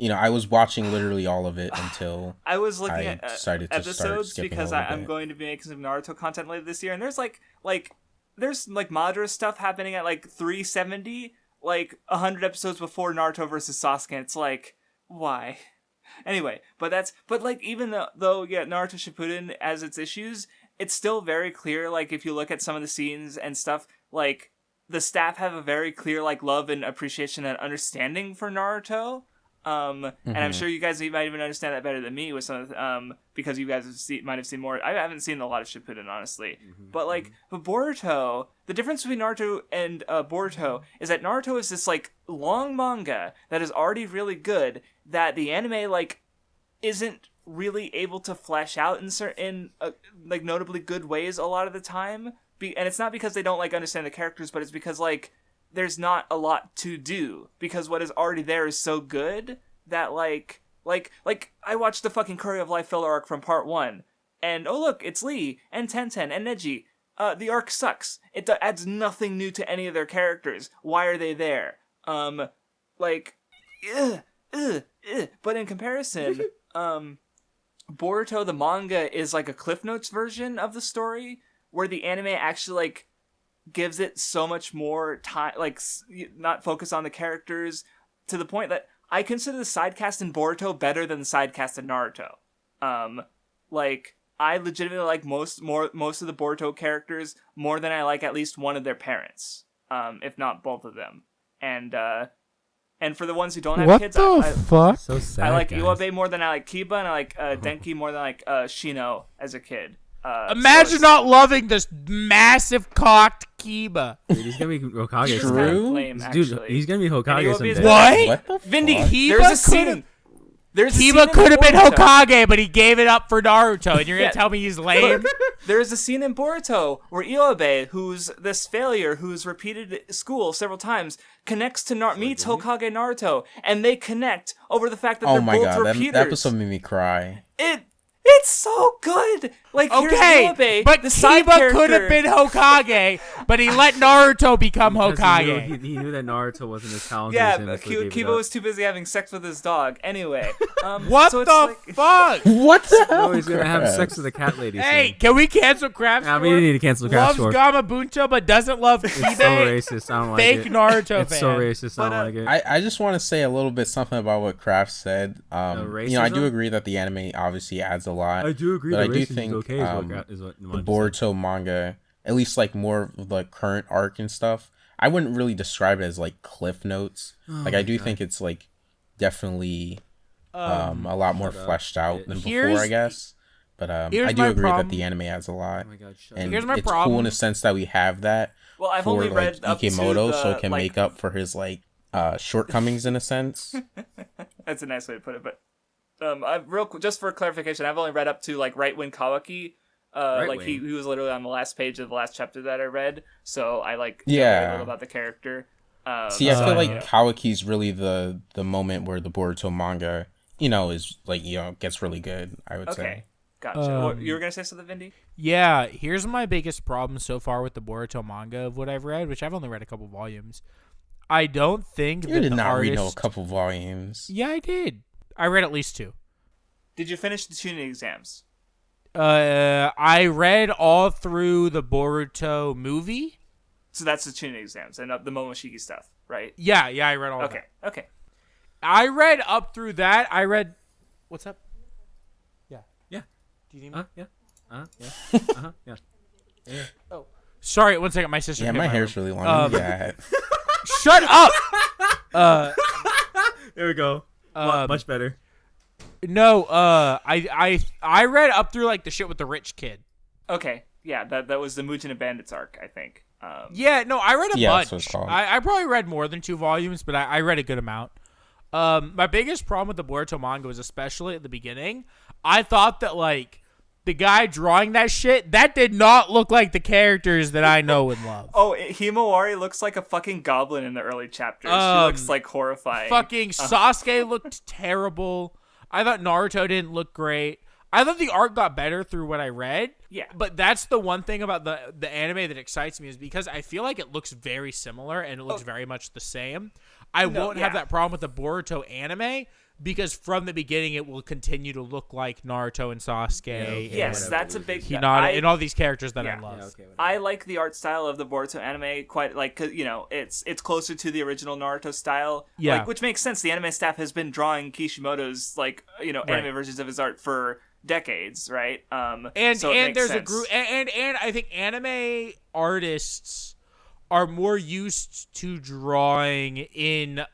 I was watching literally all of it until I was looking I at decided to start episodes skipping because a little I'm bit. going to be making some Naruto content later this year, and there's there's Madara stuff happening at like 370, like 100 episodes before Naruto versus Sasuke. And it's like, why? Anyway, but like even though Naruto Shippuden has its issues, it's still very clear. Like if you look at some of the scenes and stuff, like the staff have a very clear like love and appreciation and understanding for Naruto. And I'm sure you guys might even understand that better than me with some of because you guys might have seen more. I haven't seen a lot of Shippuden, honestly. But Boruto, the difference between Naruto and Boruto is that Naruto is this like long manga that is already really good that the anime like isn't really able to flesh out in certain like notably good ways a lot of the time. And it's not because they don't like understand the characters, but it's because like there's not a lot to do because what is already there is so good that like I watched the fucking Curry of Life filler arc from part 1 and oh look, it's Lee and Tenten and Neji. The arc sucks. It adds nothing new to any of their characters. Why are they there? But in comparison, Boruto the manga is like a Cliff Notes version of the story where the anime actually like gives it so much more time, like not focus on the characters to the point that I consider the side cast in Boruto better than the side cast in Naruto. I legitimately like most of the Boruto characters more than I like at least one of their parents, if not both of them. And for the ones who don't have kids, fuck? So sad. I like guys. Iwabe more than I like Kiba, and I like Denki more than I like Shino as a kid. Imagine not loving this massive cocked Kiba. Dude, he's gonna be Hokage. Just someday. kind of lame, Dude, actually. he's gonna be And Hokage Iwabe is someday. What? What the Vindy, fuck? there's a scene. There's a scene Kiba in could have been Boruto. Hokage, but he gave it up for Naruto, and you're gonna tell me he's lame? There's a scene in Boruto where Iwabe, who's this failure, who's repeated school several times, connects to meets Hokage Naruto, and they connect over the fact that Oh they're my both god, repeaters. that episode made me cry. It's so good. Like Okay, here's Iwabe, but the side Kiba could have character. been Hokage, but he let Naruto become Because Hokage. He knew that Naruto wasn't as talented Yeah, as him. but so he gave it Kiba up. was too busy having sex with his dog. Anyway, What so the it's like, fuck? What the hell? No, he's gonna have Crabs? sex with a cat lady. Hey, soon. can we cancel Craftsdwarf? I mean, you need to cancel Loves Craftsdwarf. Gamabuncho, but doesn't love It's so Kiba. racist. I don't like Fake it. Naruto It's fan. so racist. I But, don't like it. I just want to say a little bit something about what Kraft said. I do racism? agree that the anime obviously adds a lot. I do agree. But that I do racism think is okay. Is what the Nunmanji said. Boruto manga, at least like more of the current arc and stuff, I wouldn't really describe it as like cliff notes. Like I do think it's like definitely a lot more fleshed out than before, I guess. But I here's do my agree problem. that the anime adds a lot. Oh my god, shut And up. Here's my it's cool problem. in the sense that we have that well, I've for only like read up to Ikemoto, the, so it can like, make up for his like shortcomings in a sense. That's a nice way to put it, but just for clarification, I've only read up to like Right When Kawaki. Like he was literally on the last page of the last chapter that I read, so I like know very little about the character. See, I feel like Kawaki's really the moment where the Boruto manga, is like gets really good. I would say. Okay, gotcha. You were gonna say something, Vindy? Yeah, here's my biggest problem so far with the Boruto manga of what I've read, which I've only read a couple volumes. I don't think You that did the not artist... read a couple volumes. Yeah, I did. I read at least 2. Did you finish the tuning exams? I read all through the Boruto movie. So that's the tuning exams and the Momoshiki stuff, right? Yeah, I read all of Okay, that. okay. I read up through that. I read... What's up? Yeah. Do you need me? Yeah. Yeah. Oh. Sorry, one second. My sister Yeah, hit my room. hair's really long. Yeah. Shut up! There we go. Much better. No, I read up through like the shit with the rich kid. Okay, yeah, that was the Mujin Bandits arc, I think. Yeah, no, I read a Yeah, bunch. that's what it's called. I probably read more than 2 volumes, but I read a good amount. My biggest problem with the Boruto manga was especially at the beginning. I thought that like the guy drawing that shit, that did not look like the characters that I know and love. Oh, Himawari looks like a fucking goblin in the early chapters. She looks like horrifying. Fucking Sasuke looked terrible. I thought Naruto didn't look great. I thought the art got better through what I read. Yeah. But that's the one thing about the anime that excites me is because I feel like it looks very similar and it looks very much the same. I won't have that problem with the Boruto anime because from the beginning it will continue to look like Naruto and Sasuke. Yes, that's a big Hinata and all these characters that I love. Yeah, okay, I like the art style of the Boruto anime quite, like, 'cause, you know, it's closer to the original Naruto style. Yeah. Like, which makes sense. The anime staff has been drawing Kishimoto's, like, you know, anime versions of his art for decades, right? And so there's sense. a group and I think anime artists are more used to drawing in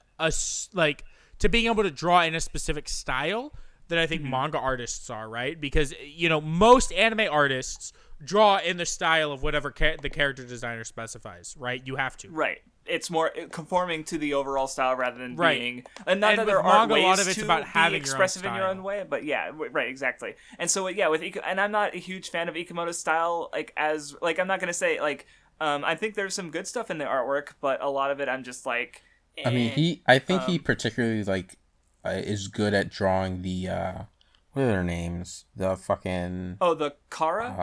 to being able to draw in a specific style than I think manga artists are, right? Because, you know, most anime artists draw in the style of whatever the character designer specifies, right? You have to. Right. It's more conforming to the overall style rather than Right. being... And not And that with there aren't manga, a ways lot of it's to about be having expressive your own in your own style. way, but yeah, right, exactly. And so, yeah, with and I'm not a huge fan of Ikemoto's style, like, as... Like, I'm not going to say, like... I think there's some good stuff in the artwork, but a lot of it I'm just like... I mean, I think he particularly, like, is good at drawing the, what are their names? The fucking... Oh, the Kara?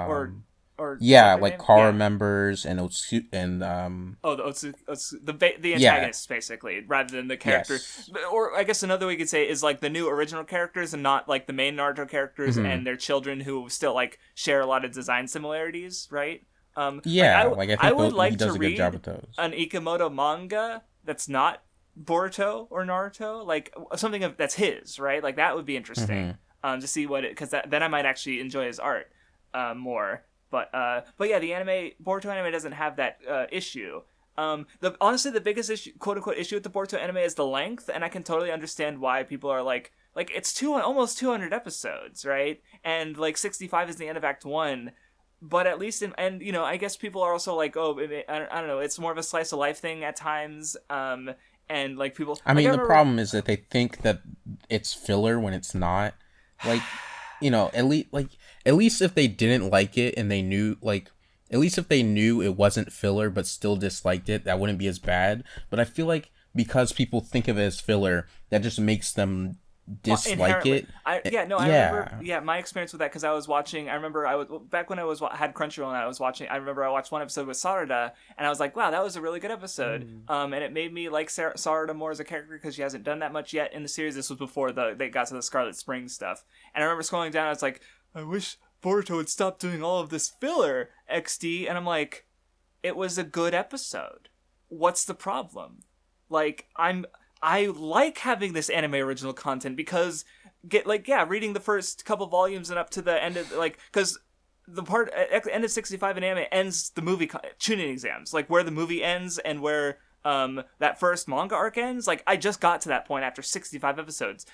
or yeah, what's their like name? Kara Yeah. members and Otsu, and, Oh, the the antagonists, basically, rather than the characters. Yes. Or I guess another way you could say is, like, the new original characters and not, like, the main Naruto characters and their children who still, like, share a lot of design similarities, right? yeah, I think would he like does to a good read job with those. an Ikemoto manga that's not Boruto or Naruto, like something that's his, right? Like that would be interesting to see what it, because then I might actually enjoy his art more. But yeah, the Boruto anime doesn't have that issue. Honestly, the biggest issue, quote unquote, issue with the Boruto anime is the length, and I can totally understand why people are like it's almost 200 episodes, right? And like 65 is the end of Act 1. But at least and you know, I guess people are also like, oh, I don't know, it's more of a slice of life thing at times. And like people, I mean, like, the problem is that they think that it's filler when it's not. Like, you know, at least if they didn't like it and they knew, like, at least if they knew it wasn't filler but still disliked it, that wouldn't be as bad. But I feel like because people think of it as filler, that just makes them dislike it. I remember my experience with that because I was watching. I remember back when I had Crunchyroll and I was watching. I remember I watched one episode with Sarada and I was like, wow, that was a really good episode. And it made me like Sarada more as a character because she hasn't done that much yet in the series. This was before they got to the Scarlet Spring stuff. And I remember scrolling down. I was like, I wish Boruto would stop doing all of this filler XD. And I'm like, it was a good episode. What's the problem? Like I like having this anime original content because reading the first couple volumes and up to the end of because the part at the end of 65 in anime ends the movie tuning exams, like where the movie ends and where that first manga arc ends. Like I just got to that point after 65 episodes.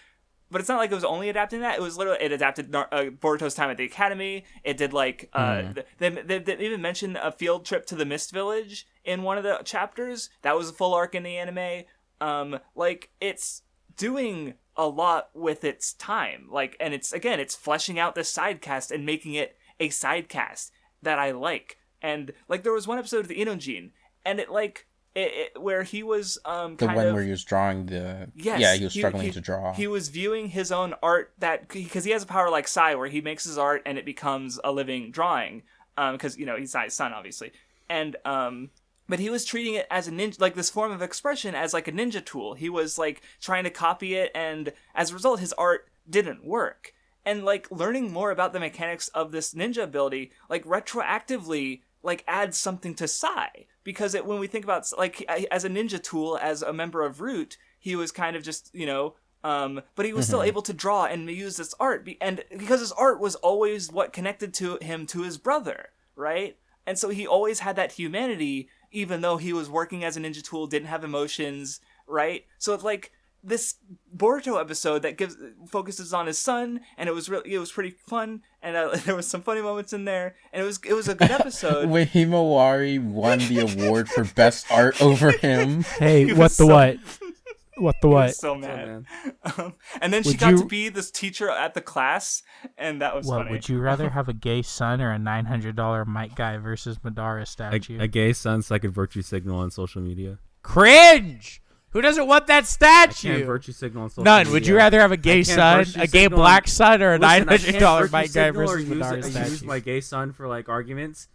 But it's not like it was only adapting that. It was literally, it adapted Boruto's time at the academy. It did like, they even mentioned a field trip to the Mist Village in one of the chapters. That was a full arc in the anime. Like it's doing a lot with its time. Like, and it's fleshing out this side cast and making it a side cast that I like. And like there was one episode of the Inojin, and it where he was where he was drawing he was struggling to draw. He was viewing his own art because he has a power like Sai where he makes his art and it becomes a living drawing. Because you know he's Sai's son obviously, and but he was treating it as a ninja, like this form of expression as like a ninja tool. He was like trying to copy it, and as a result, his art didn't work. And like learning more about the mechanics of this ninja ability, like retroactively, like adds something to Sai. Because when we think about like as a ninja tool, as a member of Root, he was kind of just but he was still able to draw and use this art, and because his art was always what connected him to his brother, right? And so he always had that humanity. Even though he was working as a ninja tool, didn't have emotions, right? So it's like this Boruto episode that focuses on his son, and it was pretty fun, and there was some funny moments in there, and it was a good episode. When Himawari won the award for best art over him. Hey, what the what? What the what? So mad. And then she got to be this teacher at the class, and that was funny. Would you rather have a gay son or a $900 Might Guy versus Madara statue? A gay son so I could virtue signal on social media. Cringe! Who doesn't want that I can't statue? virtue signal on social None. media. Would you rather have a gay I can't son, virtue a gay signal black son, or a Listen, I can't $900 virtue Mike guy signal or versus Madara use statue? my gay son for like arguments.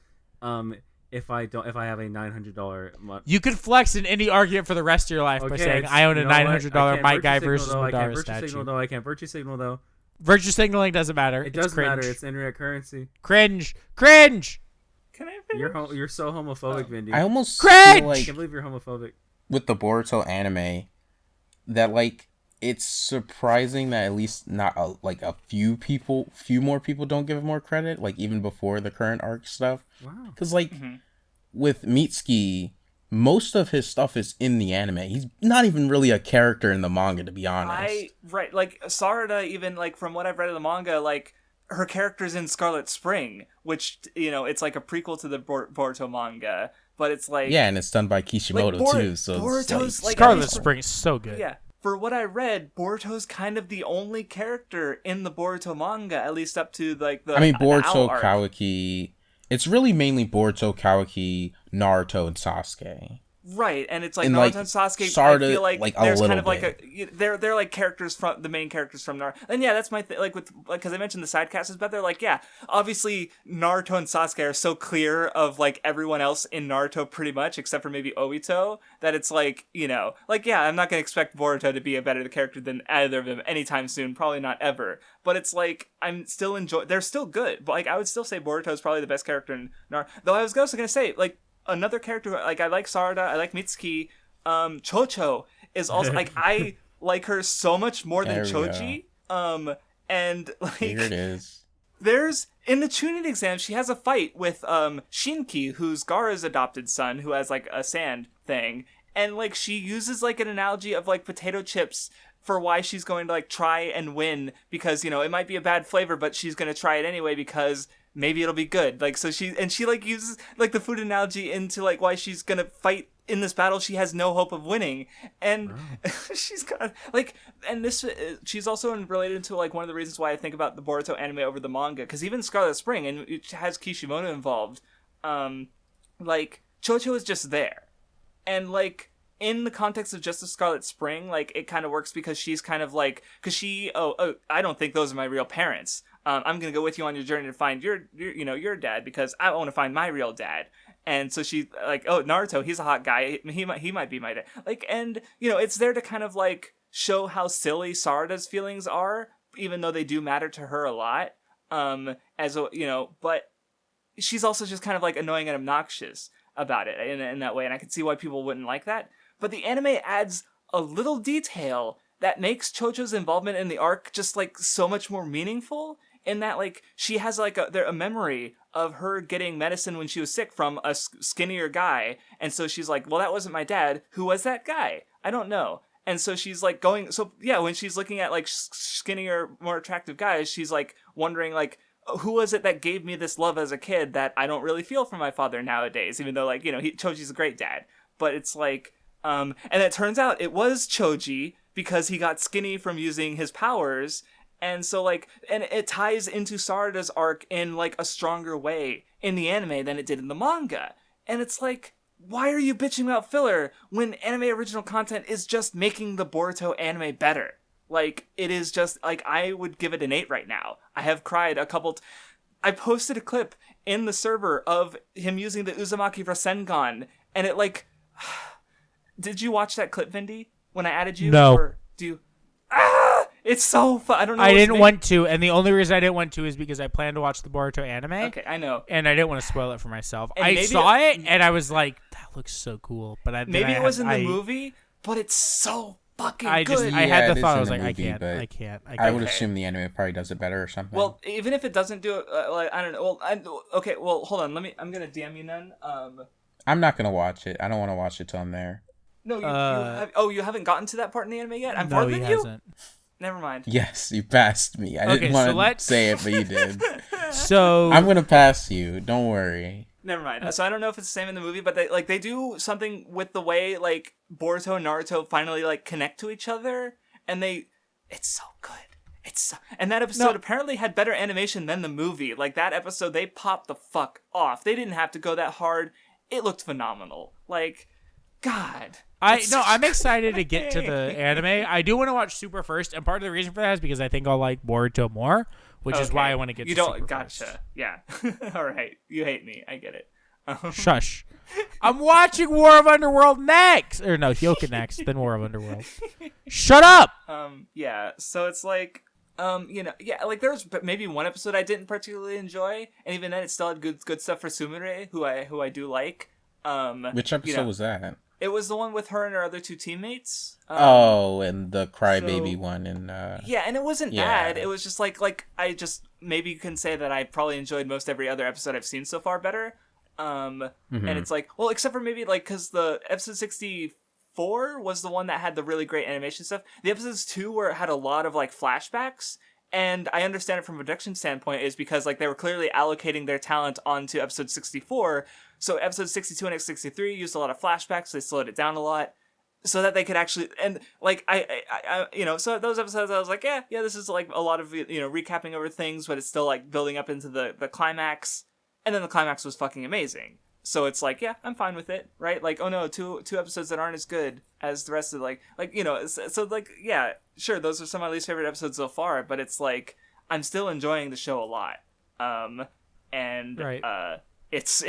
If I have a $900 You could flex in any argument for the rest of your life by saying, "I own a $900 Mike guy versus Madara statue." I can't virtue signal though. Virtue signaling doesn't matter. It It's doesn't cringe. matter. It's internet currency. Cringe. Can I finish? You're so homophobic, Vindy. I almost Cringe! feel I like can't believe you're homophobic. with the Boruto anime that like it's surprising that at least not a few more people don't give it more credit, like even before the current arc stuff. Wow. Because like with Mitsuki, most of his stuff is in the anime. He's not even really a character in the manga, to be honest. Like Sarada, even like from what I've read of the manga, like her character's in Scarlet Spring, which it's like a prequel to the Boruto manga, but it's like And it's done by Kishimoto too. So Boruto's like Scarlet Spring is so good. Yeah. For what I read, Boruto's kind of the only character in the Boruto manga, at least up to like the. Boruto, arc. Kawaki. It's really mainly Boruto, Kawaki, Naruto, and Sasuke. Right, and it's like And, Naruto like, and Sasuke. Sarada, I feel like like, a there's kind little of like bit. they're like characters from the main characters from Naruto. And yeah, that's my thing. Like with because I mentioned the side casts, but they're like obviously Naruto and Sasuke are so clear of like everyone else in Naruto pretty much, except for maybe Obito, that it's like I'm not gonna expect Boruto to be a better character than either of them anytime soon. Probably not ever. But it's like I'm still they're still good. But like I would still say Boruto is probably the best character in Naruto. Though I was also gonna say like. Another character, like I like Sarada, I like Mitsuki. Chocho is also like I like her so much more than Choji. And like Here it is. There's in the Chunin exam, she has a fight with Shinki, who's Gaara's adopted son, who has like a sand thing, and like she uses like an analogy of like potato chips for why she's going to like try and win because it might be a bad flavor, but she's gonna try it anyway because. Maybe it'll be good. Like so she like uses like the food analogy into like why she's gonna fight in this battle she has no hope of winning, and she's got like and this she's also related to like one of the reasons why I think about the Boruto anime over the manga because even Scarlet Spring and it has Kishimoto involved, like Chocho is just there, and like. In the context of just the Scarlet Spring, like it kind of works because she's kind of like, because she, I don't think those are my real parents. I'm gonna go with you on your journey to find your dad because I want to find my real dad. And so she like, oh Naruto, he's a hot guy. He might be my dad. Like, and it's there to kind of like show how silly Sarada's feelings are, even though they do matter to her a lot. But she's also just kind of like annoying and obnoxious about it in that way, and I can see why people wouldn't like that. But the anime adds a little detail that makes Chocho's involvement in the arc just like so much more meaningful. In that, like she has like a memory of her getting medicine when she was sick from a skinnier guy, and so she's like, "Well, that wasn't my dad. Who was that guy? I don't know." And so she's like going. So yeah, when she's looking at like skinnier, more attractive guys, she's like wondering like. Who was it that gave me this love as a kid that I don't really feel for my father nowadays, even though, like, Choji's a great dad. But it's like, and it turns out it was Choji because he got skinny from using his powers. And so, like, and it ties into Sarada's arc in, like, a stronger way in the anime than it did in the manga. And it's like, why are you bitching about filler when anime original content is just making the Boruto anime better? Like, it is just, like, I would give it an 8 right now. I have cried a couple... I posted a clip in the server of him using the Uzumaki Rasengan, and it, like... Did you watch that clip, Vindy? When I added you? No. Or do you... It's so fun. I don't know. I didn't want to, and the only reason I didn't want to is because I plan to watch the Boruto anime. Okay, I know. And I didn't want to spoil it for myself. And I saw it, and I was like, that looks so cool. But maybe it was in the movie, but it's so... fucking good. I had the it thought. is I was in like, the movie, I can't. I would assume the anime probably does it better or something. Well, even if it doesn't do it, like I don't know. Well, okay. Well, hold on. I'm gonna DM you then. I'm not gonna watch it. I don't want to watch it till I'm there. No, you haven't gotten to that part in the anime yet. I'm no, farther he than you. hasn't. Never mind. Yes, you passed me. I Okay, didn't so want to say it, but you did. So I'm gonna pass you. Don't worry. Never mind. So I don't know if it's the same in the movie, but they do something with the way like Boruto and Naruto finally like connect to each other, and it's so good. And that episode apparently had better animation than the movie. Like that episode, they popped the fuck off. They didn't have to go that hard. It looked phenomenal. Like, God. I'm excited to get to the anime. I do want to watch Super first, and part of the reason for that is because I think I'll like Boruto more, which is why I want to get to Super Gotcha. first. Yeah. All right. You hate me. I get it. Shush. I'm watching War of Underworld next. Or no, Hyoka next, then War of Underworld. Shut up! Yeah, so it's like, like there's maybe one episode I didn't particularly enjoy, and even then it still had good stuff for Sumire, who I do like. Which episode was that? It was the one with her and her other two teammates. And the crybaby one, and yeah, and it wasn't bad. It was just like I just maybe you can say that I probably enjoyed most every other episode I've seen so far better. And it's like, well, except for maybe like because the episode 64 was the one that had the really great animation stuff. The episodes 2 where it had a lot of like flashbacks, and I understand it from a production standpoint is because like they were clearly allocating their talent onto episode 64. So episode 62 and 63 used a lot of flashbacks. They slowed it down a lot so that they could actually, and like I so those episodes I was like, yeah, this is like a lot of recapping over things, but it's still like building up into the climax. And then the climax was fucking amazing. So it's like, yeah, I'm fine with it, right? Like, oh no, two episodes that aren't as good as the rest of so like, yeah, sure, those are some of my least favorite episodes so far, but it's like, I'm still enjoying the show a lot. It's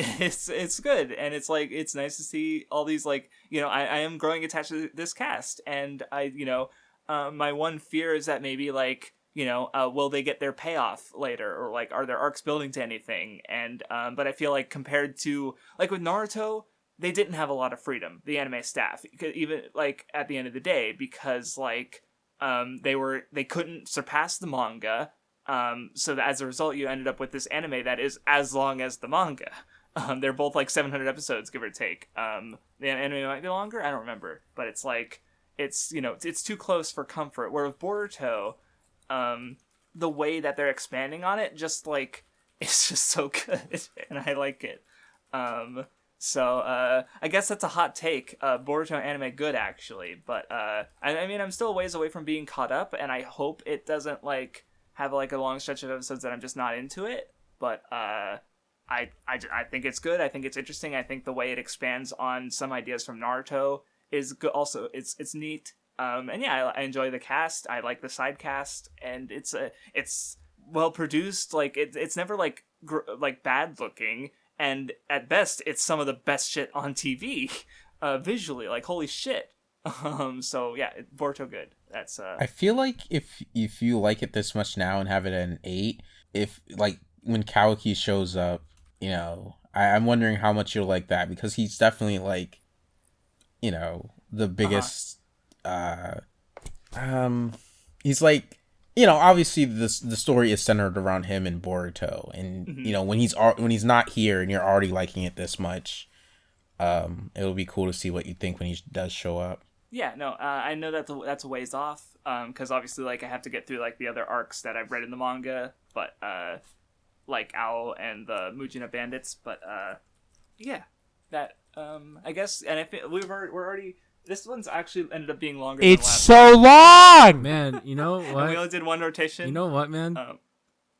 good, and it's like, it's nice to see all these, like, I am growing attached to this cast, and my one fear is that maybe, like, will they get their payoff later, or like are their arcs building to anything? And but I feel like compared to like with Naruto, they didn't have a lot of freedom, the anime staff, even like at the end of the day, because like they couldn't surpass the manga, so that as a result you ended up with this anime that is as long as the manga. They're both like 700 episodes, give or take. The anime might be longer, I don't remember, but it's like it's too close for comfort. Where with Boruto, the way that they're expanding on it, just like, it's just so good, and I like it. So I guess that's a hot take. Boruto anime good, actually, but I mean, I'm still a ways away from being caught up, and I hope it doesn't like have like a long stretch of episodes that I'm just not into it. But I think it's good. I think it's interesting. I think the way it expands on some ideas from Naruto is good. Also, it's neat. And yeah, I enjoy the cast. I like the side cast, and it's well produced. Like it's never like bad looking, and at best, it's some of the best shit on TV, visually. Like holy shit. So yeah, Boruto good. That's I feel like if you like it this much now and have it at an 8, if like when Kawaki shows up, I'm wondering how much you'll like that, because he's definitely like, the biggest. He's like, obviously the story is centered around him and Boruto, and when he's not here and you're already liking it this much, it'll be cool to see what you think when he does show up. Yeah, no, I know that's a ways off, because obviously like I have to get through like the other arcs that I've read in the manga, but like Owl and the Mujina Bandits, but yeah, that I guess, and if we're already. This one's actually ended up being longer than the last so long! Man, you know what? And we only did one rotation. You know what, man?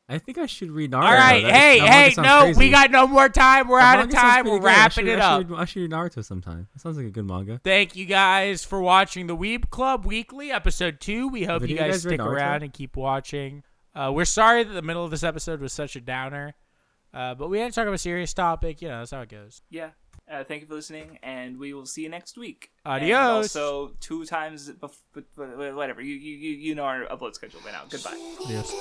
I think I should read Naruto. All right, crazy. We got no more time. We're out of time. We're wrapping it up. I should read Naruto sometime. That sounds like a good manga. Thank you guys for watching the Weeb Club Weekly, episode 2. We hope you guys stick around and keep watching. We're sorry that the middle of this episode was such a downer, but we had to talk about a serious topic. That's how it goes. Yeah. Thank you for listening, and we will see you next week. Adios. And also 2 times, whatever. You know our upload schedule by now. Goodbye. Adios.